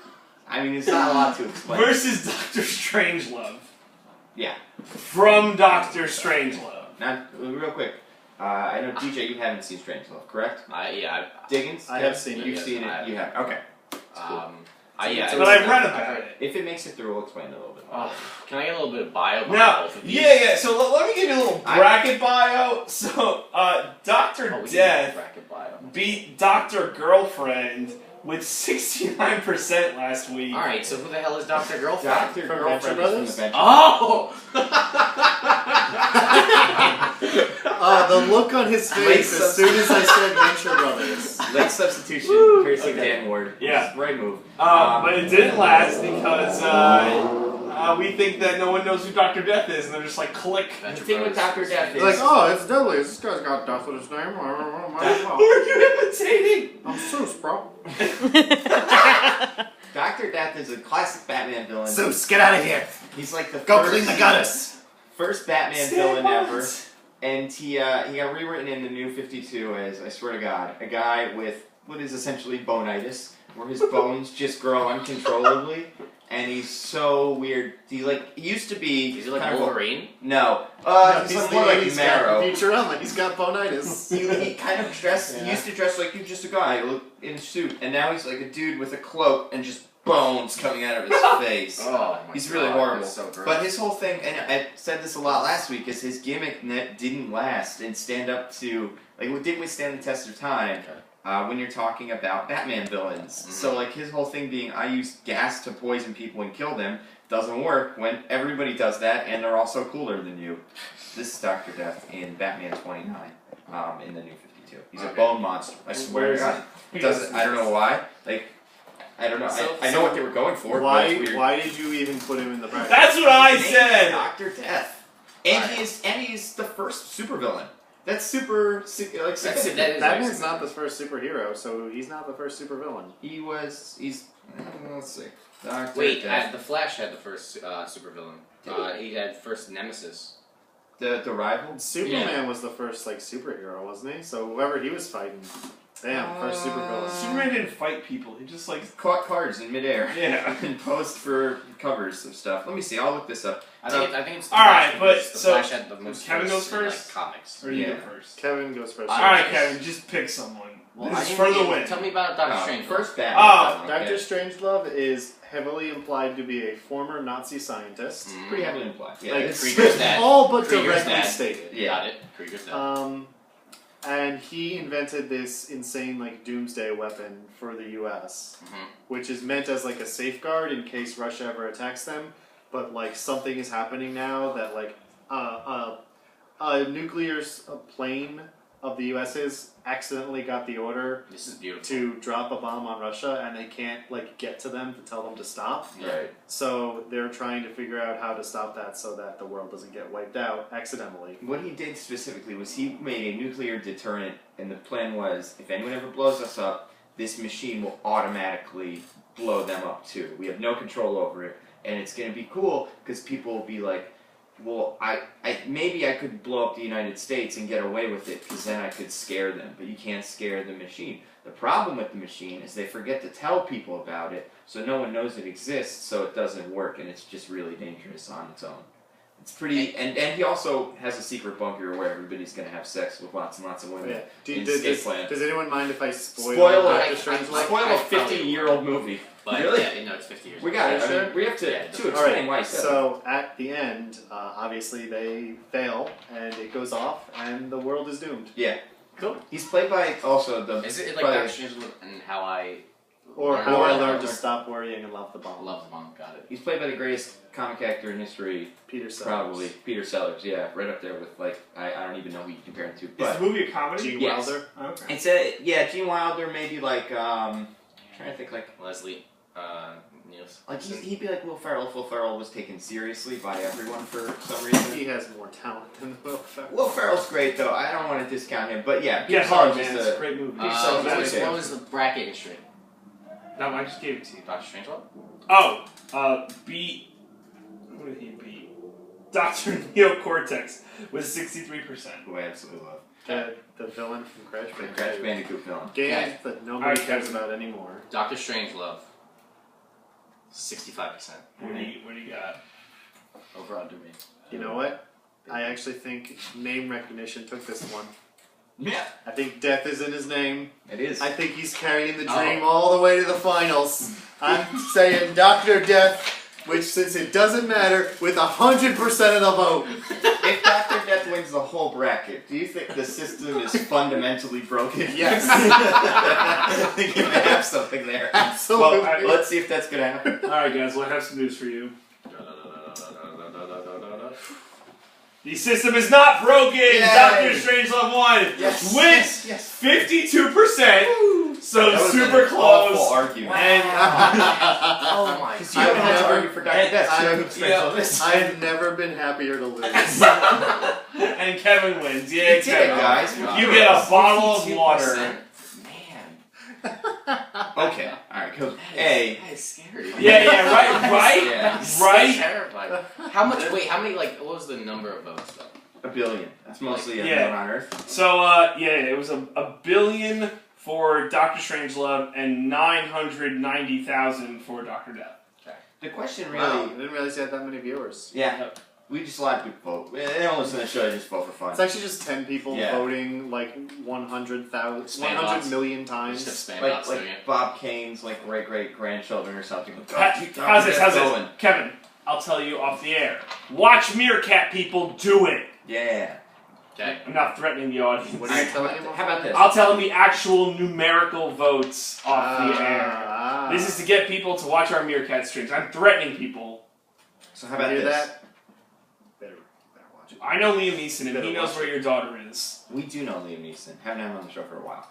Speaker 3: I mean, it's not a lot to explain.
Speaker 4: Versus Dr. Strangelove
Speaker 3: Yeah.
Speaker 4: from Dr. Strangelove.
Speaker 3: Now, real quick. I know, DJ, you haven't seen Strangelove, correct?
Speaker 5: yeah.
Speaker 3: Diggins?
Speaker 2: I have seen it.
Speaker 3: You've
Speaker 5: Yes,
Speaker 3: seen
Speaker 5: I
Speaker 3: it. You have. Okay.
Speaker 5: Yeah.
Speaker 4: But I've read about it.
Speaker 3: If it makes it through, we'll explain it a little bit more.
Speaker 5: Can I get a little bit of bio?
Speaker 4: Now,
Speaker 5: both of these?
Speaker 4: yeah. So let me give you a little bracket bio. So, Dr.
Speaker 5: Oh, we can do
Speaker 4: Death
Speaker 5: bracket bio.
Speaker 4: beat Dr. Girlfriend with 69% last week.
Speaker 5: All right. So who the hell is Dr. Girlfriend?
Speaker 3: Dr.
Speaker 2: From
Speaker 3: Girlfriend
Speaker 2: Venture
Speaker 3: is
Speaker 2: Brothers?
Speaker 3: from the Venture
Speaker 5: Oh.
Speaker 2: The look on his face as soon as I said Venture Brothers.
Speaker 3: Late substitution, courtesy of Dan Ward.
Speaker 4: Yeah.
Speaker 3: Right move.
Speaker 4: But it didn't last because we think that no one knows who Dr. Death is, and they're just like, click.
Speaker 3: The thing with Dr. Death is...
Speaker 2: Like, oh, it's deadly. This guy's got death in his name.
Speaker 4: Who are you imitating?
Speaker 2: I'm Seuss, bro.
Speaker 3: Dr. Death is a classic Batman villain.
Speaker 2: Seuss, get out of here.
Speaker 3: He's like the
Speaker 2: Go
Speaker 3: first,
Speaker 2: clean the gutters.
Speaker 3: first Batman
Speaker 4: Stay
Speaker 3: villain
Speaker 4: quiet.
Speaker 3: ever. And he got rewritten in the New 52 as, I swear to God, a guy with what is essentially bonitis, where his bones just grow uncontrollably, and he's so weird. He used to be...
Speaker 5: Is he like
Speaker 3: kind of
Speaker 5: Wolverine?
Speaker 3: No.
Speaker 2: No,
Speaker 3: he's more like Marrow.
Speaker 2: Futurama. He's got bonitis.
Speaker 3: He kind of dressed... He used to dress like he's just a guy in a suit, and now he's like a dude with a cloak and just bones coming out of his face.
Speaker 5: Oh my
Speaker 3: He's
Speaker 5: God,
Speaker 3: really horrible.
Speaker 5: that's so gross.
Speaker 3: But his whole thing, and I said this a lot last week, is his gimmick didn't last and stand up to, like, it didn't withstand the test of time when you're talking about Batman villains.
Speaker 5: Mm-hmm.
Speaker 3: So, like, his whole thing being, I use gas to poison people and kill them, doesn't work when everybody does that and they're also cooler than you. This is Dr. Death in Batman 29 in the New 52. too. He's a
Speaker 5: Okay.
Speaker 3: bone monster. I swear to God. It doesn't. I don't know why. Like, I don't know. I know what they were going for. But it's weird.
Speaker 2: Why did you even put him in the bracket?
Speaker 4: That's what I
Speaker 3: His name is
Speaker 4: said.
Speaker 3: Dr. Death, and he's the first supervillain. That's super like significant.
Speaker 5: that is
Speaker 2: Batman's not the first superhero, so he's not the first supervillain.
Speaker 3: He's let's see. Dr.
Speaker 5: Wait,
Speaker 3: Death.
Speaker 5: the Flash had the first supervillain. He had first Nemesis.
Speaker 3: the rival.
Speaker 2: Superman was the first like superhero, wasn't he? So whoever he was fighting, damn, first supervillain.
Speaker 4: Superman didn't fight people. He just like
Speaker 3: Caught cards in midair.
Speaker 4: Yeah.
Speaker 3: And posed for covers of stuff. Let me see. I'll look this up.
Speaker 5: I think it's the
Speaker 4: All right,
Speaker 5: Flash
Speaker 4: but
Speaker 5: because the
Speaker 4: so
Speaker 5: Flash had the most
Speaker 4: Kevin goes
Speaker 5: in, like,
Speaker 4: first?
Speaker 5: comics.
Speaker 4: or you
Speaker 3: Yeah.
Speaker 4: go first.
Speaker 2: Kevin goes first.
Speaker 5: All
Speaker 4: All right, Kevin, just pick someone.
Speaker 5: Well,
Speaker 4: This
Speaker 5: I
Speaker 4: is
Speaker 5: didn't
Speaker 4: for the
Speaker 5: even-
Speaker 4: win.
Speaker 5: Tell me about Doctor Strange.
Speaker 3: First Batman.
Speaker 4: Oh,
Speaker 3: okay.
Speaker 2: Dr. Strangelove is heavily implied to be a former Nazi scientist.
Speaker 3: Pretty heavily implied. Yeah,
Speaker 2: Like,
Speaker 3: it's-
Speaker 5: Krieger's dad.
Speaker 2: all but
Speaker 5: Krieger's
Speaker 2: directly
Speaker 5: dad.
Speaker 2: stated.
Speaker 3: Yeah.
Speaker 5: Got it. Krieger's dad.
Speaker 2: And he invented this insane like doomsday weapon for the U.S., which is meant as like a safeguard in case Russia ever attacks them. But like something is happening now that like a nuclear plane of the U.S.'s accidentally got the order
Speaker 5: This is beautiful.
Speaker 2: to drop a bomb on Russia, and they can't like get to them to tell them to stop.
Speaker 3: Right.
Speaker 2: So they're trying to figure out how to stop that so that the world doesn't get wiped out accidentally.
Speaker 3: What he did specifically was he made a nuclear deterrent, and the plan was, if anyone ever blows us up, this machine will automatically blow them up too. We have no control over it, and it's going to be cool because people will be like, well, maybe I could blow up the United States and get away with it because then I could scare them, but you can't scare the machine. The problem with the machine is they forget to tell people about it, so no one knows it exists, so it doesn't work, and it's just really dangerous on its own. It's pretty, and he also has a secret bunker where everybody's going to have sex with lots and lots of women.
Speaker 2: Yeah.
Speaker 3: in Escape Plan.
Speaker 2: Does anyone mind if I spoil
Speaker 3: Spoil
Speaker 2: Doctor
Speaker 3: it.
Speaker 2: Strangelove?
Speaker 3: Spoil a 50-year-old movie.
Speaker 5: But
Speaker 3: Really?
Speaker 5: yeah, no, it's 50 years.
Speaker 3: We got it.
Speaker 2: Are you
Speaker 3: I mean, we have to,
Speaker 5: Yeah,
Speaker 3: to explain
Speaker 2: Alright,
Speaker 3: why he said
Speaker 2: so at the end, obviously they fail, and it goes off, and the world is doomed.
Speaker 3: Yeah.
Speaker 2: Cool.
Speaker 3: He's played by also the.
Speaker 5: Is it like
Speaker 3: by-
Speaker 5: Doctor Strange and how I
Speaker 2: Or
Speaker 5: learned
Speaker 2: how I
Speaker 5: about
Speaker 2: learned
Speaker 5: it?
Speaker 2: to stop worrying and love the bomb.
Speaker 5: Love the bomb. Got it.
Speaker 3: He's played by the greatest comic actor in history,
Speaker 2: Peter Sellers.
Speaker 3: probably Peter Sellers. Yeah, right up there with like I don't even know who you compare him to.
Speaker 4: Is
Speaker 3: But
Speaker 4: the movie a comedy?
Speaker 2: Gene
Speaker 3: Yes.
Speaker 2: Wilder.
Speaker 4: Okay.
Speaker 3: it's Gene Wilder, maybe like trying to think like
Speaker 5: Leslie Niels.
Speaker 3: he'd be like Will Ferrell. If Will Ferrell was taken seriously by everyone for some reason.
Speaker 2: He has more talent than Will Ferrell.
Speaker 3: Will Ferrell's great though. I don't want to discount him, but yeah,
Speaker 4: Get
Speaker 3: Peter
Speaker 4: hard,
Speaker 3: Sellers
Speaker 4: man.
Speaker 3: is
Speaker 4: It's a
Speaker 3: a
Speaker 4: great movie.
Speaker 3: Sellers
Speaker 5: What
Speaker 3: is
Speaker 5: was,
Speaker 3: okay.
Speaker 5: what was the bracket in straight?
Speaker 4: No, I just gave it to you.
Speaker 5: Doctor Strangelove?
Speaker 4: Oh, beat. Who did he beat? Dr. Neocortex with 63%.
Speaker 3: who I absolutely love.
Speaker 2: The villain from Crash Bandicoot.
Speaker 3: Crash Bandicoot villain.
Speaker 2: Games
Speaker 5: Okay.
Speaker 2: that nobody
Speaker 4: Alright,
Speaker 2: cares
Speaker 4: Kevin.
Speaker 2: about anymore.
Speaker 5: Doctor Strangelove. 65%.
Speaker 4: What do you got?
Speaker 5: Over under me.
Speaker 2: You know what? I actually think name recognition took this one.
Speaker 3: Yeah,
Speaker 2: I think death is in his name.
Speaker 3: it is.
Speaker 2: I think he's carrying the dream all the way to the finals. I'm saying Dr. Death, which since it doesn't matter, with 100% of the vote.
Speaker 3: If Dr. Death wins the whole bracket, do you think the system is fundamentally broken?
Speaker 2: Yes.
Speaker 3: I think you may have something there.
Speaker 2: Absolutely.
Speaker 3: Well, let's see if that's going to happen.
Speaker 4: Alright, guys, well, I have some news for you. The system is not broken!
Speaker 3: Yay.
Speaker 4: Doctor Strangelove won!
Speaker 3: Yes,
Speaker 4: With
Speaker 3: yes,
Speaker 4: 52%! So
Speaker 3: That was
Speaker 4: super
Speaker 3: an
Speaker 4: close.
Speaker 3: awful argument.
Speaker 4: And
Speaker 5: Oh my
Speaker 3: Because you haven't had to
Speaker 2: never-
Speaker 3: argue for Dr. Death, so
Speaker 2: I-
Speaker 3: who Strangelove is.
Speaker 2: I've never been happier to lose.
Speaker 4: and Kevin wins. Yeah,
Speaker 3: You did it,
Speaker 4: Kevin.
Speaker 3: guys.
Speaker 4: You get a bottle of water.
Speaker 5: Man.
Speaker 3: Okay, alright, because A,
Speaker 5: That is scary.
Speaker 4: Yeah, right?
Speaker 3: Yeah.
Speaker 5: So
Speaker 4: Right?
Speaker 5: terrifying. How much? Wait, how many? Like, what was the number of votes though?
Speaker 3: 1 billion. That's mostly
Speaker 4: Yeah.
Speaker 3: everyone on Earth.
Speaker 4: So, it was a billion for Doctor Strangelove and 990,000 for Dr. Death.
Speaker 3: The question
Speaker 2: Wow, I
Speaker 3: really...
Speaker 2: didn't realize you had that many viewers.
Speaker 3: Yeah, we just let people vote. They don't listen to the show, they just vote for fun.
Speaker 2: It's actually just 10 people
Speaker 3: Yeah.
Speaker 2: voting like 100,000,
Speaker 5: Spam
Speaker 2: 100
Speaker 5: bots.
Speaker 2: million
Speaker 5: Just
Speaker 2: times.
Speaker 5: have spam
Speaker 3: Like,
Speaker 5: bots doing it.
Speaker 3: like Bob Kane's like great-great-grandchildren or something.
Speaker 4: How's this? Kevin, I'll tell you off the air. Watch Meerkat people do it.
Speaker 3: Yeah.
Speaker 5: Okay.
Speaker 4: I'm not threatening the audience.
Speaker 2: What are you telling him?
Speaker 3: How about this?
Speaker 4: I'll tell them the actual numerical votes off the air. This is to get people to watch our Meerkat streams. I'm threatening people.
Speaker 3: So how about
Speaker 2: hear
Speaker 3: this?
Speaker 2: that? Better watch it.
Speaker 4: I know Liam Neeson, and he knows where your daughter is.
Speaker 3: We do know Liam Neeson. Haven't had him on the show for a while.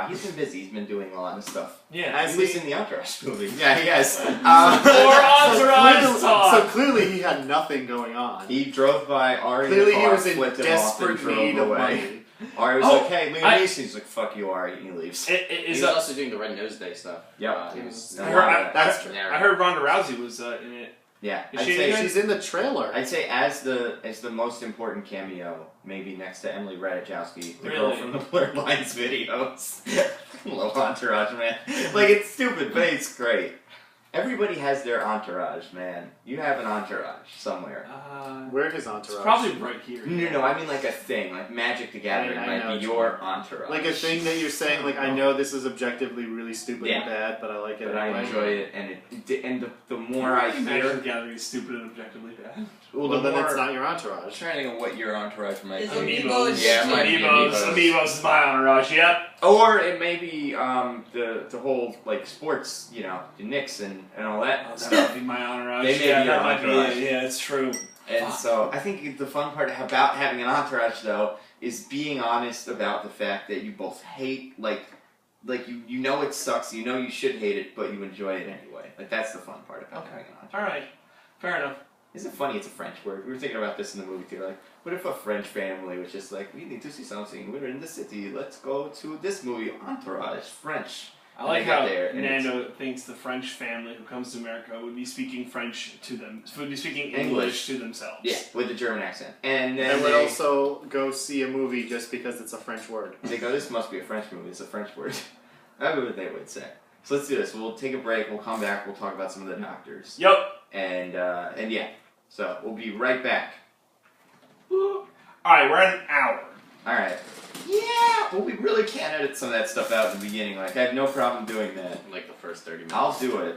Speaker 3: He's been busy. He's been doing a lot of stuff.
Speaker 4: Yeah.
Speaker 3: He was in the Entourage movie. Yeah, he has.
Speaker 4: Entourage talk.
Speaker 2: So clearly he had nothing going on.
Speaker 3: He drove by Ari.
Speaker 2: Clearly
Speaker 3: in the
Speaker 2: he
Speaker 3: car,
Speaker 2: was in
Speaker 3: flipped him off,
Speaker 2: desperate
Speaker 3: and drove
Speaker 2: need of
Speaker 3: away.
Speaker 2: money.
Speaker 3: Ari was like, "Hey, Liam
Speaker 4: I-
Speaker 3: Neeson's like, fuck you, Ari," and he leaves.
Speaker 5: He was also doing the Red Nose Day stuff.
Speaker 3: Yep.
Speaker 5: He was.
Speaker 2: That's true.
Speaker 4: I heard Ronda Rousey was in it.
Speaker 3: Yeah,
Speaker 4: Is
Speaker 3: I'd
Speaker 4: she
Speaker 3: say
Speaker 4: in it?
Speaker 2: She's in the trailer.
Speaker 3: I'd say as the most important cameo, maybe next to Emily Ratajkowski, the girl
Speaker 4: Really?
Speaker 3: from the Blurred Lines videos. Love Entourage, man. Like, it's stupid, but it's great. Everybody has their entourage, man. You have an entourage somewhere.
Speaker 2: Where is
Speaker 4: It's
Speaker 2: Entourage?
Speaker 4: probably right here.
Speaker 3: No, I mean like a thing, like Magic the Gathering
Speaker 2: I
Speaker 3: might
Speaker 2: know
Speaker 3: be
Speaker 2: what you
Speaker 3: your
Speaker 2: mean.
Speaker 3: entourage.
Speaker 2: Like a thing that you're saying, like, I know this is objectively really stupid
Speaker 3: Yeah.
Speaker 2: and bad, but I like it
Speaker 3: But I
Speaker 2: anyway.
Speaker 3: enjoy it, and the more I
Speaker 4: Magic
Speaker 3: hear,
Speaker 4: the Gathering is stupid and objectively bad.
Speaker 2: Well,
Speaker 3: the
Speaker 2: then
Speaker 3: more-
Speaker 2: it's not your
Speaker 3: I'm
Speaker 2: entourage.
Speaker 3: trying to think of what your entourage might
Speaker 6: Is
Speaker 3: be.
Speaker 6: Amiibos.
Speaker 3: Yeah, it might be
Speaker 4: Amiibos is my entourage. Yep.
Speaker 3: Or it may be the whole like sports, you know, the Knicks and all that
Speaker 4: That
Speaker 3: stuff.
Speaker 4: might be my entourage.
Speaker 3: They may
Speaker 4: yeah,
Speaker 3: be your
Speaker 4: that might
Speaker 3: entourage.
Speaker 4: be it. Yeah, it's true.
Speaker 3: And so I think the fun part about having an entourage though is being honest about the fact that you both hate like you know it sucks, you know you should hate it, but you enjoy it anyway. Like that's the fun part about having an entourage.
Speaker 4: All right. Fair enough.
Speaker 3: Isn't it funny? It's a French word. We were thinking about this in the movie too. Like, what if a French family was just like, we need to see something. We're in the city. Let's go to this movie. Entourage, French.
Speaker 4: I like
Speaker 3: And they get
Speaker 4: how
Speaker 3: there, and
Speaker 4: Nando thinks the French family who comes to America would be speaking French to them, would be speaking English to themselves.
Speaker 3: Yeah, with a German accent. And then
Speaker 2: And would
Speaker 3: they,
Speaker 2: also go see a movie just because it's a French word.
Speaker 3: they go, this must be a French movie. It's a French word. That's what they would say. So let's do this. We'll take a break. We'll come back. We'll talk about some of the doctors.
Speaker 4: Yep.
Speaker 3: And yeah. So we'll be right back.
Speaker 4: All right, we're at an hour.
Speaker 3: All right. Yeah. Well, we really can't edit some of that stuff out in the beginning. Like, I have no problem doing that.
Speaker 5: Like the first 30 minutes.
Speaker 3: I'll do it.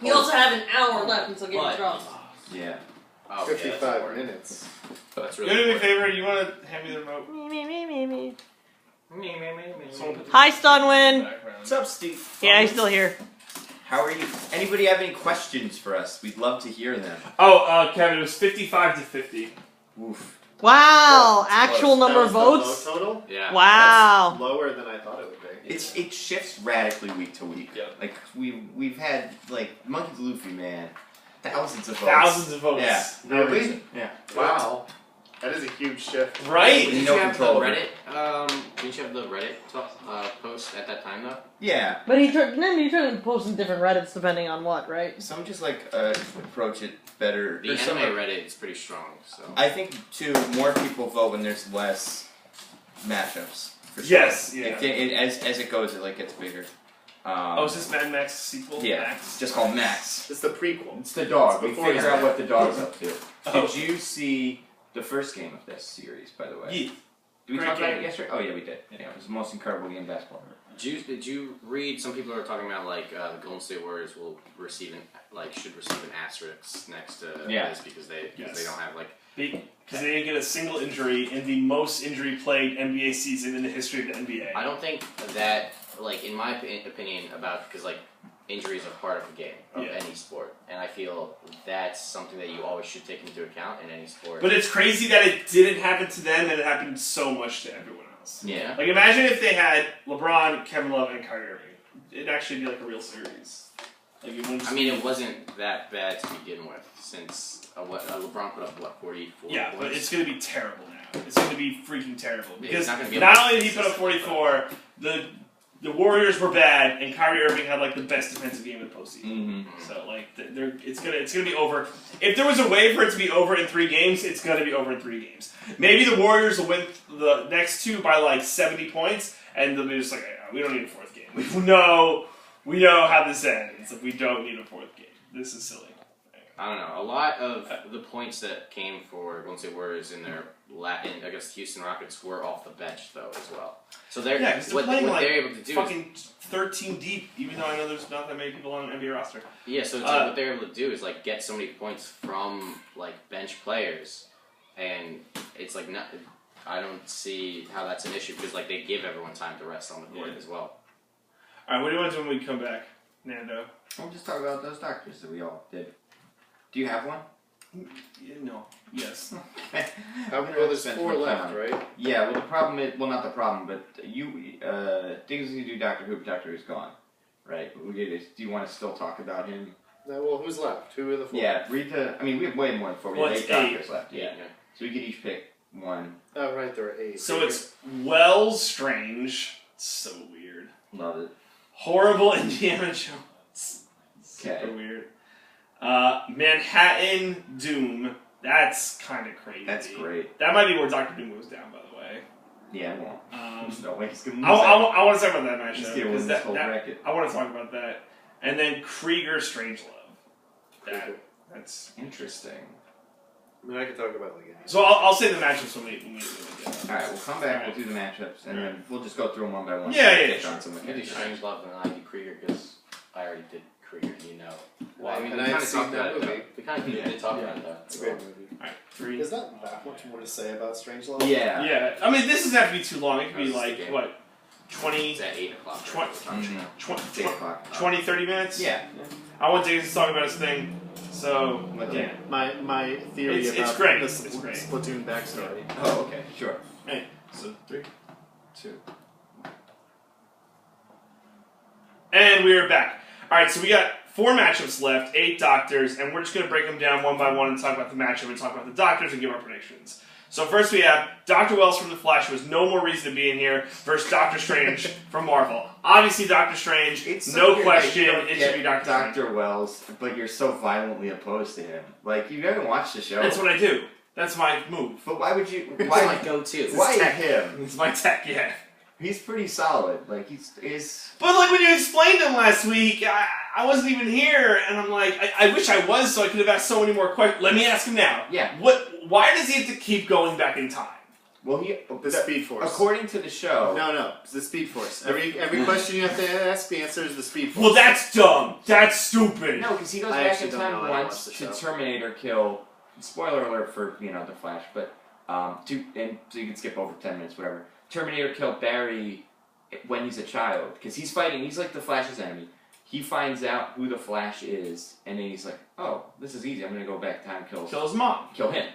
Speaker 6: You also have an hour left until Game of
Speaker 5: What?
Speaker 6: Thrones.
Speaker 3: Yeah.
Speaker 5: Oh, yeah, that's
Speaker 2: 55
Speaker 5: important.
Speaker 2: minutes.
Speaker 5: That's
Speaker 4: You
Speaker 5: really
Speaker 4: want to do me a
Speaker 5: important.
Speaker 4: favor? You want to hand me the remote? Someone put the
Speaker 1: Hi, Stunwin.
Speaker 4: background.
Speaker 2: What's up, Steve?
Speaker 1: Yeah, he's still here.
Speaker 3: How are you? Anybody have any questions for us? We'd love to hear them.
Speaker 4: Oh, Kevin, it was 55 to 50.
Speaker 3: Oof.
Speaker 1: Wow,
Speaker 3: That's
Speaker 1: actual
Speaker 3: close.
Speaker 1: number
Speaker 2: That
Speaker 1: of
Speaker 2: was the
Speaker 1: votes.
Speaker 2: vote total?
Speaker 5: Yeah.
Speaker 1: Wow.
Speaker 2: That's lower than I thought it would be.
Speaker 3: It shifts radically week to week.
Speaker 4: Yep.
Speaker 3: Like we've had like Monkey Luffy, man, thousands of votes.
Speaker 4: Thousands of votes.
Speaker 3: Yeah.
Speaker 2: No
Speaker 3: Really?
Speaker 2: reason.
Speaker 3: Yeah.
Speaker 2: Wow. That is a huge shift.
Speaker 4: Right?
Speaker 5: Didn't
Speaker 3: No
Speaker 5: you have the
Speaker 3: control of it.
Speaker 5: Reddit? Didn't you have the Reddit post at that time though?
Speaker 3: Yeah.
Speaker 1: But he tried to post in different Reddits depending on what, right?
Speaker 3: Some just like approach it better.
Speaker 5: The
Speaker 3: Or some
Speaker 5: anime
Speaker 3: are-
Speaker 5: Reddit is pretty strong. So.
Speaker 3: I think too, more people vote when there's less matchups. For sure.
Speaker 4: Yes, yeah.
Speaker 3: As it goes, it like gets bigger.
Speaker 4: Oh, is this Mad Max sequel?
Speaker 3: Yeah.
Speaker 4: Max?
Speaker 3: It's just called Max.
Speaker 2: It's the prequel.
Speaker 3: It's the dog.
Speaker 2: It's
Speaker 3: We
Speaker 2: before
Speaker 3: figure
Speaker 2: that.
Speaker 3: out what the dog's up to.
Speaker 4: Oh.
Speaker 3: Did you see the first game of this series, by the way?
Speaker 4: Yeah.
Speaker 3: Did we
Speaker 4: Great
Speaker 3: talk about
Speaker 4: game.
Speaker 3: it yesterday? Oh yeah, we did. Yeah, it was the most incredible game in basketball.
Speaker 5: Did you read? Some people are talking about like the Golden State Warriors will receive should receive an asterisk next to
Speaker 3: Yeah.
Speaker 5: this because they
Speaker 4: Yes.
Speaker 5: don't have like
Speaker 4: Because they didn't get a single injury in the most injury-plagued NBA season in the history of the NBA.
Speaker 5: I don't think that like in my opinion about because like injuries are part of the game of
Speaker 4: Yeah.
Speaker 5: any sport, and I feel that's something that you always should take into account in any sport.
Speaker 4: But it's crazy that it didn't happen to them and it happened so much to everyone else.
Speaker 5: yeah.
Speaker 4: Like imagine if they had LeBron, Kevin Love, and Kyrie Irving. It'd actually be like a real series. Like it wouldn't just
Speaker 5: I mean, it wasn't that bad to begin with, since LeBron put up 44
Speaker 4: yeah,
Speaker 5: points.
Speaker 4: but it's going to be terrible now. It's going to be freaking terrible because
Speaker 5: It's not gonna be
Speaker 4: not
Speaker 5: able to
Speaker 4: only did he put up 44, the Warriors were bad, and Kyrie Irving had like the best defensive game in the postseason.
Speaker 3: Mm-hmm.
Speaker 4: So like, it's gonna be over. If there was a way for it to be over in 3 games, it's gonna be over in 3 games. Maybe the Warriors will win the next 2 by like 70 points, and they'll be just like, we don't need a 4th game. We know how this ends. We don't need a 4th game. This is silly.
Speaker 5: I don't know. A lot of the points that came for Golden State Warriors in their I guess Houston Rockets were off the bench though as well. So they're
Speaker 4: Yeah, because they're
Speaker 5: what
Speaker 4: playing like
Speaker 5: they're able to do.
Speaker 4: fucking 13 deep, even though I know there's not that many people on an NBA roster.
Speaker 5: Yeah, so it's like what they're able to do is like get so many points from like bench players, and it's like not. I don't see how that's an issue because like they give everyone time to rest on the court as well.
Speaker 4: All right, what do you want to do when we come back, Nando?
Speaker 3: We'll just talk about those doctors that we all did. Do you have one?
Speaker 4: No. Yes.
Speaker 2: Well, there's 4 left, right?
Speaker 3: Yeah, well, the problem is, well, not the problem, but Diggs is going to do Doctor Who, but Doctor Who's gone, right? But do you want to still talk about him?
Speaker 2: No, well, who's left? Who are the 4?
Speaker 3: Yeah, read the, I mean, we have way more than 4. We
Speaker 4: Well,
Speaker 3: have
Speaker 4: it's
Speaker 3: 8 doctors left.
Speaker 5: Yeah.
Speaker 3: So we could each pick one.
Speaker 2: Oh, right, there are 8.
Speaker 4: So it's Wells Strange. So weird.
Speaker 3: Love it.
Speaker 4: Horrible Indiana Jones. Super
Speaker 3: Okay.
Speaker 4: weird. Manhattan Doom. That's kind of crazy.
Speaker 3: That's great.
Speaker 4: That might be where Doctor Doom goes down, by the way.
Speaker 3: Yeah, well, there's no way he's going to
Speaker 4: I want to talk about that
Speaker 3: He's
Speaker 4: matchup.
Speaker 3: going to win
Speaker 4: 'cause
Speaker 3: this whole bracket.
Speaker 4: I want to talk about that. And then Krieger Strangelove. That's
Speaker 3: Interesting.
Speaker 2: I mean, I could talk about like any.
Speaker 4: so. I'll say the matchups when we get.
Speaker 3: Alright, we'll come back,
Speaker 4: Alright.
Speaker 3: we'll do the matchups, and then we'll just go through them one by one.
Speaker 4: Yeah,
Speaker 3: Pick
Speaker 4: sure.
Speaker 3: on some
Speaker 5: I do
Speaker 3: mechanics.
Speaker 5: Strangelove and I do Krieger because I already did Krieger, you know. Well, I mean,
Speaker 2: And
Speaker 5: we
Speaker 2: I've
Speaker 5: kind of
Speaker 2: seen
Speaker 5: talked
Speaker 2: that
Speaker 5: about it.
Speaker 2: movie.
Speaker 5: Though. We kind of did talk about it though.
Speaker 2: It's a great movie.
Speaker 4: Alright, 3.
Speaker 2: Is that much more to say about Strangelove?
Speaker 3: Yeah.
Speaker 4: Yeah, I mean, this doesn't have to be too long. It could be
Speaker 5: How's
Speaker 4: like,
Speaker 5: the game?
Speaker 4: what, 20,
Speaker 5: It's at 8 o'clock.
Speaker 4: 20,
Speaker 3: Mhm.
Speaker 4: 20,
Speaker 3: It's 8 o'clock.
Speaker 4: 20, 30 minutes?
Speaker 3: Yeah.
Speaker 4: I want Dave to talk about his thing, so,
Speaker 3: What
Speaker 4: yeah.
Speaker 2: My theory
Speaker 4: It's
Speaker 2: about
Speaker 4: great.
Speaker 2: the
Speaker 4: It's great.
Speaker 2: Splatoon backstory.
Speaker 3: Oh, okay, sure.
Speaker 4: Hey, so 3, 2. And we are back. Alright, so we got 4 matchups left, 8 doctors, and we're just going to break them down one by one and talk about the matchup and talk about the doctors and give our predictions. So first we have Dr. Wells from The Flash, who has no more reason to be in here, versus Doctor Strange from Marvel. Obviously Doctor Strange,
Speaker 3: It's
Speaker 4: no
Speaker 3: so weird
Speaker 4: question,
Speaker 3: that you don't
Speaker 4: it should be
Speaker 3: get
Speaker 4: Doctor Strange.
Speaker 3: Dr. Wells, but you're so violently opposed to him. Like, you haven't watched the show.
Speaker 4: That's what I do. That's my move.
Speaker 3: But why would you?
Speaker 5: It's
Speaker 3: Why?
Speaker 5: my go-to.
Speaker 3: Why him?
Speaker 4: It's my tech, yeah.
Speaker 3: He's pretty solid. Like he's.
Speaker 4: But like when you explained him last week, I wasn't even here, and I'm like, I wish I was, so I could have asked so many more questions. Let me ask him now.
Speaker 3: Yeah.
Speaker 4: Why does he have to keep going back in time?
Speaker 3: Well,
Speaker 2: The Speed Force.
Speaker 3: according to the show.
Speaker 2: No, it's the Speed Force. Every question you have to ask, the answer is the Speed Force.
Speaker 4: Well, that's dumb. That's stupid.
Speaker 3: No, because he goes
Speaker 2: I
Speaker 3: back
Speaker 2: actually
Speaker 3: in
Speaker 2: don't know.
Speaker 3: time
Speaker 2: I don't
Speaker 3: once
Speaker 2: watch
Speaker 3: to
Speaker 2: the show.
Speaker 3: Terminator kill. Spoiler alert for the Flash, but and so you can skip over 10 minutes, whatever. Terminator killed Barry when he's a child because he's fighting. He's like the Flash's enemy. He finds out who the Flash is, and then he's like, "Oh, this is easy. I'm gonna go back in time,
Speaker 4: Kill his mom.
Speaker 3: kill him."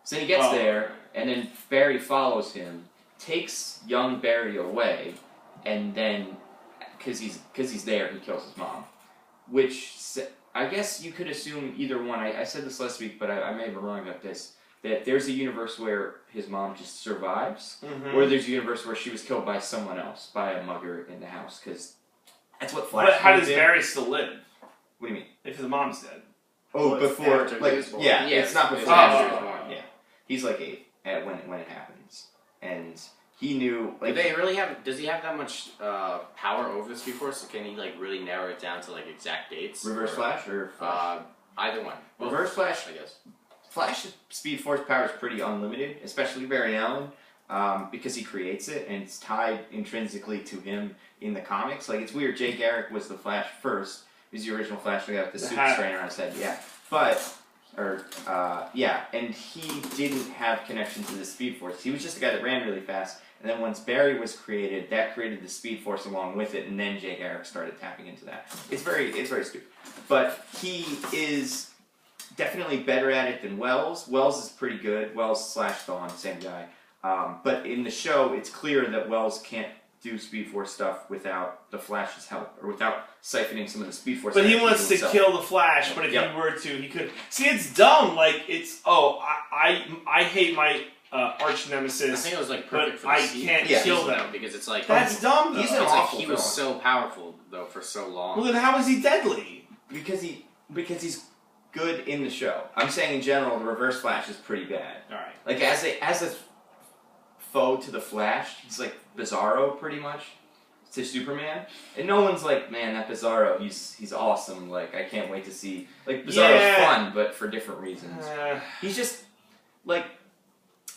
Speaker 3: So he gets
Speaker 4: Oh.
Speaker 3: there, and then Barry follows him, takes young Barry away, and then because he's there, he kills his mom. Which I guess you could assume either one. I said this last week, but I may be wrong about this. That there's a universe where his mom just survives,
Speaker 4: Mm-hmm.
Speaker 3: or there's a universe where she was killed by someone else, by a mugger in the house, because that's what Flash.
Speaker 4: But how does
Speaker 3: did.
Speaker 4: Barry still live
Speaker 3: What do you mean?
Speaker 4: if his mom's dead?
Speaker 3: Oh,
Speaker 2: Well, it's
Speaker 3: before,
Speaker 2: after
Speaker 3: like,
Speaker 2: he was born.
Speaker 3: yeah,
Speaker 5: Yeah,
Speaker 3: it's not
Speaker 5: it's
Speaker 3: before.
Speaker 4: after
Speaker 3: he
Speaker 4: he
Speaker 3: was
Speaker 4: was
Speaker 3: born. Yeah, he's like 8 when it happens, and he knew
Speaker 5: Do
Speaker 3: like
Speaker 5: they really have? Does he have that much power over the Speed Force? Can he like really narrow it down to like exact dates?
Speaker 3: Reverse
Speaker 5: Or,
Speaker 3: Flash or Flash.
Speaker 5: Either one. Well,
Speaker 3: Reverse Flash.
Speaker 5: I guess.
Speaker 3: Flash Speed Force power is pretty unlimited, especially Barry Allen, because he creates it and it's tied intrinsically to him in the comics. Like it's weird. Jay Garrick was the Flash first. He's the original Flash. We got the suit
Speaker 4: hat.
Speaker 3: strain around his head. Yeah, and he didn't have connection to the Speed Force. He was just a guy that ran really fast. And then once Barry was created, that created the Speed Force along with it, and then Jay Garrick started tapping into that. It's very stupid. But he is definitely better at it than Wells. Wells is pretty good. Wells / Dawn, same guy. But in the show, it's clear that Wells can't do Speed Force stuff without the Flash's help, or without siphoning some of the Speed Force.
Speaker 4: But he
Speaker 3: energy
Speaker 4: wants to
Speaker 3: himself.
Speaker 4: kill the Flash. But if
Speaker 3: Yep.
Speaker 4: he were to, he could. See, it's dumb. Like it's I hate my arch
Speaker 5: I
Speaker 4: nemesis.
Speaker 5: think it was like
Speaker 4: But
Speaker 5: perfect for
Speaker 4: I
Speaker 5: the season.
Speaker 4: can't
Speaker 3: Yeah.
Speaker 4: kill them.
Speaker 5: because it's like
Speaker 4: That's dumb. Though.
Speaker 3: He's an
Speaker 5: it's like
Speaker 3: awful
Speaker 5: he was
Speaker 3: villain.
Speaker 5: so powerful though for so long.
Speaker 4: Well, then how is he deadly?
Speaker 3: because he's good in the show. I'm saying in general, the Reverse Flash is pretty bad.
Speaker 4: All right.
Speaker 3: Like as a foe to the Flash, he's like Bizarro pretty much to Superman, and no one's like, man, that Bizarro, he's awesome. Like I can't wait to see. Like Bizarro's
Speaker 4: Yeah.
Speaker 3: fun, but for different reasons. He's just like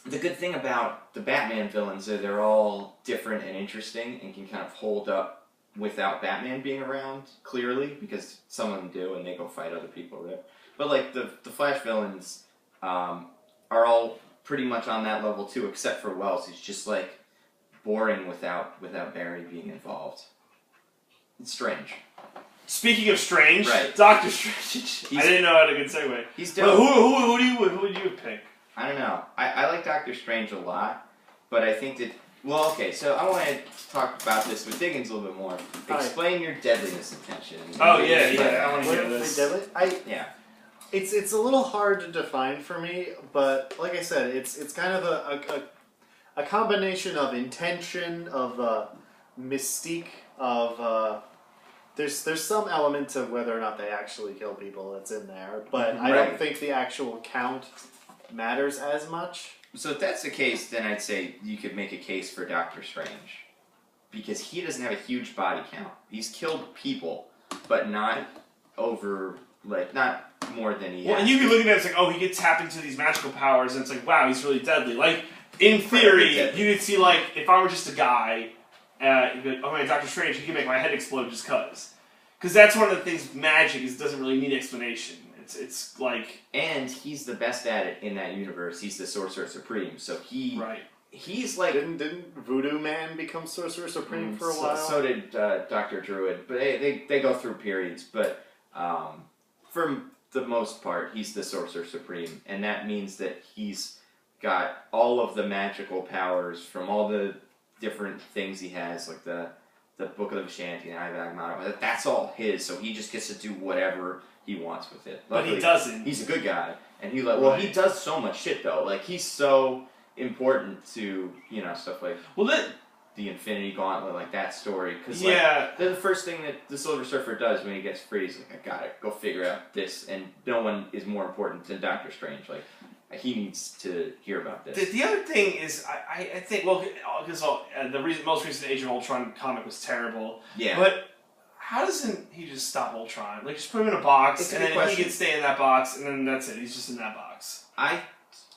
Speaker 3: the good thing about the Batman villains is they're all different and interesting and can kind of hold up without Batman being around clearly, because some of them do and they go fight other people there. But like the Flash villains are all pretty much on that level too, except for Wells. He's just like boring without Barry being involved. It's strange.
Speaker 4: Speaking of Strange,
Speaker 3: Right.
Speaker 4: Doctor Strange. I didn't know how to good segue.
Speaker 3: He's
Speaker 4: But
Speaker 3: dope.
Speaker 4: who would you pick?
Speaker 3: I don't know. I like Doctor Strange a lot, but I think that. Well, okay, so I want to talk about this with Diggins a little bit more. Explain your deadliness intention.
Speaker 4: Oh yeah, I want to hear
Speaker 2: Wait,
Speaker 4: this.
Speaker 2: deadly?
Speaker 3: Yeah.
Speaker 2: It's a little hard to define for me, but like I said, it's kind of a combination of intention, of mystique, of there's some element of whether or not they actually kill people that's in there, but I don't think the actual count matters as much.
Speaker 3: So if that's the case, then I'd say you could make a case for Doctor Strange. Because he doesn't have a huge body count. He's killed people, but not not more than he
Speaker 4: Well,
Speaker 3: has.
Speaker 4: and you can look at it as like, oh, he gets tapped into these magical powers, and it's like, wow, he's really deadly. Like, in theory, you could see, like, if I were just a guy, you'd be like, oh man, Doctor Strange, he can make my head explode just cause. Because that's one of the things with magic is it doesn't really need explanation. It's like...
Speaker 3: And he's the best at it in that universe. He's the Sorcerer Supreme, so
Speaker 4: Right.
Speaker 3: he's like...
Speaker 2: Didn't Voodoo Man become Sorcerer Supreme for a while?
Speaker 3: So did Dr. Druid, but they go through periods, but for the most part, he's the Sorcerer Supreme, and that means that he's got all of the magical powers from all the different things he has, like the Book of Ashanti and Eye of Agamotto. That's all his, so he just gets to do whatever he wants with it.
Speaker 4: But he doesn't.
Speaker 3: He's a good guy, and he does so much shit though. Like he's so important to stuff like the Infinity Gauntlet, like that story. Because the first thing that the Silver Surfer does when he gets free is like, I gotta go figure out this, and no one is more important than Doctor Strange. Like he needs to hear about this.
Speaker 4: The other thing is, I think, because the most recent Age of Ultron comic was terrible.
Speaker 3: Yeah.
Speaker 4: But how doesn't he just stop Ultron? Like, just put him in a box, and then he can stay in that box, and then that's it. He's just in that box.
Speaker 3: I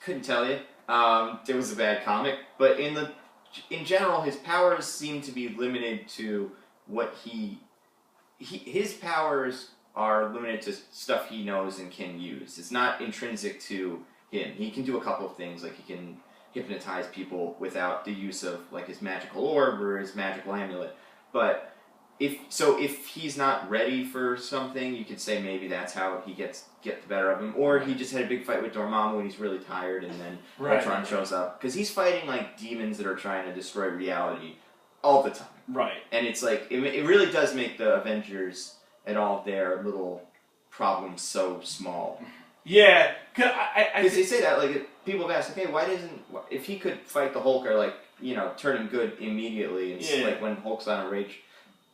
Speaker 3: couldn't tell you. It was a bad comic, but in general, his powers seem to be limited to what his powers are limited to stuff he knows and can use. It's not intrinsic to him. He can do a couple of things, like he can hypnotize people without the use of like his magical orb or his magical amulet. But if he's not ready for something, you could say maybe that's how he gets the better of him. Or he just had a big fight with Dormammu and he's really tired, and then Ultron shows up. Because he's fighting like demons that are trying to destroy reality all the time.
Speaker 4: Right.
Speaker 3: And it's like, it really does make the Avengers and all of their little problems so small.
Speaker 4: Yeah,
Speaker 3: because they say that, like, people have asked, okay, if he could fight the Hulk or, like, turn him good immediately, and like when Hulk's on a rage,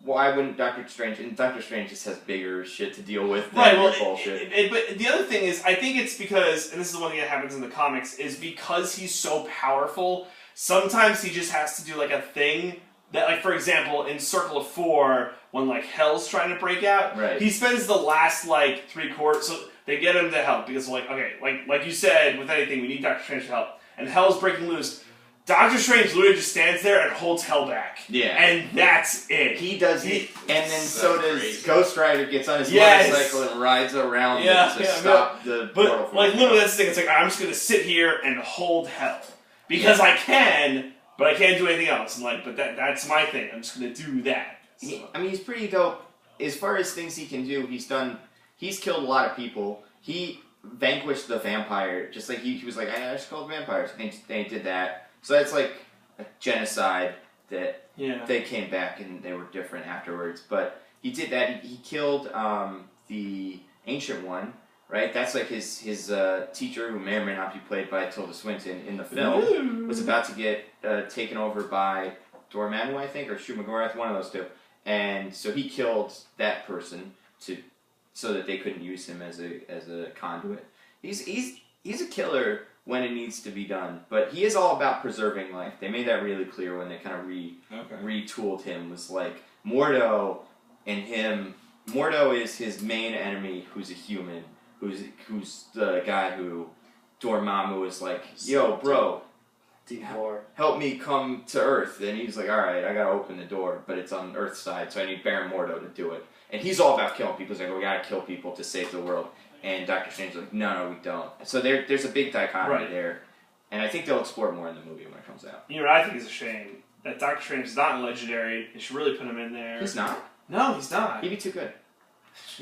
Speaker 3: why wouldn't Doctor Strange, and Doctor Strange just has bigger shit to deal with than bullshit.
Speaker 4: But the other thing is, I think it's because, and this is the one thing that happens in the comics, is because he's so powerful, sometimes he just has to do, like, a thing that, like, for example, in Circle of Four, when, like, Hell's trying to break out, he spends the last, like, 3/4, so they get him to help, because, like, okay, like you said, with anything, we need Doctor Strange to help, and Hell's breaking loose. Doctor Strange literally just stands there and holds Hell back.
Speaker 3: Yeah.
Speaker 4: And that's it.
Speaker 3: He does it. And then so does Ghost Rider, gets on his motorcycle and rides around to stop the portal from
Speaker 4: like, literally, that's the thing. It's like, I'm just going to sit here and hold Hell. Because I can, but I can't do anything else. And like, but that's my thing. I'm just going to do that. So.
Speaker 3: He's pretty dope. As far as things he can do, he's killed a lot of people. He vanquished the vampire, just like he was like, I just killed vampires. And they did that. So that's like a genocide that they came back and they were different afterwards. But he did that. He killed the Ancient One, right? That's like his teacher, who may or may not be played by Tilda Swinton in the film, was about to get taken over by Dormammu, I think, or Shumagorath, one of those two. And so he killed that person so that they couldn't use him as a conduit. He's a killer when it needs to be done, but he is all about preserving life. They made that really clear when they kind of retooled him. Was like Mordo and him. Mordo is his main enemy, who's a human, who's the guy who Dormammu is like, yo, bro, help me come to Earth. And he's like, all right, I gotta open the door, but it's on Earth's side, so I need Baron Mordo to do it. And he's all about killing people. He's like, we gotta kill people to save the world. And Doctor Strange's like, no, we don't. So there's a big dichotomy there. And I think they'll explore more in the movie when it comes out.
Speaker 4: You know what I think is a shame? That Doctor Strange is not in Legendary. They should really put him in there.
Speaker 3: He's not?
Speaker 4: No, he's not.
Speaker 3: He'd be too good.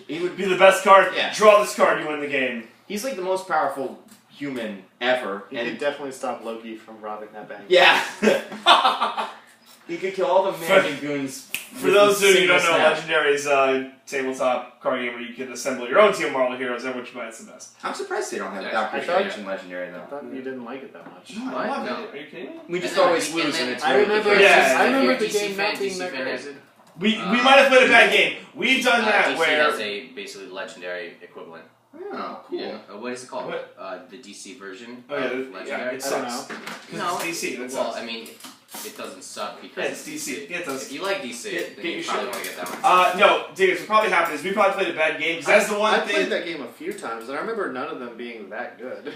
Speaker 3: He would
Speaker 4: Be the best card.
Speaker 3: Yeah.
Speaker 4: Draw this card, you win the game.
Speaker 3: He's like the most powerful human ever.
Speaker 2: He could definitely stop Loki from robbing that bank.
Speaker 3: Yeah. He could kill all the Manny goons.
Speaker 4: For those of you who don't know,
Speaker 3: snap.
Speaker 4: Legendary's tabletop card game where you can assemble your own team of Marvel heroes, and which is the best.
Speaker 3: I'm surprised they don't have
Speaker 5: Yeah,
Speaker 3: Doctor
Speaker 2: I thought-
Speaker 3: Strange in Legendary
Speaker 2: I
Speaker 3: though.
Speaker 2: thought you didn't like it that much.
Speaker 4: No,
Speaker 5: What?
Speaker 4: I love
Speaker 5: No.
Speaker 4: it. Are you kidding me?
Speaker 3: We just
Speaker 5: And then-
Speaker 3: always
Speaker 5: and
Speaker 3: lose,
Speaker 5: then-
Speaker 3: and it's
Speaker 2: I
Speaker 3: really
Speaker 2: remember.
Speaker 3: difficult.
Speaker 4: Yeah.
Speaker 2: I remember
Speaker 5: If
Speaker 2: the
Speaker 5: you're a DC
Speaker 2: game
Speaker 5: fan,
Speaker 2: not being
Speaker 5: DC
Speaker 2: that
Speaker 5: fan
Speaker 2: great.
Speaker 5: has it.
Speaker 4: We might have played a bad game. We've done that
Speaker 5: DC
Speaker 4: where
Speaker 5: has a basically legendary equivalent.
Speaker 3: Oh, cool.
Speaker 5: Yeah. What is it called?
Speaker 4: What?
Speaker 5: The DC version
Speaker 4: Oh, yeah,
Speaker 5: of
Speaker 4: yeah,
Speaker 5: Legendary?
Speaker 4: it
Speaker 2: I don't
Speaker 4: sucks.
Speaker 2: know.
Speaker 4: Because it's DC. That
Speaker 5: Well,
Speaker 4: sucks.
Speaker 5: I mean, it doesn't suck because
Speaker 4: Yeah, it's DC. Yeah, it does.
Speaker 5: If you like DC,
Speaker 4: Get
Speaker 5: then
Speaker 4: your
Speaker 5: you
Speaker 4: shit
Speaker 5: probably
Speaker 4: on.
Speaker 5: want to get that one.
Speaker 4: No, Diggers, what probably happened is we probably played a bad game, because that's the one
Speaker 2: I
Speaker 4: thing.
Speaker 2: played that game a few times, and I remember none of them being that good.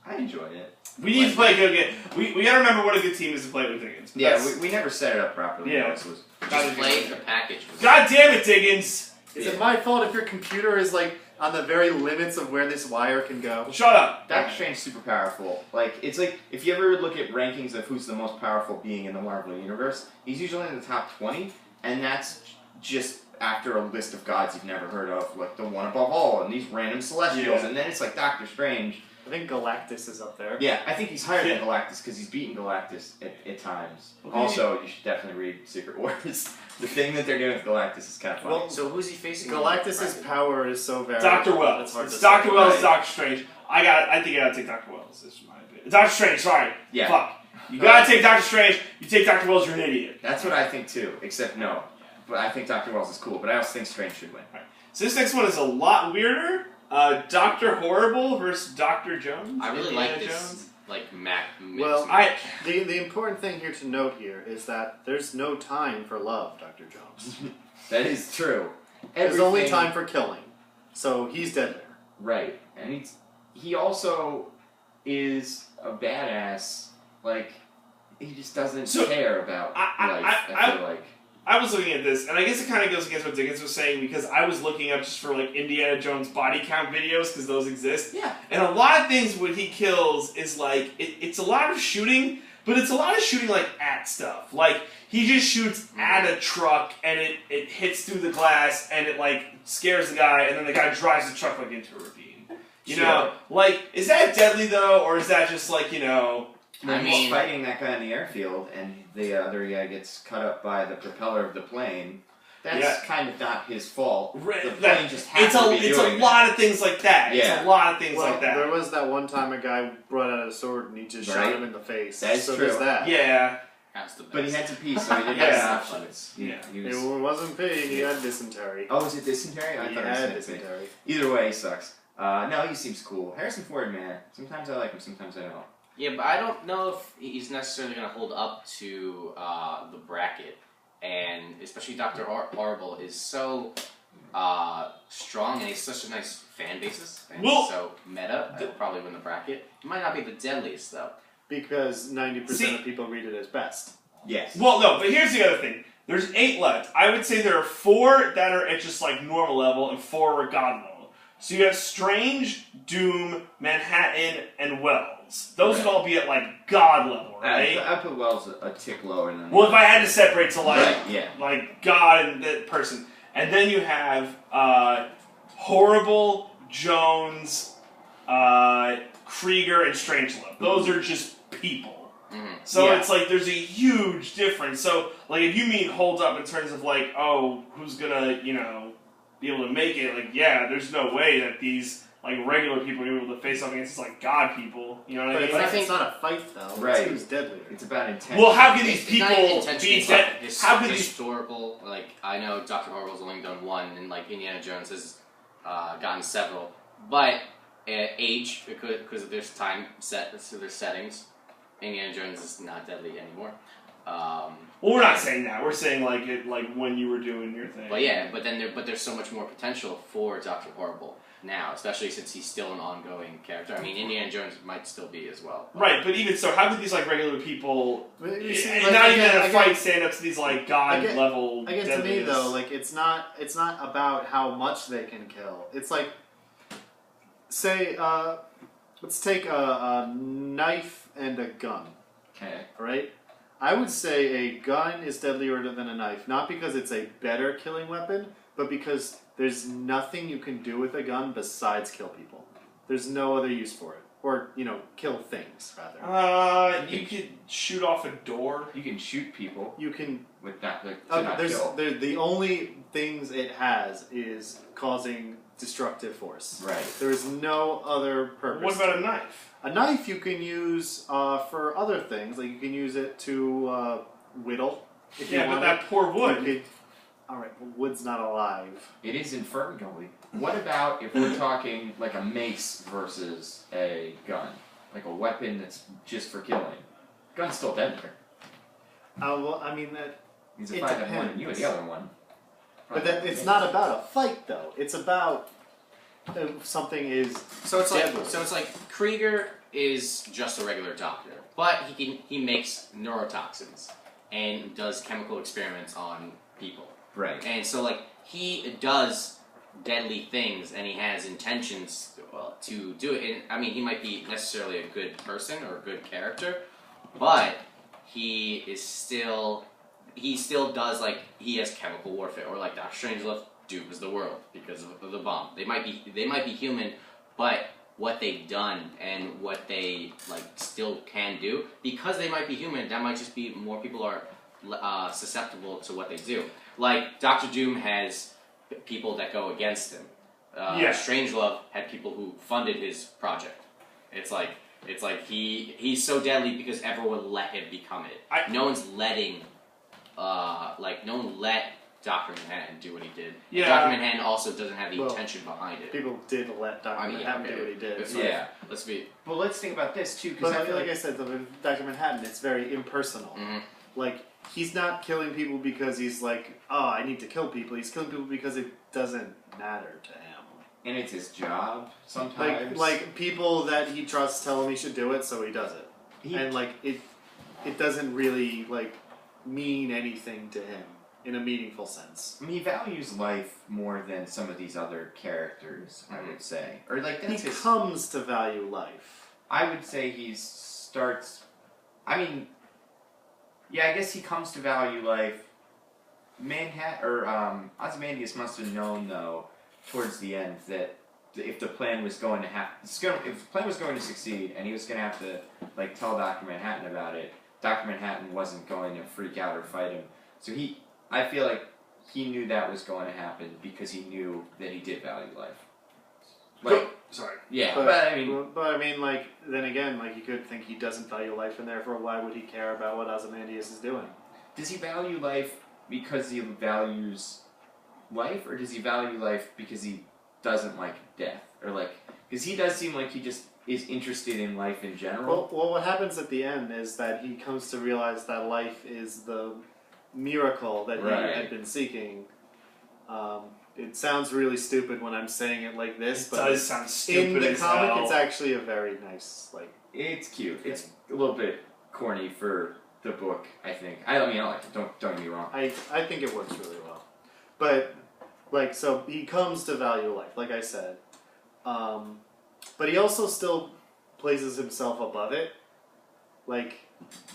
Speaker 3: I enjoyed it.
Speaker 4: We need to play a good game. We gotta remember what a good team is to play with Diggins.
Speaker 3: Yeah,
Speaker 4: That's-
Speaker 3: we never set it up properly.
Speaker 4: Yeah.
Speaker 3: This was
Speaker 5: Just play the package.
Speaker 4: God damn it, Diggins!
Speaker 2: Is it my fault if your computer is like on the very limits of where this wire can go?
Speaker 4: Shut up.
Speaker 3: Doctor Strange super powerful. Like it's like if you ever look at rankings of who's the most powerful being in the Marvel universe, he's usually in the top 20, and that's just after a list of gods you've never heard of, like the one above all, and these random celestials,
Speaker 4: Yeah.
Speaker 3: and then it's like Doctor Strange.
Speaker 2: I think Galactus is up there.
Speaker 3: Yeah, I think he's higher
Speaker 4: Yeah.
Speaker 3: than Galactus because he's beaten Galactus at times.
Speaker 4: Okay.
Speaker 3: Also, you should definitely read Secret Wars. The thing that they're doing with Galactus is kind of funny.
Speaker 2: Well,
Speaker 5: So who's he facing?
Speaker 2: Galactus's power is so variable.
Speaker 4: Dr.
Speaker 2: It's
Speaker 4: Wells.
Speaker 2: hard
Speaker 4: It's
Speaker 2: to
Speaker 4: Dr.
Speaker 2: say.
Speaker 4: Wells,
Speaker 3: Right.
Speaker 4: Doctor Strange. I think I gotta take Dr. Wells. That's my opinion. Doctor Strange, sorry.
Speaker 3: Yeah.
Speaker 4: Fuck. You gotta take Doctor Strange. You take Dr. Wells, you're an idiot.
Speaker 3: That's what I think too, except no. But I think Dr. Wells is cool, but I also think Strange should win.
Speaker 4: So this next one is a lot weirder. Dr. Horrible versus Dr. Jones.
Speaker 5: I really
Speaker 4: Indiana
Speaker 5: like this.
Speaker 4: Jones.
Speaker 5: Like Mac.
Speaker 2: Well,
Speaker 4: I
Speaker 2: The important thing here to note here is that there's no time for love, Dr. Jones.
Speaker 3: That is true.
Speaker 2: There's only
Speaker 3: Everything-
Speaker 2: time for killing. So he's dead there.
Speaker 3: Right, and he also is a badass. Like he just doesn't
Speaker 4: So,
Speaker 3: care about life. I feel like.
Speaker 4: I was looking at this, and I guess it kind of goes against what Dickens was saying because I was looking up just for like Indiana Jones body count videos because those exist.
Speaker 3: Yeah.
Speaker 4: And a lot of things when he kills is like it's a lot of shooting, but it's a lot of shooting like at stuff. Like he just shoots at a truck and it hits through the glass and it like scares the guy and then the guy drives the truck like into a ravine. You know, like is that deadly though, or is that just like
Speaker 3: When
Speaker 5: I
Speaker 3: he's
Speaker 5: mean-
Speaker 3: fighting that guy in the airfield, and the other guy gets cut up by the propeller of the plane. That's
Speaker 4: Yeah.
Speaker 3: kind of not his fault.
Speaker 4: Right,
Speaker 3: The
Speaker 4: that-
Speaker 3: plane just happens
Speaker 4: it's
Speaker 3: to be
Speaker 4: a
Speaker 3: doing
Speaker 4: lot of things like that.
Speaker 3: Yeah.
Speaker 4: It's a lot of things
Speaker 2: Well,
Speaker 4: like that.
Speaker 2: there was that one time a guy brought out a sword and he just shot
Speaker 3: Right.
Speaker 2: him in the face.
Speaker 3: That is
Speaker 2: so
Speaker 3: true.
Speaker 2: there's that.
Speaker 4: Yeah.
Speaker 5: That's the best.
Speaker 3: But he had to pee, so he didn't
Speaker 4: Yeah.
Speaker 3: have options.
Speaker 4: Yeah.
Speaker 3: He
Speaker 2: It
Speaker 3: was,
Speaker 2: wasn't pain, he had dysentery.
Speaker 3: oh, was it dysentery? I
Speaker 2: He
Speaker 3: thought
Speaker 2: had
Speaker 3: it was dysentery.
Speaker 2: dysentery.
Speaker 3: Either way, he sucks. No, he seems cool. Harrison Ford, man. Sometimes I like him, sometimes I don't.
Speaker 5: Yeah, but I don't know if he's necessarily going to hold up to the bracket, and especially Dr. Horrible is so strong, and he's such a nice fan basis, and
Speaker 4: Well,
Speaker 5: so meta. He'll probably win the bracket. He might not be the deadliest though.
Speaker 2: Because 90%
Speaker 4: See-
Speaker 2: of people read it as best.
Speaker 3: Yes.
Speaker 4: Well, no, but here's the other thing. There's 8 left. I would say there are 4 that are at just like normal level and 4 are god level. So you have Strange, Doom, Manhattan, and Wells. Those would all be at like god level, right?
Speaker 3: I put Wells a tick lower than
Speaker 4: Well, if I had to separate to like
Speaker 3: Right, yeah.
Speaker 4: like God and that person, and then you have Horrible, Jones, Krieger, and Strangelove. Those are just people.
Speaker 5: Mhm.
Speaker 4: So
Speaker 3: Yeah.
Speaker 4: it's like there's a huge difference. So like if you mean hold up in terms of like who's gonna be able to make it, like yeah, there's no way that these like regular people are able to face off against these like God people. You know what I
Speaker 2: But
Speaker 4: mean?
Speaker 2: it's, not,
Speaker 5: I think-
Speaker 2: it's not a fight though.
Speaker 3: Right.
Speaker 2: It's who's deadlier.
Speaker 3: It's about intent.
Speaker 4: Well, how can these
Speaker 5: It's
Speaker 4: people
Speaker 5: not even
Speaker 4: be
Speaker 5: intentionally,
Speaker 4: dead?
Speaker 5: it's
Speaker 4: How can these
Speaker 5: historical? Like I know Dr. Horrible's only done one, and like Indiana Jones has gotten several, but age because of there's time set, so there's settings. Indiana Jones is not deadly anymore.
Speaker 4: Well, we're not saying that. We're saying like it, like when you were doing your thing.
Speaker 5: But yeah, but there's so much more potential for Dr. Horrible now, especially since he's still an ongoing character. I mean, Indiana Jones might still be as well.
Speaker 4: Right, but even so, how could these like regular people,
Speaker 2: But you see,
Speaker 4: and
Speaker 2: like,
Speaker 4: not even
Speaker 2: again-
Speaker 4: in a
Speaker 2: again-
Speaker 4: fight, stand up to these like God
Speaker 2: Again-
Speaker 4: level?
Speaker 2: Again, to me
Speaker 4: deadliness?
Speaker 2: though, like it's not about how much they can kill. It's like, say, let's take a knife and a gun,
Speaker 3: Okay.
Speaker 2: right? I would say a gun is deadlier than a knife, not because it's a better killing weapon, but because there's nothing you can do with a gun besides kill people. There's no other use for it. Or, kill things, rather.
Speaker 4: You could shoot off a door.
Speaker 3: You can shoot people
Speaker 2: You can...
Speaker 3: with not not kill.
Speaker 2: The only things it has is causing destructive force.
Speaker 3: Right.
Speaker 2: There is no other purpose.
Speaker 4: What about a knife?
Speaker 2: A knife you can use for other things. Like, you can use it to whittle. If you
Speaker 4: Yeah, but
Speaker 2: want
Speaker 4: that poor
Speaker 2: it.
Speaker 4: wood.
Speaker 2: Alright, well, wood's not alive.
Speaker 3: It is infirm, Joey. What about if we're talking like a mace versus a gun? Like a weapon that's just for killing. Gun's still deadly.
Speaker 2: Well, I mean, that...
Speaker 3: He's a
Speaker 2: It
Speaker 3: 5 and 1 and
Speaker 2: depends.
Speaker 3: you and the other one.
Speaker 2: But it's not about a fight, though. It's about something is
Speaker 5: So it's
Speaker 2: deadly.
Speaker 5: like Krieger is just a regular doctor, but he makes neurotoxins and does chemical experiments on people.
Speaker 3: Right.
Speaker 5: And so like he does deadly things and he has intentions to do it. And I mean, he might be necessarily a good person or a good character, but he still does, like, he has chemical warfare, or like Dr. Strangelove dooms the world because of the bomb. They might be human, but what they've done and what they like still can do, because they might be human, that might just be more people are susceptible to what they do. Like Dr. Doom has people that go against him. Strangelove had people who funded his project. It's like he's so deadly because everyone let him become it. No one's letting no one let Dr. Manhattan do what he did.
Speaker 4: Yeah.
Speaker 5: Dr. Manhattan also doesn't have the intention behind it.
Speaker 2: People did let Dr. Manhattan do what he did.
Speaker 5: Let's be.
Speaker 3: Well, let's think about this too,
Speaker 2: But
Speaker 3: because
Speaker 2: I feel like I said, with Dr. Manhattan, it's very impersonal.
Speaker 5: Mm-hmm.
Speaker 2: Like, he's not killing people because he's like, oh, I need to kill people. He's killing people because it doesn't matter to him.
Speaker 3: and it's his job sometimes.
Speaker 2: Like people that he trusts tell him he should do it, so he does it. And it doesn't really mean anything to him in a meaningful sense.
Speaker 3: I mean, he values life more than some of these other characters, I would say. Or that's
Speaker 2: He comes to value life.
Speaker 3: I would say he starts. I mean, yeah, I guess he comes to value life. Ozymandias must have known though, towards the end, that if the plan was going to if the plan was going to succeed, and he was going to have to tell Dr. Manhattan about it, Dr. Manhattan wasn't going to freak out or fight him. So I feel like he knew that was going to happen because he knew that he did value life.
Speaker 4: Sorry.
Speaker 3: Yeah,
Speaker 2: But
Speaker 3: I
Speaker 2: I mean, then again, you could think he doesn't value life, and therefore, why would he care about what Ozymandias is doing?
Speaker 3: does he value life because he values life, or does he value life because he doesn't like death? Or because he does seem like he just is interested in life in general.
Speaker 2: Well, what happens at the end is that he comes to realize that life is the miracle that he had been seeking. It sounds really stupid when I'm saying it like this, but
Speaker 4: it does sound stupid
Speaker 2: in the
Speaker 4: as
Speaker 2: comic,
Speaker 4: hell.
Speaker 2: it's actually a very nice,
Speaker 3: It's cute. It's a little bit corny for the book, I think. I mean, I like it. Don't get me wrong.
Speaker 2: I think it works really well. But, so he comes to value life, like I said. But he also still places himself above it.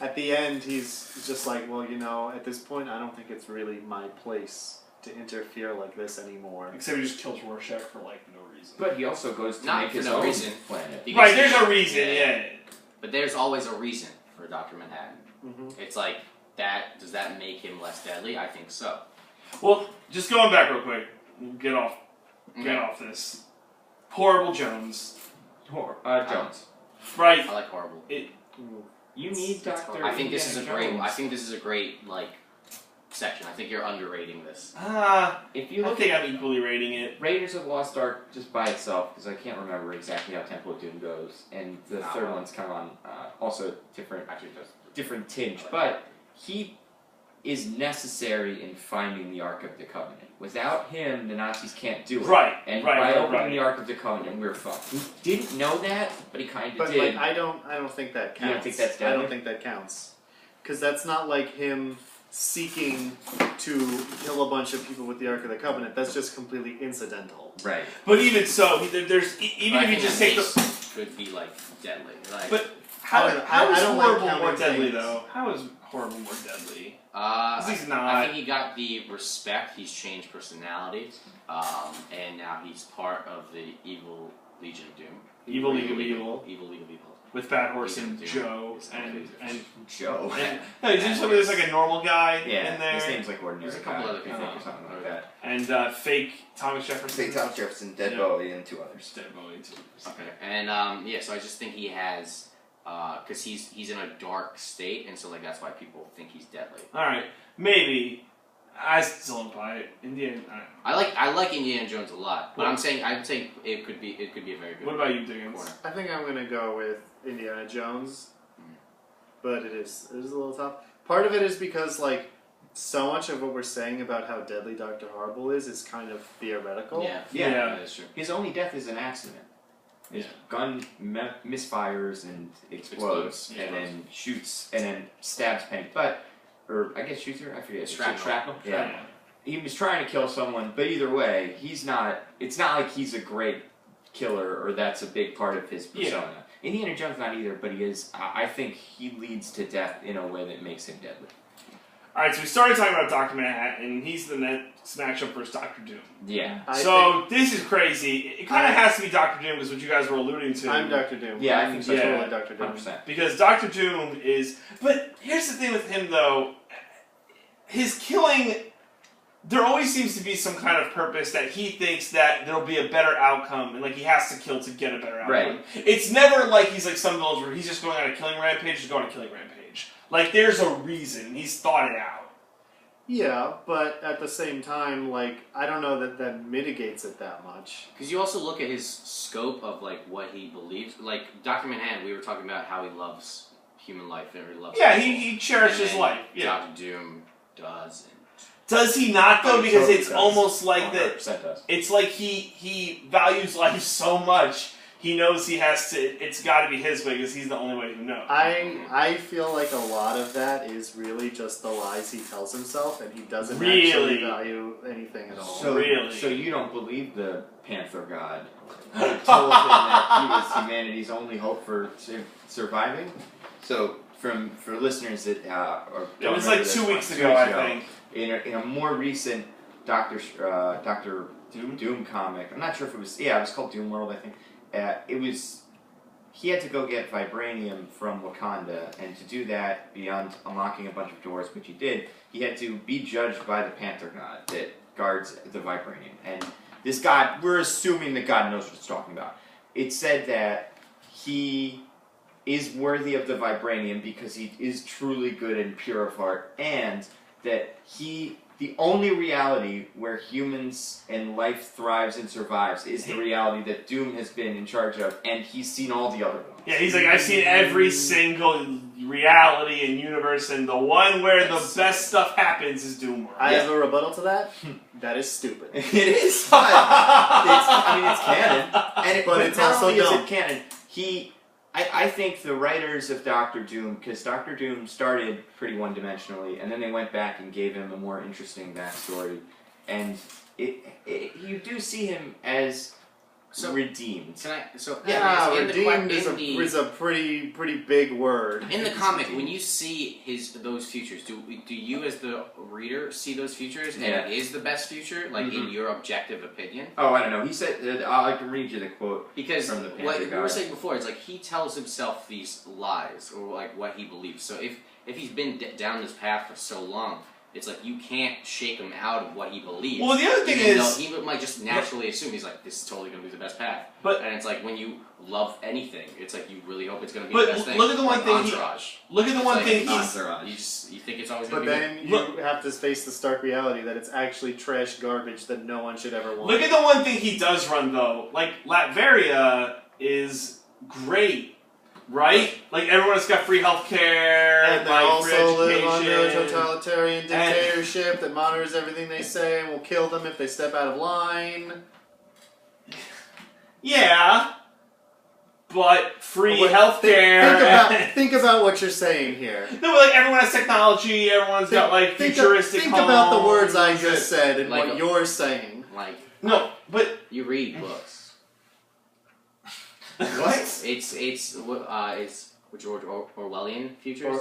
Speaker 2: At the end, he's just well, at this point, I don't think it's really my place to interfere like this anymore.
Speaker 4: Except he just kills Rorschach for no reason.
Speaker 3: But he also goes to
Speaker 5: Not
Speaker 3: make
Speaker 5: for
Speaker 3: his
Speaker 5: no
Speaker 3: own
Speaker 5: reason.
Speaker 3: planet.
Speaker 5: Because
Speaker 4: Right, there's a reason, yeah.
Speaker 5: But there's always a reason for Dr. Manhattan.
Speaker 2: Mm-hmm.
Speaker 5: It's that. Does that make him less deadly? I think so.
Speaker 4: Well, just going back real quick. We'll get off this. Horrible Jones.
Speaker 3: Jones.
Speaker 4: Right.
Speaker 5: I like horrible.
Speaker 3: You need Dr.
Speaker 5: I think this is a great.
Speaker 3: Jones.
Speaker 5: I think this is a great section. I think you're underrating this.
Speaker 3: If you
Speaker 4: I
Speaker 3: look
Speaker 4: think
Speaker 3: at
Speaker 4: I'm equally rating it.
Speaker 3: Raiders of the Lost Ark just by itself, because I can't remember exactly how Temple of Doom goes, and the third one's kind of on also different tinge, but he is necessary in finding the Ark of the Covenant. Without him, the Nazis can't do it.
Speaker 4: Right.
Speaker 3: And
Speaker 4: right,
Speaker 3: by
Speaker 4: right,
Speaker 3: opening
Speaker 4: right.
Speaker 3: the Ark of the Covenant, we're fucked. He didn't know that, but he kind of
Speaker 2: But
Speaker 3: did.
Speaker 2: I don't think that counts.
Speaker 3: You don't think that's
Speaker 2: I
Speaker 3: deadly?
Speaker 2: don't think that counts. Because that's not him seeking to kill a bunch of people with the Ark of the Covenant. That's just completely incidental.
Speaker 3: Right.
Speaker 4: But even so, there's even
Speaker 5: But I
Speaker 4: if you
Speaker 5: think
Speaker 4: just
Speaker 5: that
Speaker 4: take
Speaker 5: mace could be deadly.
Speaker 4: But How
Speaker 2: I don't know.
Speaker 4: how
Speaker 2: I
Speaker 4: is
Speaker 2: don't like
Speaker 4: horrible
Speaker 2: counting
Speaker 4: more deadly
Speaker 2: things.
Speaker 4: though? How is horrible more deadly? He's
Speaker 5: I
Speaker 4: not.
Speaker 5: think he got the respect. He's changed personality, and now he's part of the evil Legion of Doom.
Speaker 4: Evil League of Evil.
Speaker 5: Evil League of Evil.
Speaker 4: With Fat Horse
Speaker 5: Legion
Speaker 4: and
Speaker 5: of Doom
Speaker 4: Joe
Speaker 5: is
Speaker 4: and
Speaker 3: Joe.
Speaker 4: no, he's just there's like a normal guy
Speaker 3: Yeah,
Speaker 4: in there.
Speaker 3: his name's like ordinary.
Speaker 5: There's a couple
Speaker 3: guy,
Speaker 5: other
Speaker 3: I think,
Speaker 5: people.
Speaker 3: or something like that.
Speaker 4: And fake Thomas Jefferson.
Speaker 3: St. Thomas Jefferson, Dead
Speaker 4: Yeah.
Speaker 3: Bowie, and 2 others.
Speaker 4: Dead Bowie too.
Speaker 5: Okay, and so I just think he has, because he's in a dark state, and so like that's why people think he's deadly.
Speaker 4: All right, maybe. I still don't buy it. Indiana. I don't know.
Speaker 5: I like Indiana Jones a lot, but
Speaker 4: Well-
Speaker 5: I'm saying it could be a very good.
Speaker 4: What about you, Diggins?
Speaker 5: corner.
Speaker 2: I think I'm gonna go with Indiana Jones, but it is a little tough. Part of it is because like so much of what we're saying about how deadly Dr. Horrible is kind of theoretical.
Speaker 5: Yeah,
Speaker 3: Yeah.
Speaker 5: that's true.
Speaker 3: His only death is an accident. His
Speaker 4: Yeah.
Speaker 3: gun misfires and explodes,
Speaker 5: Yeah.
Speaker 3: and then shoots, and then stabs Penny. But, or I guess shoots her. I forget.
Speaker 5: Shrapnel.
Speaker 3: Yeah. He was trying to kill someone, but either way, he's not. It's not like he's a great killer, or that's a big part of his persona. Indiana Jones not either, but he is. I think he leads to death in a way that makes him deadly.
Speaker 4: All right, so we started talking about Dr. Manhattan, and he's the next matchup versus Dr. Doom.
Speaker 3: Yeah.
Speaker 4: This is crazy. It kind of has to be Dr. Doom, is what you guys were alluding to.
Speaker 2: I'm Dr. Doom.
Speaker 3: Yeah, I think so.
Speaker 2: Totally Dr. Doom.
Speaker 3: 100%.
Speaker 4: Because Dr. Doom is... But here's the thing with him, though. His killing... There always seems to be some kind of purpose that he thinks that there'll be a better outcome, and like he has to kill to get a better outcome.
Speaker 3: Right.
Speaker 4: It's never like he's like some villains where he's just going on a killing rampage, just going on a killing rampage. Like there's a reason. He's thought it out.
Speaker 2: Yeah, but at the same time, like I don't know that mitigates it that much.
Speaker 5: Because you also look at his scope of like what he believes. Like Dr. Manhattan, we were talking about how he loves human life and he loves.
Speaker 4: Yeah,
Speaker 5: people.
Speaker 4: he cherishes
Speaker 5: And then
Speaker 4: life. Yeah.
Speaker 5: Dr. Doom does.
Speaker 4: Does he not though? Because
Speaker 3: Totally
Speaker 4: it's
Speaker 3: does.
Speaker 4: almost like that.
Speaker 3: 100% does.
Speaker 4: It's like he values life so much. He knows he has to. It's got to be his way because he's the only way who knows.
Speaker 2: I feel like a lot of that is really just the lies he tells himself, and he doesn't
Speaker 4: Really?
Speaker 2: actually value anything at all.
Speaker 3: So,
Speaker 4: Really?
Speaker 3: So you don't believe the Panther God who told him that he was humanity's only hope for surviving? So, for listeners that or
Speaker 4: It
Speaker 3: don't
Speaker 4: was
Speaker 3: remember
Speaker 4: like 2
Speaker 3: this,
Speaker 4: weeks ago, I think.
Speaker 3: in a more recent Doctor Doom comic, I'm not sure if it was. Yeah, it was called Doom World, I think. It was. He had to go get vibranium from Wakanda, and to do that, beyond unlocking a bunch of doors, which he did, he had to be judged by the Panther God that guards the vibranium. And this God, we're assuming that God knows what it's talking about. It said that he is worthy of the vibranium because he is truly good and pure of heart, and that the only reality where humans and life thrives and survives is the reality that Doom has been in charge of, and he's seen all the other ones.
Speaker 4: Yeah, he's like, I've seen every single reality and universe, and the one where the best stuff happens is Doom World.
Speaker 2: I have a rebuttal to that. That is stupid.
Speaker 3: It is, but it's canon, and
Speaker 2: But it's
Speaker 3: not
Speaker 2: also
Speaker 3: only is
Speaker 2: dumb.
Speaker 3: it canon. I think the writers of Doctor Doom, because Doctor Doom started pretty one-dimensionally, and then they went back and gave him a more interesting backstory, and you do see him as redeemed.
Speaker 5: Can I? So
Speaker 2: Yeah,
Speaker 5: in
Speaker 2: redeemed
Speaker 5: the,
Speaker 2: is a pretty big word.
Speaker 5: in the comic, when you see those futures, do you as the reader see those futures, and
Speaker 3: Yeah.
Speaker 5: it is the best future, like in your objective opinion?
Speaker 3: Oh, I don't know. He said, I can read you the quote.
Speaker 5: Because
Speaker 3: From the Panther
Speaker 5: what we were
Speaker 3: God.
Speaker 5: saying before, it's like he tells himself these lies or like what he believes. So if he's been down this path for so long, it's like you can't shake him out of what he believes.
Speaker 4: Well, the other thing
Speaker 5: even
Speaker 4: is-
Speaker 5: though he might just naturally assume he's like, this is totally going to be the best path.
Speaker 4: But-
Speaker 5: and it's like when you love anything, it's like you really hope it's going to be
Speaker 4: But
Speaker 5: the best thing.
Speaker 4: look at the one
Speaker 5: Like
Speaker 4: thing he-
Speaker 5: Entourage.
Speaker 4: Look at the
Speaker 5: It's
Speaker 4: one
Speaker 5: like
Speaker 4: thing he's.
Speaker 3: Entourage.
Speaker 5: You think it's always
Speaker 2: But
Speaker 5: going to be
Speaker 2: then
Speaker 4: Look-
Speaker 2: you have to face the stark reality that it's actually trash garbage that no one should ever want.
Speaker 4: Look at the one thing he does run though. Like Latveria is great, right? Like everyone's got free healthcare,
Speaker 2: And they
Speaker 4: like free
Speaker 2: also live under a
Speaker 4: education.
Speaker 2: totalitarian dictatorship that monitors everything they say and will kill them if they step out of line.
Speaker 4: Yeah, but free
Speaker 2: But
Speaker 4: healthcare.
Speaker 2: Think about what you're saying here.
Speaker 4: No, but like everyone has technology. Everyone's got like futuristic.
Speaker 2: Think about the words I
Speaker 4: homes.
Speaker 2: just said and
Speaker 5: Like
Speaker 2: what
Speaker 5: a-
Speaker 2: you're saying.
Speaker 5: like
Speaker 4: No, but
Speaker 5: you read books.
Speaker 3: What?
Speaker 5: It's George Orwellian futures.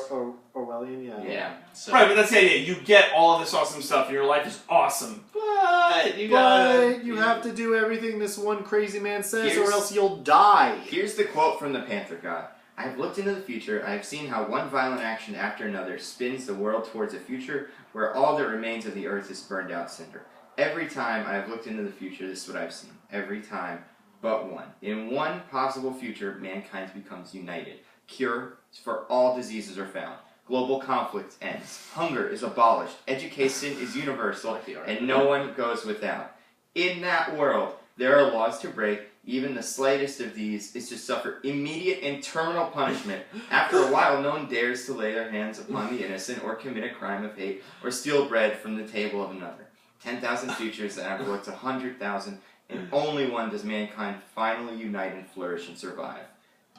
Speaker 2: Orwellian, yeah.
Speaker 5: Yeah. So,
Speaker 4: Right, but that's the idea. You get all of this awesome stuff, and your life is awesome. But you gotta...
Speaker 2: But you have to do everything this one crazy man says, or
Speaker 3: Here's-
Speaker 2: else you'll die.
Speaker 3: Here's the quote from the Panther God. I have looked into the future. I have seen how one violent action after another spins the world towards a future where all that remains of the earth is burned out cinder. Every time I have looked into the future, this is what I've seen. Every time but one. In one possible future, mankind becomes united. Cure for all diseases are found. Global conflict ends. Hunger is abolished. Education is universal, and no one goes without. In that world, there are laws to break. Even the slightest of these is to suffer immediate and terminal punishment. After a while, no one dares to lay their hands upon the innocent or commit a crime of hate or steal bread from the table of another. 10,000 futures that have looked 100,000, and only one does mankind finally unite and flourish and survive.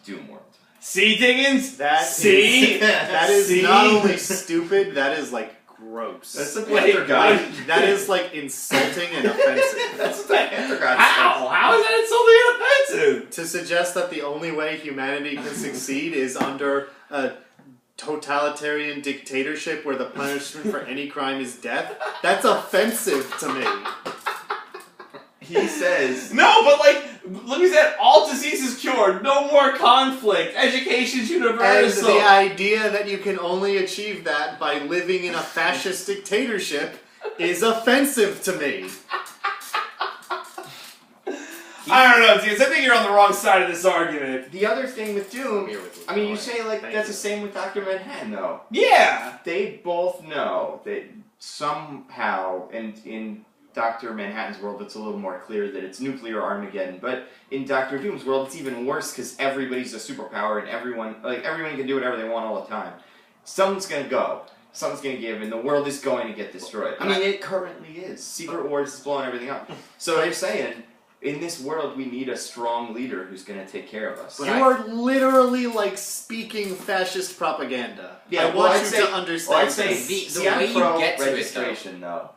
Speaker 3: Doom World.
Speaker 4: See, Diggins?
Speaker 2: That
Speaker 4: See?
Speaker 2: that is
Speaker 4: See?
Speaker 2: not only stupid, that is like gross.
Speaker 3: That's the
Speaker 4: Wait,
Speaker 3: Panther God.
Speaker 4: wait.
Speaker 2: That is like insulting and offensive.
Speaker 3: That's the Panther God.
Speaker 4: How? How is that insulting and offensive?
Speaker 2: To suggest that the only way humanity can succeed is under a totalitarian dictatorship where the punishment for any crime is death, that's offensive to me.
Speaker 3: He says...
Speaker 4: No, but like, look at that. All diseases cured. No more conflict. Education's
Speaker 2: And
Speaker 4: universal.
Speaker 2: the idea that you can only achieve that by living in a fascist dictatorship is offensive to me.
Speaker 4: I don't know, Diggins. I think you're on the wrong side of this argument.
Speaker 3: The other thing with Doom...
Speaker 5: I'm here with you.
Speaker 3: I mean, you say, like,
Speaker 5: Thank
Speaker 3: that's
Speaker 5: you.
Speaker 3: the same with Dr. Manhattan, though.
Speaker 4: Yeah.
Speaker 3: They both know that somehow, and in Dr. Manhattan's world, it's a little more clear that it's nuclear Armageddon. But in Dr. Doom's world, it's even worse because everybody's a superpower and everyone can do whatever they want all the time. Someone's gonna go. Something's gonna give, and the world is going to get destroyed. I mean, it currently is. Secret Wars is blowing everything up. So they're saying, in this world, we need a strong leader who's gonna take care of us.
Speaker 2: You are literally like speaking fascist propaganda.
Speaker 3: Yeah,
Speaker 2: I
Speaker 3: well,
Speaker 2: want
Speaker 3: I'd
Speaker 2: you
Speaker 3: say-
Speaker 2: to understand
Speaker 3: Well, I'd say
Speaker 2: this.
Speaker 5: The way
Speaker 3: I'm
Speaker 5: you
Speaker 3: pro
Speaker 5: get to it, though.
Speaker 3: registration, though,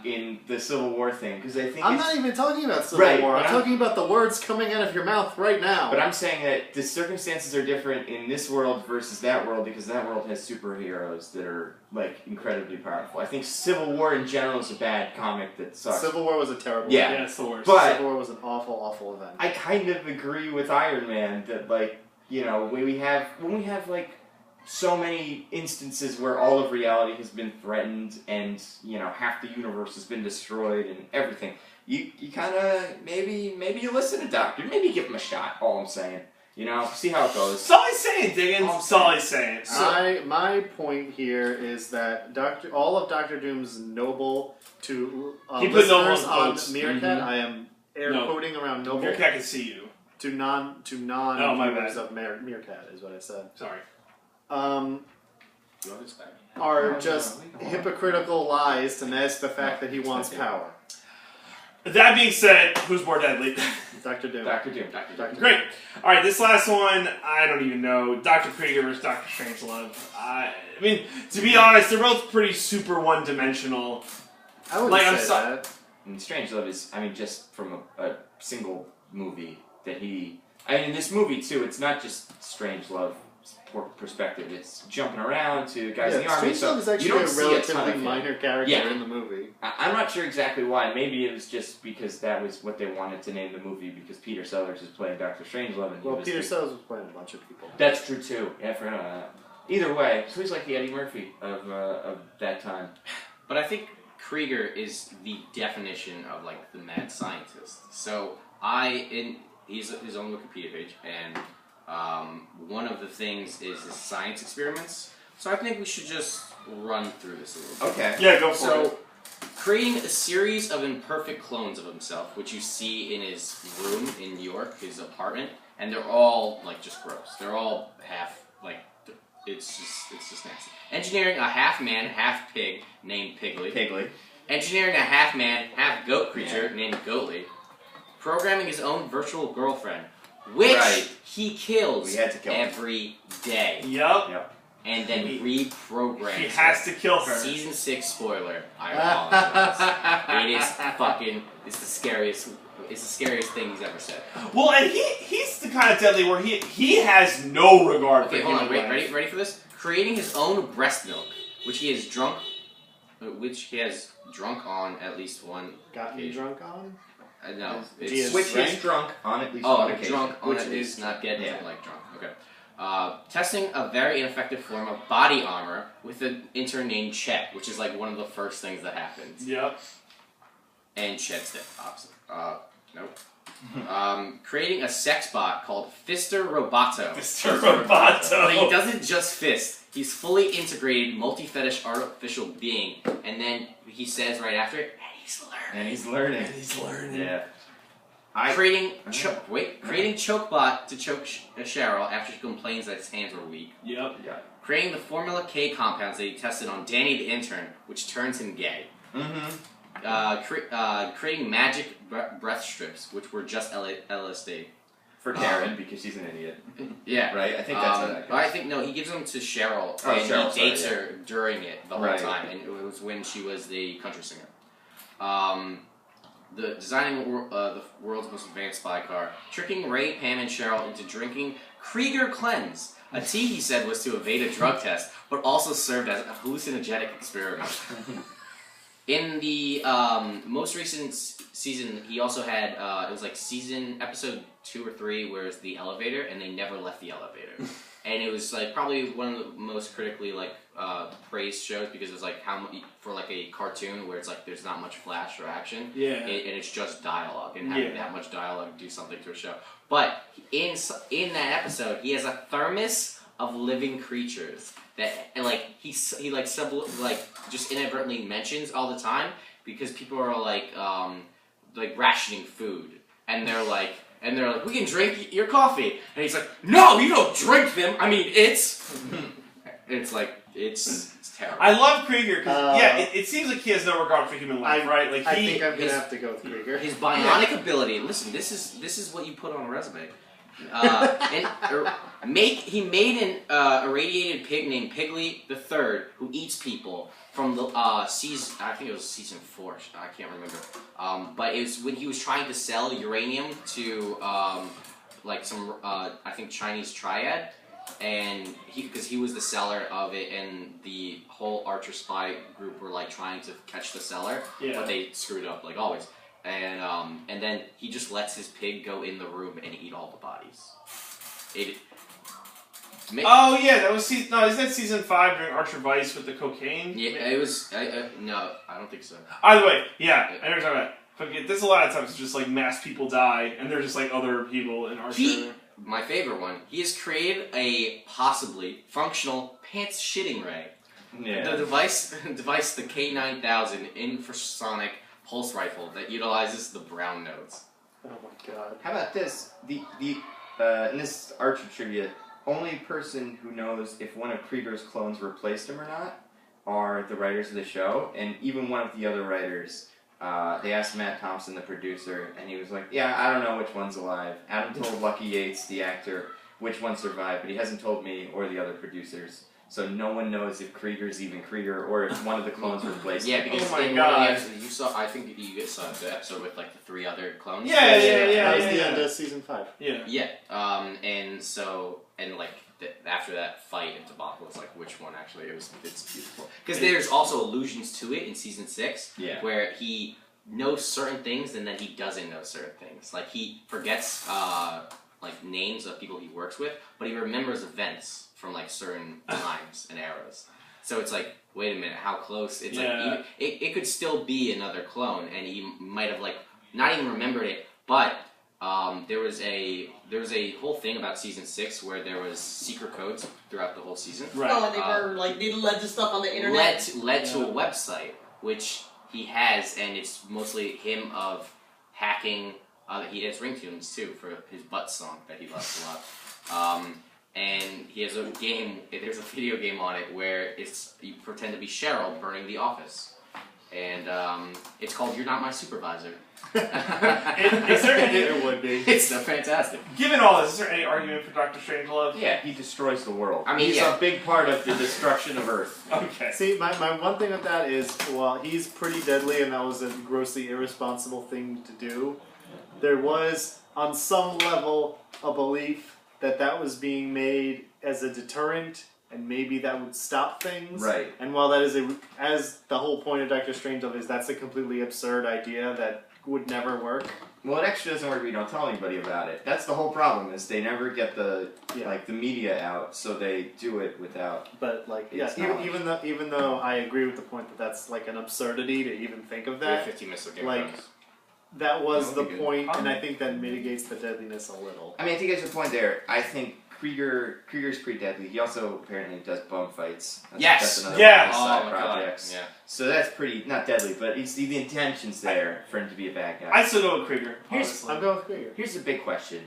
Speaker 3: in the Civil War thing, because I think
Speaker 2: I'm
Speaker 3: it's...
Speaker 2: not even talking about Civil
Speaker 3: Right,
Speaker 2: War. I'm
Speaker 3: but
Speaker 2: talking about the words coming out of your mouth right now.
Speaker 3: But I'm saying that the circumstances are different in this world versus that world because that world has superheroes that are, like, incredibly powerful. I think Civil War in general is a bad comic that sucks.
Speaker 2: Civil War was a terrible
Speaker 3: Yeah.
Speaker 2: event.
Speaker 4: it's the worst.
Speaker 3: But-
Speaker 2: Civil War was an awful, awful event.
Speaker 3: I kind of agree with Iron Man that, like, you know, when we have, like, so many instances where all of reality has been threatened and, you know, half the universe has been destroyed and everything, you kind of, maybe you listen to Doctor, maybe give him a shot, all I'm saying. You know, see how it goes.
Speaker 4: That's all he's saying, Diggins.
Speaker 3: Oh,
Speaker 4: That's all he's saying.
Speaker 2: My point here is that all of Doctor Doom's noble to
Speaker 4: He put noble
Speaker 2: listeners
Speaker 4: in
Speaker 2: on
Speaker 4: quotes.
Speaker 2: Meerkat,
Speaker 3: Mhm.
Speaker 2: I am air
Speaker 4: No.
Speaker 2: quoting around noble
Speaker 4: Meerkat can see you.
Speaker 2: to non
Speaker 4: Oh, my
Speaker 2: viewers
Speaker 4: bad.
Speaker 2: of Meerkat is what I said.
Speaker 4: Sorry.
Speaker 5: You want this back?
Speaker 2: Are
Speaker 3: No,
Speaker 2: just
Speaker 3: no,
Speaker 2: hypocritical lies to mask the fact that he wants power.
Speaker 4: That being said, who's more deadly?
Speaker 2: Dr. Doom.
Speaker 3: Dr. Doom.
Speaker 2: Dr.
Speaker 4: Great. All right, this last one, I don't even know. Dr. Krieger versus Dr. Strangelove. I mean, to be honest, they're both pretty super one-dimensional.
Speaker 2: I wouldn't
Speaker 4: Like, I'm
Speaker 2: say
Speaker 4: so-
Speaker 2: that.
Speaker 3: And Strangelove is, I mean, just from a single movie that he... I mean, in this movie, too, it's not just Strangelove perspective. It's jumping around to guys in the army. So
Speaker 2: Strangelove is
Speaker 3: you
Speaker 2: actually
Speaker 3: don't
Speaker 2: a
Speaker 3: see a ton
Speaker 2: relatively
Speaker 3: of him.
Speaker 2: minor character
Speaker 3: Yeah.
Speaker 2: in the movie.
Speaker 3: I'm not sure exactly why. Maybe it was just because that was what they wanted to name the movie because Peter Sellers is playing Dr. Strangelove. And he
Speaker 2: Well,
Speaker 3: was
Speaker 2: Peter
Speaker 3: the-
Speaker 2: Sellers was playing a bunch of people.
Speaker 3: That's true, too. Yeah, I forgot about that. Either way, so he's like the Eddie Murphy of that time.
Speaker 5: But I think Krieger is the definition of like the mad scientist. So he's his own Wikipedia page, and one of the things is his science experiments. So I think we should just run through this a little bit.
Speaker 3: Okay.
Speaker 4: Yeah, go for it.
Speaker 5: So, creating a series of imperfect clones of himself, which you see in his room in New York, his apartment, and they're all like just gross. They're all half like it's just nasty. Engineering a half man, half pig named Piggly.
Speaker 3: Piggly.
Speaker 5: Engineering a half man, half goat creature named Goatly. Programming his own virtual girlfriend, which
Speaker 3: Right.
Speaker 5: he kills
Speaker 3: We had to kill him.
Speaker 5: every day.
Speaker 4: Yup.
Speaker 3: Yep.
Speaker 5: and then reprograms.
Speaker 4: He has to kill her.
Speaker 5: Season 6 spoiler. I apologize. It is fucking. It's the scariest. It's the scariest thing he's ever said.
Speaker 4: Well, and he's the kind of deadly where he has no regard for
Speaker 5: Okay, hold on.
Speaker 4: human life.
Speaker 5: Ready for this? Creating his own breast milk, which he has drunk on at least one.
Speaker 2: Gotten
Speaker 5: occasion.
Speaker 2: drunk on?
Speaker 5: No,
Speaker 2: He is
Speaker 3: Which is
Speaker 2: drank?
Speaker 3: drunk on at least one occasion.
Speaker 5: drunk on
Speaker 3: Which
Speaker 5: at least,
Speaker 3: is
Speaker 5: not getting
Speaker 3: yeah.
Speaker 5: like drunk. Okay. Testing a very ineffective form of body armor with an intern named Chet, which is like one of the first things that happens.
Speaker 4: Yep.
Speaker 5: And Chet's dead, obviously. Nope. Creating a sex bot called Fister Roboto.
Speaker 4: Mr. Roboto.
Speaker 5: But he doesn't just fist. He's fully integrated, multi-fetish artificial being, and then he says right after it,
Speaker 3: And he's learning. Yeah.
Speaker 5: creating Chokebot to choke Cheryl after she complains that his hands were weak.
Speaker 4: Yep.
Speaker 5: Creating the Formula K compounds that he tested on Danny the intern, which turns him gay. Creating magic breath strips, which were just LSD.
Speaker 3: For Karen, because she's an idiot.
Speaker 5: Yeah.
Speaker 3: Right? I think that's how that goes.
Speaker 5: I think, no, he gives them to Cheryl,
Speaker 3: Oh,
Speaker 5: and
Speaker 3: Cheryl,
Speaker 5: he dates
Speaker 3: sorry,
Speaker 5: her during it the whole
Speaker 3: Right.
Speaker 5: time, and it was when she was the country singer. Designing the world's most advanced spy car, tricking Ray, Pam, and Cheryl into drinking Krieger Cleanse, a tea he said was to evade a drug test, but also served as a hallucinogenic experiment. In the most recent season, he also had, it was like episode 2 or 3, where it's the elevator, and they never left the elevator. And it was like probably one of the most critically praised shows, because it was like for like a cartoon where it's like there's not much flash or action,
Speaker 4: Yeah.
Speaker 5: and it's just dialogue, and having that much dialogue do something to a show. But in that episode, he has a thermos of living creatures that he just inadvertently mentions all the time, because people are like rationing food, and they're like, we can drink your coffee, and he's like, no, you don't drink them. I mean, it's terrible.
Speaker 4: I love Krieger because it seems like he has no regard for human life, right? Like
Speaker 2: I think I'm gonna have to go with Krieger.
Speaker 5: His bionic ability. Listen, this is what you put on a resume. He made an irradiated pig named Piggly the Third, who eats people from the season. I think it was season 4. I can't remember. But it was when he was trying to sell uranium to some I think Chinese triad, and because he was the seller of it, and the whole Archer spy group were like trying to catch the seller, but they screwed up like always. And then he just lets his pig go in the room and eat all the bodies.
Speaker 4: that was isn't that season 5 during Archer Vice with the cocaine?
Speaker 5: Yeah, it was. No, I don't think so.
Speaker 4: Either way, yeah, I know what you're talking about. There's a lot of times it's just like mass people die, and they're just like other people in Archer.
Speaker 5: My favorite one. He has created a possibly functional pants shitting ray.
Speaker 3: Yeah.
Speaker 5: The device, the K9000 infrasonic pulse rifle that utilizes the brown nodes.
Speaker 2: Oh my god.
Speaker 3: How about this? In this Archer trivia, only person who knows if one of Krieger's clones replaced him or not are the writers of the show, and even one of the other writers. They asked Matt Thompson, the producer, and he was like, yeah, I don't know which one's alive. Adam told Lucky Yates, the actor, which one survived, but he hasn't told me or the other producers. So no one knows if Krieger's even Krieger or if one of the clones replaced him.
Speaker 5: Yeah, because
Speaker 4: Oh my
Speaker 5: in
Speaker 4: God.
Speaker 5: one of the episodes, you saw, I think you saw the episode with like the 3 other clones.
Speaker 4: Yeah.
Speaker 2: That was the end of season 5.
Speaker 4: Yeah.
Speaker 5: Yeah, after that fight and debacle, it's like which one actually it's beautiful, because there's also allusions to it in season 6, where he knows certain things and then he doesn't know certain things. Like he forgets names of people he works with, but he remembers events from like certain times and eras. So it's like, wait a minute, how close? It's like it could still be another clone, and he might have like not even remembered it, but. There was a whole thing about season 6 where there was secret codes throughout the whole season.
Speaker 4: Right.
Speaker 6: Oh, and they were they led to stuff on the internet.
Speaker 5: Led to a website which he has, and it's mostly him of hacking. He has ringtones too for his butt song that he loves a lot. And he has a game. There's a video game on it where you pretend to be Cheryl burning the office. and it's called "You're Not My Supervisor."
Speaker 4: Is there any?
Speaker 2: It would be.
Speaker 5: It's fantastic.
Speaker 4: Given all this, is there any argument for Dr. Strangelove?
Speaker 3: Yeah, he destroys the world.
Speaker 5: I mean,
Speaker 3: he's
Speaker 5: yeah.
Speaker 3: a big part of the destruction of Earth.
Speaker 4: Okay.
Speaker 2: See, my one thing with that is, while he's pretty deadly and that was a grossly irresponsible thing to do, there was, on some level, a belief that that was being made as a deterrent, and maybe that would stop things.
Speaker 3: Right.
Speaker 2: And while that is as the whole point of Doctor Strangelove is, that's a completely absurd idea that would never work.
Speaker 3: Well, it actually doesn't work if you don't tell anybody about it. That's the whole problem, is they never get the the media out, so they do it without.
Speaker 2: But like,
Speaker 3: It's
Speaker 2: yeah,
Speaker 3: not.
Speaker 2: even though I agree with the point that that's like an absurdity to even think of that.
Speaker 5: 15 minutes of Game
Speaker 2: like-
Speaker 5: of Thrones.
Speaker 2: That was
Speaker 3: That
Speaker 2: the
Speaker 3: would be good.
Speaker 2: point, and I think that mitigates the deadliness a little.
Speaker 3: I mean, I think there's a point there. I think Krieger's pretty deadly. He also apparently does bum fights. That's another
Speaker 4: Yes!
Speaker 3: one of his side
Speaker 5: Oh my God,
Speaker 3: projects.
Speaker 5: yeah.
Speaker 3: So that's pretty, not deadly, but it's the intention's there for him to be a bad guy.
Speaker 4: I'd still go with Krieger.
Speaker 3: Here's-
Speaker 4: Honestly.
Speaker 2: I'm going with Krieger.
Speaker 3: Here's the big question.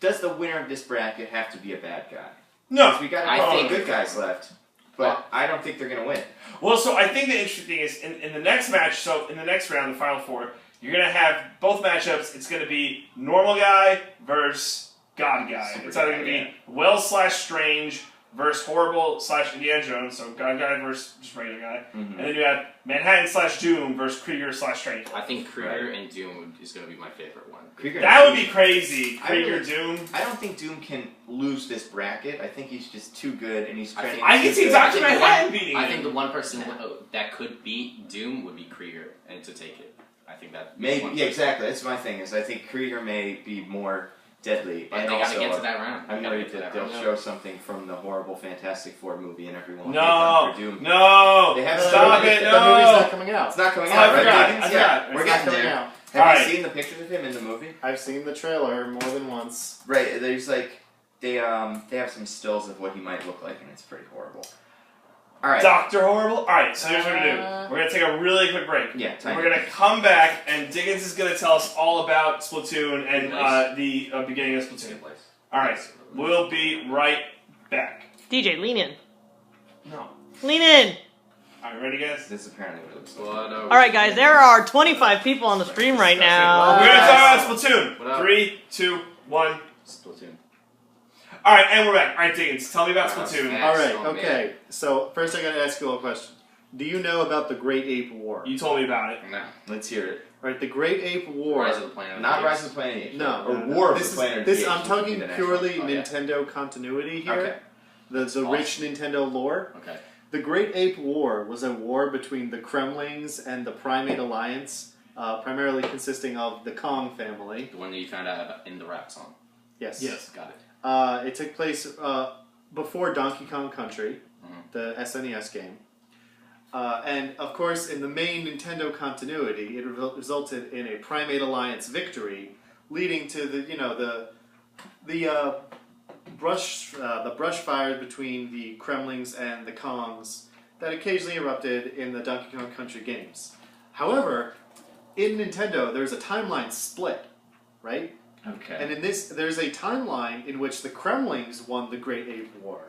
Speaker 3: Does the winner of this bracket have to be a bad guy?
Speaker 4: No.
Speaker 3: 'Cause we got
Speaker 5: I
Speaker 3: a couple
Speaker 5: think-
Speaker 3: of good guys left, but I don't think they're going to win.
Speaker 4: Well, so I think the interesting thing is in the next match. So in the next round, the final four, you're gonna have both matchups. It's gonna be normal guy versus God guy.
Speaker 3: Super
Speaker 4: It's either
Speaker 3: guy,
Speaker 4: gonna be
Speaker 3: yeah.
Speaker 4: Well/Strange versus Horrible/Indiana Jones. So God guy versus just regular guy.
Speaker 3: Mhm.
Speaker 4: And then you have Manhattan/Doom versus Krieger/Strange.
Speaker 5: I think Krieger and Doom is going to be my favorite one.
Speaker 3: Krieger,
Speaker 4: That would be crazy.
Speaker 3: I
Speaker 4: Krieger
Speaker 3: would-
Speaker 4: Doom.
Speaker 3: I don't think Doom can lose this bracket. I think he's just too good, and he's
Speaker 5: I
Speaker 3: training.
Speaker 5: think-
Speaker 4: I can see
Speaker 3: too
Speaker 4: Dr.
Speaker 3: good.
Speaker 4: Manhattan beating
Speaker 5: I
Speaker 4: him.
Speaker 5: think the one person that could beat Doom would be Krieger, and to take it. I think that
Speaker 3: Maybe,
Speaker 5: one
Speaker 3: yeah,
Speaker 5: person.
Speaker 3: exactly. That's my thing. Is I think Krieger may be more deadly,
Speaker 5: But
Speaker 3: and
Speaker 5: they got to
Speaker 3: also
Speaker 5: get to that round.
Speaker 3: I'm
Speaker 5: They gotta
Speaker 3: worried
Speaker 5: get to
Speaker 3: that
Speaker 5: that
Speaker 3: they'll
Speaker 5: round.
Speaker 3: show something from the horrible Fantastic Four movie, and everyone will
Speaker 4: No,
Speaker 3: hate them for Doom.
Speaker 4: no,
Speaker 3: They haven't
Speaker 4: stop
Speaker 3: shown
Speaker 4: it,
Speaker 3: it.
Speaker 2: That movie's
Speaker 4: no.
Speaker 2: not coming out.
Speaker 3: It's not coming
Speaker 4: Oh,
Speaker 3: out,
Speaker 4: I
Speaker 3: right?
Speaker 4: forgot,
Speaker 3: Higgins?
Speaker 4: I
Speaker 3: Yeah,
Speaker 4: forgot.
Speaker 3: we're
Speaker 2: It's not
Speaker 3: getting
Speaker 2: coming
Speaker 3: there.
Speaker 2: out.
Speaker 3: Have
Speaker 4: Alright.
Speaker 3: you seen the pictures of him in the movie?
Speaker 2: I've seen the trailer more than once.
Speaker 3: Right. There's like they have some stills of what he might look like, and it's pretty horrible. All right.
Speaker 4: Dr. Horrible? Alright, so here's what we're gonna do. We're gonna take a really quick break.
Speaker 3: Yeah.
Speaker 4: And we're gonna come back, and Diggins is gonna tell us all about Splatoon and the beginning of Splatoon. Alright, we'll be right back.
Speaker 1: DJ, lean in.
Speaker 4: No.
Speaker 1: Lean in.
Speaker 4: Alright, ready, guys?
Speaker 3: This is apparently what it looks like.
Speaker 5: What
Speaker 1: All right, guys. There are 25 people on the stream right
Speaker 4: We're
Speaker 1: now.
Speaker 4: gonna talk about Splatoon.
Speaker 5: What up?
Speaker 4: 3, 2, 1.
Speaker 5: Splatoon.
Speaker 4: Alright, and we're back. Alright, Diggins, tell me about Splatoon.
Speaker 5: man.
Speaker 2: All right,
Speaker 5: Oh,
Speaker 2: okay. So first, I got to ask you all a question. Do you know about the Great Ape War?
Speaker 4: You told me about it.
Speaker 5: No.
Speaker 3: Let's hear it.
Speaker 2: Right, the Great Ape War.
Speaker 5: Rise of the Planet of the
Speaker 3: Not
Speaker 5: Apes.
Speaker 3: Rise of the Planet of the Apes.
Speaker 2: No,
Speaker 3: Or
Speaker 2: no,
Speaker 3: War of
Speaker 2: this
Speaker 3: the
Speaker 2: is,
Speaker 3: Planet of
Speaker 2: this,
Speaker 3: the Apes.
Speaker 2: I'm
Speaker 3: which would
Speaker 2: talking
Speaker 3: be the next one.
Speaker 2: purely
Speaker 3: Oh, yeah.
Speaker 2: Nintendo continuity here.
Speaker 3: Okay.
Speaker 2: There's a rich Nintendo lore.
Speaker 5: Okay.
Speaker 2: The Great Ape War was a war between the Kremlings and the Primate Alliance, primarily consisting of the Kong family.
Speaker 5: The one that you found out about in the rap song.
Speaker 2: Yes.
Speaker 4: Yes.
Speaker 5: Got it.
Speaker 2: It took place before Donkey Kong Country,
Speaker 5: Mhm.
Speaker 2: the SNES game. And of course, in the main Nintendo continuity, it resulted in a Primate Alliance victory, leading to the brush fire between the Kremlings and the Kongs that occasionally erupted in the Donkey Kong Country games. However, in Nintendo, there's a timeline split, right?
Speaker 3: Okay.
Speaker 2: And in this, there's a timeline in which the Kremlings won the Great Ape War.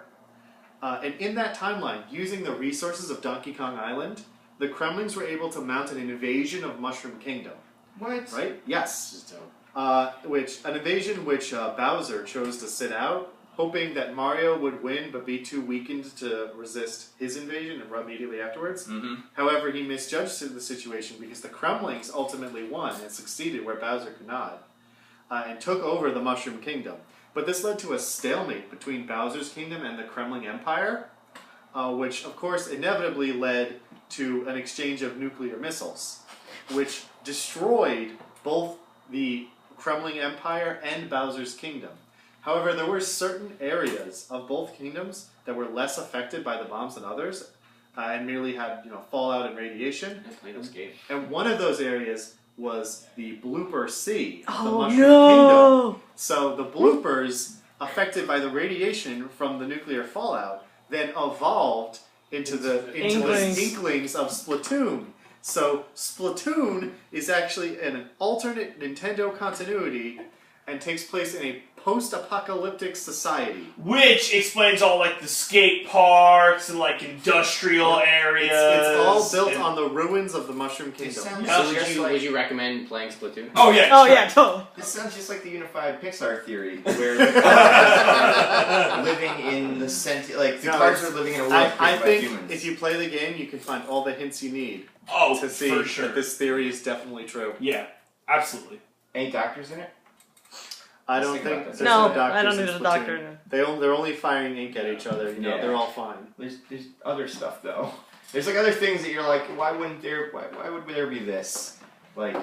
Speaker 2: And in that timeline, using the resources of Donkey Kong Island, the Kremlings were able to mount an invasion of Mushroom Kingdom.
Speaker 3: What?
Speaker 2: Right? Yes.
Speaker 5: This is dope.
Speaker 2: An invasion which Bowser chose to sit out, hoping that Mario would win but be too weakened to resist his invasion and run immediately afterwards.
Speaker 3: Mm-hmm.
Speaker 2: However, he misjudged the situation because the Kremlings ultimately won and succeeded where Bowser could not, and took over the Mushroom Kingdom. But this led to a stalemate between Bowser's Kingdom and the Kremling Empire, which of course inevitably led to an exchange of nuclear missiles, which destroyed both the Kremling Empire and Bowser's Kingdom. However, there were certain areas of both kingdoms that were less affected by the bombs than others, and merely had fallout and radiation.
Speaker 5: I played this game.
Speaker 2: And one of those areas was the Blooper Sea of the
Speaker 1: Oh
Speaker 2: Mushroom Kingdom.
Speaker 1: no!
Speaker 2: So the bloopers affected by the radiation from the nuclear fallout then evolved into the inklings of Splatoon. So Splatoon is actually an alternate Nintendo continuity and takes place in a post-apocalyptic society.
Speaker 4: Which explains all like the skate parks and like industrial areas.
Speaker 2: It's all built
Speaker 4: and-
Speaker 2: on the ruins of the Mushroom Kingdom.
Speaker 3: sounds
Speaker 4: Yeah.
Speaker 5: So would you recommend playing Splatoon?
Speaker 4: Oh yeah.
Speaker 1: Oh
Speaker 4: sure.
Speaker 1: yeah, totally.
Speaker 3: This sounds just like the unified Pixar theory, where the cars are living in the like the
Speaker 2: No,
Speaker 3: cars are living in a world
Speaker 2: I
Speaker 3: created by
Speaker 2: think
Speaker 3: humans.
Speaker 2: if you play the game, you can find all the hints you need
Speaker 4: Oh,
Speaker 2: to see
Speaker 4: for sure.
Speaker 2: that this theory is definitely true.
Speaker 4: Yeah, absolutely.
Speaker 3: Any doctors in it?
Speaker 2: I
Speaker 3: Let's
Speaker 2: don't
Speaker 3: think
Speaker 2: think
Speaker 3: about this.
Speaker 2: there's
Speaker 1: No,
Speaker 2: no doctors
Speaker 1: I don't think
Speaker 2: in
Speaker 1: there's a
Speaker 2: Splatoon.
Speaker 1: doctor in it.
Speaker 2: They're only firing ink at each other. You know,
Speaker 3: Yeah.
Speaker 2: they're all fine.
Speaker 3: There's other stuff though. There's like other things that you're like, why would there be this? Like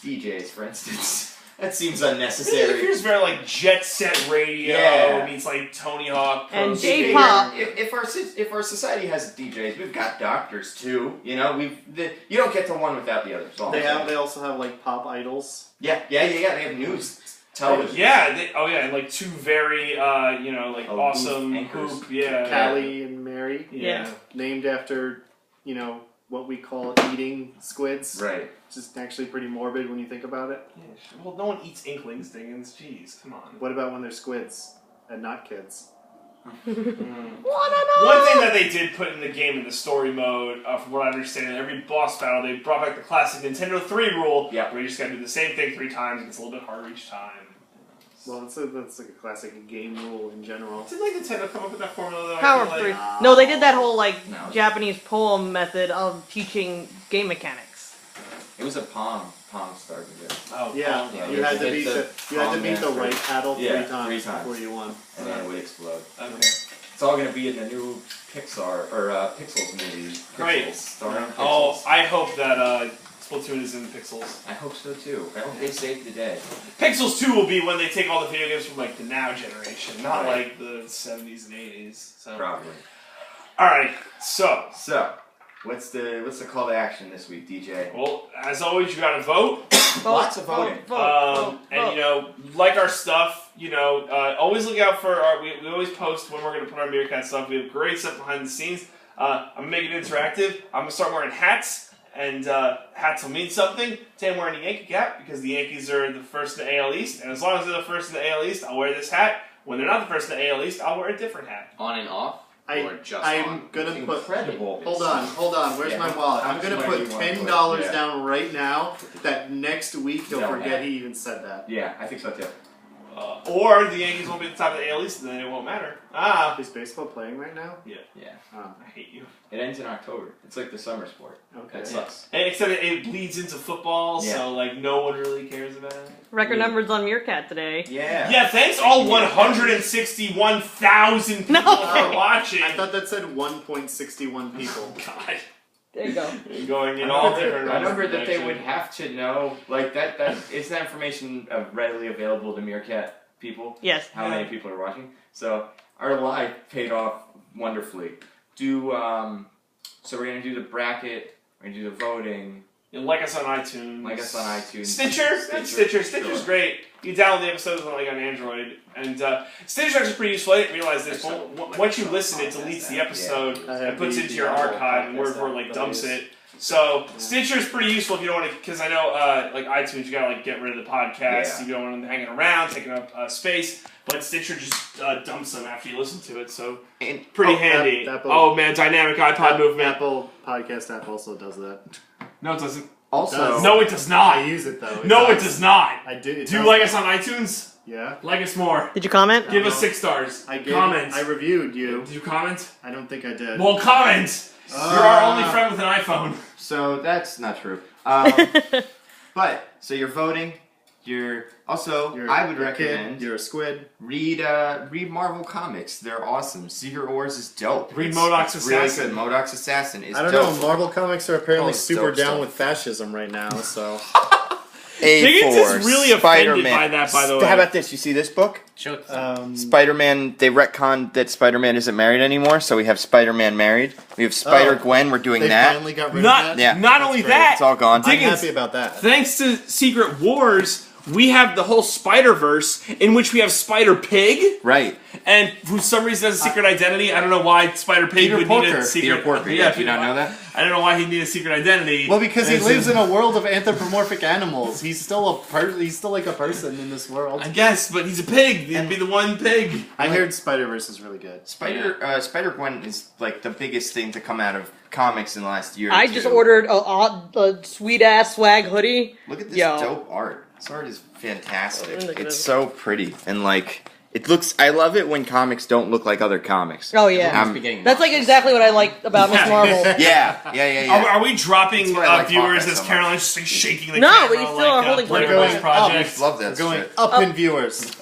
Speaker 3: DJs, for instance. That seems
Speaker 4: It
Speaker 3: unnecessary.
Speaker 4: feels very like Jet Set Radio
Speaker 3: Yeah.
Speaker 4: meets like Tony Hawk
Speaker 1: And
Speaker 4: Pro
Speaker 1: J-pop.
Speaker 4: Skater.
Speaker 3: If our society has DJs, we've got doctors too. You know, you don't get to one without the other. That's all I'm saying.
Speaker 2: They also have like pop idols.
Speaker 3: Yeah. They have news, television.
Speaker 4: Yeah, and like two very like
Speaker 3: Oh,
Speaker 4: awesome
Speaker 3: anchors.
Speaker 4: hoop. Yeah,
Speaker 2: Callie and Mary,
Speaker 4: yeah.
Speaker 2: named after what we call eating squids.
Speaker 3: Right.
Speaker 2: Just actually pretty morbid when you think about it.
Speaker 4: Yeah, well, no one eats inklings, Diggins. Jeez, come on.
Speaker 2: What about when they're squids and not kids?
Speaker 4: One thing that they did put in the game in the story mode, from what I understand, in every boss battle, they brought back the classic Nintendo 3 rule,
Speaker 3: Yeah.
Speaker 4: where you just gotta do the same thing 3 times, and it's a little bit harder each time.
Speaker 2: Well, that's like a classic game rule in general.
Speaker 4: Did like Nintendo come up with that formula though? I
Speaker 1: Power
Speaker 4: feel
Speaker 1: of 3.
Speaker 4: like-
Speaker 1: No, they did that whole like
Speaker 3: No.
Speaker 1: Japanese poem method of teaching game mechanics.
Speaker 3: It was a Palm started it,
Speaker 4: Oh,
Speaker 2: Yeah,
Speaker 3: Yeah,
Speaker 2: you
Speaker 3: you
Speaker 2: had to
Speaker 3: hit
Speaker 2: beat
Speaker 3: the
Speaker 2: you had to
Speaker 3: palm
Speaker 2: beat the
Speaker 3: master.
Speaker 2: right paddle
Speaker 3: Yeah,
Speaker 2: three times
Speaker 3: 3 times.
Speaker 2: before you won.
Speaker 3: and then it would explode.
Speaker 4: okay.
Speaker 3: It's all gonna be in the new Pixar or Pixels movie. Pixels,
Speaker 4: Great.
Speaker 3: starring Pixels.
Speaker 4: Oh, I hope that Splatoon is in Pixels.
Speaker 3: I hope so too. I hope they saved the day.
Speaker 4: Pixels 2 will be when they take all the video games from like the now generation, not
Speaker 3: Right.
Speaker 4: like the 70s and 80s. So.
Speaker 3: Probably.
Speaker 4: Alright, so,
Speaker 3: So, what's the call to action this week, DJ?
Speaker 4: well, as always, you gotta vote.
Speaker 3: Lots of voting.
Speaker 4: And you know, like our stuff, always look out for our. We always post when we're gonna put our Meerkat stuff. We have great stuff behind the scenes. I'm gonna make it interactive. I'm gonna start wearing hats, and hats will mean something. Today I'm wearing a Yankee cap because the Yankees are the first in the AL East, and as long as they're the first in the AL East, I'll wear this hat. When they're not the first in the AL East, I'll wear a different hat.
Speaker 5: On and off? Or just
Speaker 2: I'm
Speaker 5: on?
Speaker 2: gonna
Speaker 3: It's
Speaker 2: put.
Speaker 3: incredible.
Speaker 2: Hold on. Where's
Speaker 3: Yeah.
Speaker 2: my wallet?
Speaker 3: How
Speaker 2: I'm
Speaker 3: much
Speaker 2: gonna
Speaker 3: money
Speaker 2: put
Speaker 3: do you want to
Speaker 2: $10
Speaker 3: put? Yeah.
Speaker 2: down right now. That next week he'll
Speaker 3: No,
Speaker 2: forget
Speaker 3: man.
Speaker 2: he even said that.
Speaker 3: Yeah, I think so too.
Speaker 4: Or the Yankees won't be at the top of the AL East, and then it won't matter.
Speaker 2: Is baseball playing right now?
Speaker 3: Yeah.
Speaker 2: Oh,
Speaker 4: I hate you.
Speaker 3: It ends in October. It's like the summer sport.
Speaker 2: okay.
Speaker 3: That sucks.
Speaker 4: And except it bleeds into football,
Speaker 3: Yeah.
Speaker 4: so like no one really cares about it.
Speaker 1: Record
Speaker 3: Yeah.
Speaker 1: numbers on Meerkat today.
Speaker 3: Yeah.
Speaker 4: Yeah, thanks all 161,000 people
Speaker 1: No.
Speaker 4: for watching.
Speaker 2: I thought that said 1.61 people.
Speaker 4: God,
Speaker 1: There you go.
Speaker 4: you're going in all different
Speaker 3: I remember that they
Speaker 4: directions.
Speaker 3: would have to know, like that is that information readily available to Meerkat people?
Speaker 1: Yes.
Speaker 3: How many people are watching? So our live paid off wonderfully. So we're gonna do the bracket. We're gonna do the voting.
Speaker 4: And like us on iTunes.
Speaker 3: Like us on iTunes.
Speaker 4: Stitcher. Stitcher's
Speaker 3: Sure.
Speaker 4: great. You download the episodes on Android, and Stitcher's actually pretty useful. I didn't realize this. But once you listen, it deletes the episode
Speaker 2: I have
Speaker 4: and puts
Speaker 2: the-
Speaker 4: it into your
Speaker 2: the Apple
Speaker 4: archive, and
Speaker 2: podcast
Speaker 4: word
Speaker 2: app
Speaker 4: dumps
Speaker 2: that I
Speaker 4: it. So Stitcher's pretty useful if you don't want to, because I know like iTunes, you gotta like get rid of the podcast.
Speaker 3: Yeah.
Speaker 4: You don't want them hanging around, taking up space. But Stitcher just dumps them after you listen to it, so
Speaker 3: And
Speaker 4: pretty
Speaker 2: Oh,
Speaker 4: handy.
Speaker 2: Apple-
Speaker 4: Oh man, dynamic iPod movement.
Speaker 2: Apple Podcast app also does that.
Speaker 4: No, it doesn't.
Speaker 3: also,
Speaker 4: No, it does
Speaker 2: I
Speaker 4: not.
Speaker 2: use it though.
Speaker 4: No, it does not.
Speaker 2: I do.
Speaker 4: Do you like us on iTunes?
Speaker 2: Yeah.
Speaker 4: Like us more.
Speaker 1: Did you comment?
Speaker 4: Give us 6 stars. Comment.
Speaker 2: I reviewed you.
Speaker 4: Did you comment?
Speaker 2: I don't think I did.
Speaker 4: Well, comment. You're our only friend with an iPhone.
Speaker 3: so that's not true. But so you're voting. I would
Speaker 2: you're a kid,
Speaker 3: recommend
Speaker 2: you're a squid.
Speaker 3: read Marvel comics. They're awesome. Secret Wars is dope.
Speaker 4: Read
Speaker 3: It's
Speaker 4: MODOK's
Speaker 3: really
Speaker 4: Assassin.
Speaker 3: good. MODOK's Assassin is
Speaker 2: I don't
Speaker 3: dope.
Speaker 2: know. Marvel comics are apparently
Speaker 3: Oh, it's
Speaker 2: super
Speaker 3: dope
Speaker 2: down
Speaker 3: stuff.
Speaker 2: with fascism right now. So
Speaker 4: Diggins is really offended by that, by the way.
Speaker 3: How about this? You see this book?
Speaker 5: Show it.
Speaker 3: Spider-Man, they retconned that Spider-Man isn't married anymore, so we have Spider-Man married. We have Spider-Gwen, we're doing
Speaker 2: they
Speaker 3: that.
Speaker 2: finally got rid
Speaker 4: Not,
Speaker 2: of that.
Speaker 3: Yeah.
Speaker 4: not
Speaker 2: That's
Speaker 4: only
Speaker 2: great.
Speaker 4: that,
Speaker 3: It's all gone.
Speaker 2: I'm
Speaker 4: Diggins,
Speaker 2: happy about that.
Speaker 4: thanks to Secret Wars, we have the whole Spider-Verse, in which we have Spider-Pig,
Speaker 3: Right.
Speaker 4: and for some reason has a secret identity. I don't know why Spider-Pig
Speaker 2: Peter
Speaker 4: would need
Speaker 2: Porker.
Speaker 4: a secret.
Speaker 3: Peter Porker. Yeah, do you not know that?
Speaker 4: I don't know why he'd need a secret identity.
Speaker 2: Well, because he
Speaker 4: And
Speaker 2: lives
Speaker 4: so-
Speaker 2: in a world of anthropomorphic animals. He's still he's still like a person in this world.
Speaker 4: I guess, but he's a pig. He'd be the one pig.
Speaker 2: I heard Spider-Verse is really good.
Speaker 3: Spider-Gwen is like the biggest thing to come out of comics in the last year. Or
Speaker 1: I
Speaker 3: two.
Speaker 1: just ordered a sweet ass swag hoodie.
Speaker 3: Look at this
Speaker 1: Yo.
Speaker 3: dope art. This art is fantastic.
Speaker 1: Look at
Speaker 3: It's
Speaker 1: it.
Speaker 3: so pretty and like it looks. I love it when comics don't look like other comics.
Speaker 1: Oh yeah,
Speaker 3: I'm-
Speaker 1: that's like exactly what I like about Miss Marvel.
Speaker 3: Yeah.
Speaker 4: Are we dropping
Speaker 3: That's why I like
Speaker 4: viewers
Speaker 3: Hawkeye
Speaker 4: as
Speaker 3: so much.
Speaker 4: Caroline's just like shaking the
Speaker 1: No,
Speaker 4: camera
Speaker 1: we still are holding
Speaker 4: Blair
Speaker 2: We're
Speaker 4: Witch
Speaker 2: going
Speaker 4: Project?
Speaker 3: Love that
Speaker 2: We're going
Speaker 3: shit.
Speaker 2: up in viewers.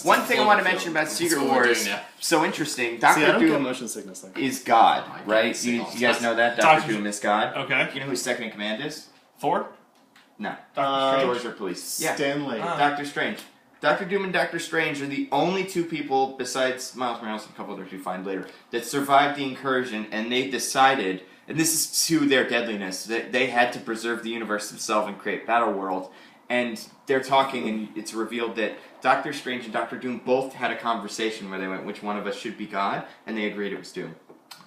Speaker 3: One thing I want to mention about Secret
Speaker 5: what we're
Speaker 3: Wars,
Speaker 5: doing now.
Speaker 3: so interesting.
Speaker 2: See, I
Speaker 3: Doctor
Speaker 2: don't get
Speaker 3: Doom
Speaker 2: motion sickness like that.
Speaker 3: is God, right? You guys know that
Speaker 4: Doctor
Speaker 3: Doctor Doom is God.
Speaker 4: Okay.
Speaker 3: You know who his second in command is?
Speaker 4: Thor?
Speaker 3: No.
Speaker 2: Uh,
Speaker 3: Doors are police. Yeah.
Speaker 2: Stanley.
Speaker 3: Doctor Strange. Doctor Doom and Doctor Strange are the only two people, besides Miles Morales and a couple others we find later, that survived the incursion, and they decided, and this is to their deadliness, that they had to preserve the universe themselves and create Battle World. And they're talking, and it's revealed that Doctor Strange and Doctor Doom both had a conversation where they went, which one of us should be God? And they agreed it was Doom.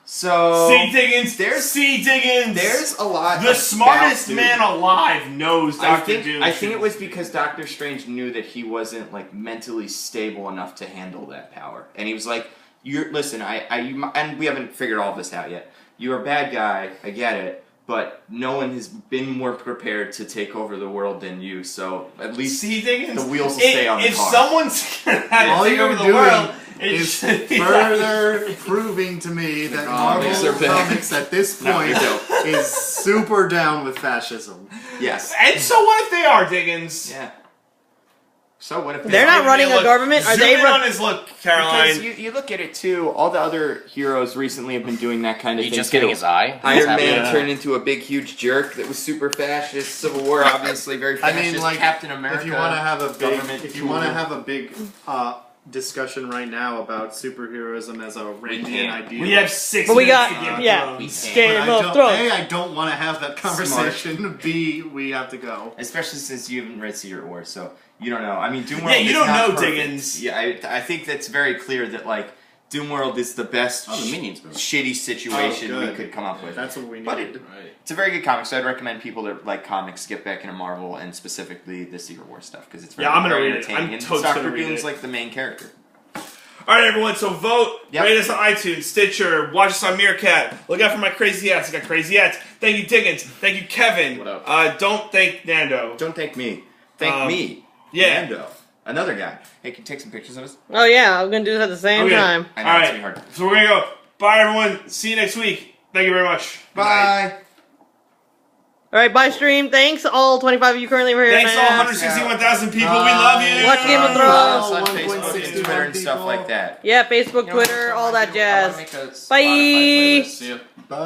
Speaker 3: So
Speaker 4: C. Diggins!
Speaker 3: there's
Speaker 4: There's
Speaker 3: a lot.
Speaker 4: the
Speaker 3: about
Speaker 4: smartest
Speaker 3: Doom.
Speaker 4: man alive knows Doctor Doom.
Speaker 3: I think it was because Doctor Strange knew that he wasn't like mentally stable enough to handle that power, and he was like, listen, and we haven't figured all this out yet. You're a bad guy, I get it, but no one has been more prepared to take over the world than you. So at least
Speaker 4: C. Diggins?
Speaker 3: the wheels will stay on the
Speaker 4: If
Speaker 3: car.
Speaker 4: someone's gonna have
Speaker 2: All
Speaker 4: to take
Speaker 2: you're
Speaker 4: over the
Speaker 2: doing
Speaker 4: world, it
Speaker 2: is
Speaker 4: should be
Speaker 2: further proving to me that
Speaker 5: comics
Speaker 2: Marvel
Speaker 5: are back.
Speaker 2: Comics at this
Speaker 3: No,
Speaker 2: point
Speaker 3: you're dope.
Speaker 2: is super down with fascism.
Speaker 3: Yes.
Speaker 4: And so what if they are, Diggins?
Speaker 3: Yeah. So what if
Speaker 1: They're not running a government. Are
Speaker 4: Zoom
Speaker 1: they?
Speaker 4: in on his look, Caroline.
Speaker 3: Because you look at it too, all the other heroes recently have been doing that kind of
Speaker 5: He
Speaker 3: thing
Speaker 5: just
Speaker 3: too.
Speaker 5: getting his eye.
Speaker 3: Iron Man
Speaker 4: happening.
Speaker 3: turned into a big, huge jerk that was super fascist. Civil War, obviously, very
Speaker 2: I
Speaker 3: fascist.
Speaker 2: mean, like,
Speaker 3: Captain America.
Speaker 2: If you want to have a big,
Speaker 3: government
Speaker 2: if you want to
Speaker 3: tool.
Speaker 2: have a big discussion right now about superheroism as a Randian
Speaker 5: can't.
Speaker 2: idea,
Speaker 4: We have 6
Speaker 1: But we
Speaker 4: minutes
Speaker 1: got
Speaker 4: to get
Speaker 1: yeah.
Speaker 4: through.
Speaker 5: We
Speaker 1: Game
Speaker 2: But
Speaker 1: of Thrones.
Speaker 2: I don't want to have that conversation. B, we have to go.
Speaker 3: Especially since you haven't read Secret Wars, so you don't know. I mean, Doomworld
Speaker 4: Yeah, you
Speaker 3: is
Speaker 4: don't
Speaker 3: not
Speaker 4: know,
Speaker 3: perfect.
Speaker 4: Diggins.
Speaker 3: Yeah, I think that's very clear that, like, Doomworld is the best
Speaker 5: Oh, the Minions movie.
Speaker 3: shitty situation
Speaker 2: Oh,
Speaker 3: we
Speaker 2: good.
Speaker 3: could come up with.
Speaker 2: That's what we need.
Speaker 3: But
Speaker 5: Right.
Speaker 3: it's a very good comic, so I'd recommend people that like comics get back into Marvel and specifically the Secret Wars stuff because it's very,
Speaker 4: Yeah, I'm gonna
Speaker 3: very
Speaker 4: read it.
Speaker 3: entertaining.
Speaker 4: I'm
Speaker 3: And
Speaker 4: totes
Speaker 3: Doctor
Speaker 4: gonna read
Speaker 3: Doom's
Speaker 4: it.
Speaker 3: like the main character.
Speaker 4: All right, everyone. So vote,
Speaker 3: Yep.
Speaker 4: rate us on iTunes, Stitcher, watch us on Meerkat. Look out for my crazy hats. I got crazy hats. Thank you, Diggins. Thank you, Kevin.
Speaker 5: What up?
Speaker 4: Don't thank Nando.
Speaker 3: Don't thank me. Thank me.
Speaker 4: Yeah.
Speaker 3: Nando. Another guy. Hey, can you take some pictures of us?
Speaker 1: Oh yeah, I'm gonna do this at the same
Speaker 4: Okay.
Speaker 1: time.
Speaker 3: I know
Speaker 4: All
Speaker 3: it's
Speaker 4: right.
Speaker 3: gonna be hard.
Speaker 4: So we're gonna go. Bye, everyone. See you next week. Thank you very much. Good night.
Speaker 3: Bye.
Speaker 1: All right, bye stream. Thanks all 25 of you currently over here.
Speaker 4: Thanks to all
Speaker 1: now.
Speaker 4: 161,000 people. We love you.
Speaker 1: Watch Game of
Speaker 3: Follow
Speaker 1: Thrones.
Speaker 3: us on
Speaker 2: 1.61
Speaker 3: Facebook and Twitter and stuff
Speaker 2: people.
Speaker 3: like that.
Speaker 1: Yeah, Facebook, Twitter, all that jazz. Bye.
Speaker 5: Spotify playlist. See ya.
Speaker 2: Bye.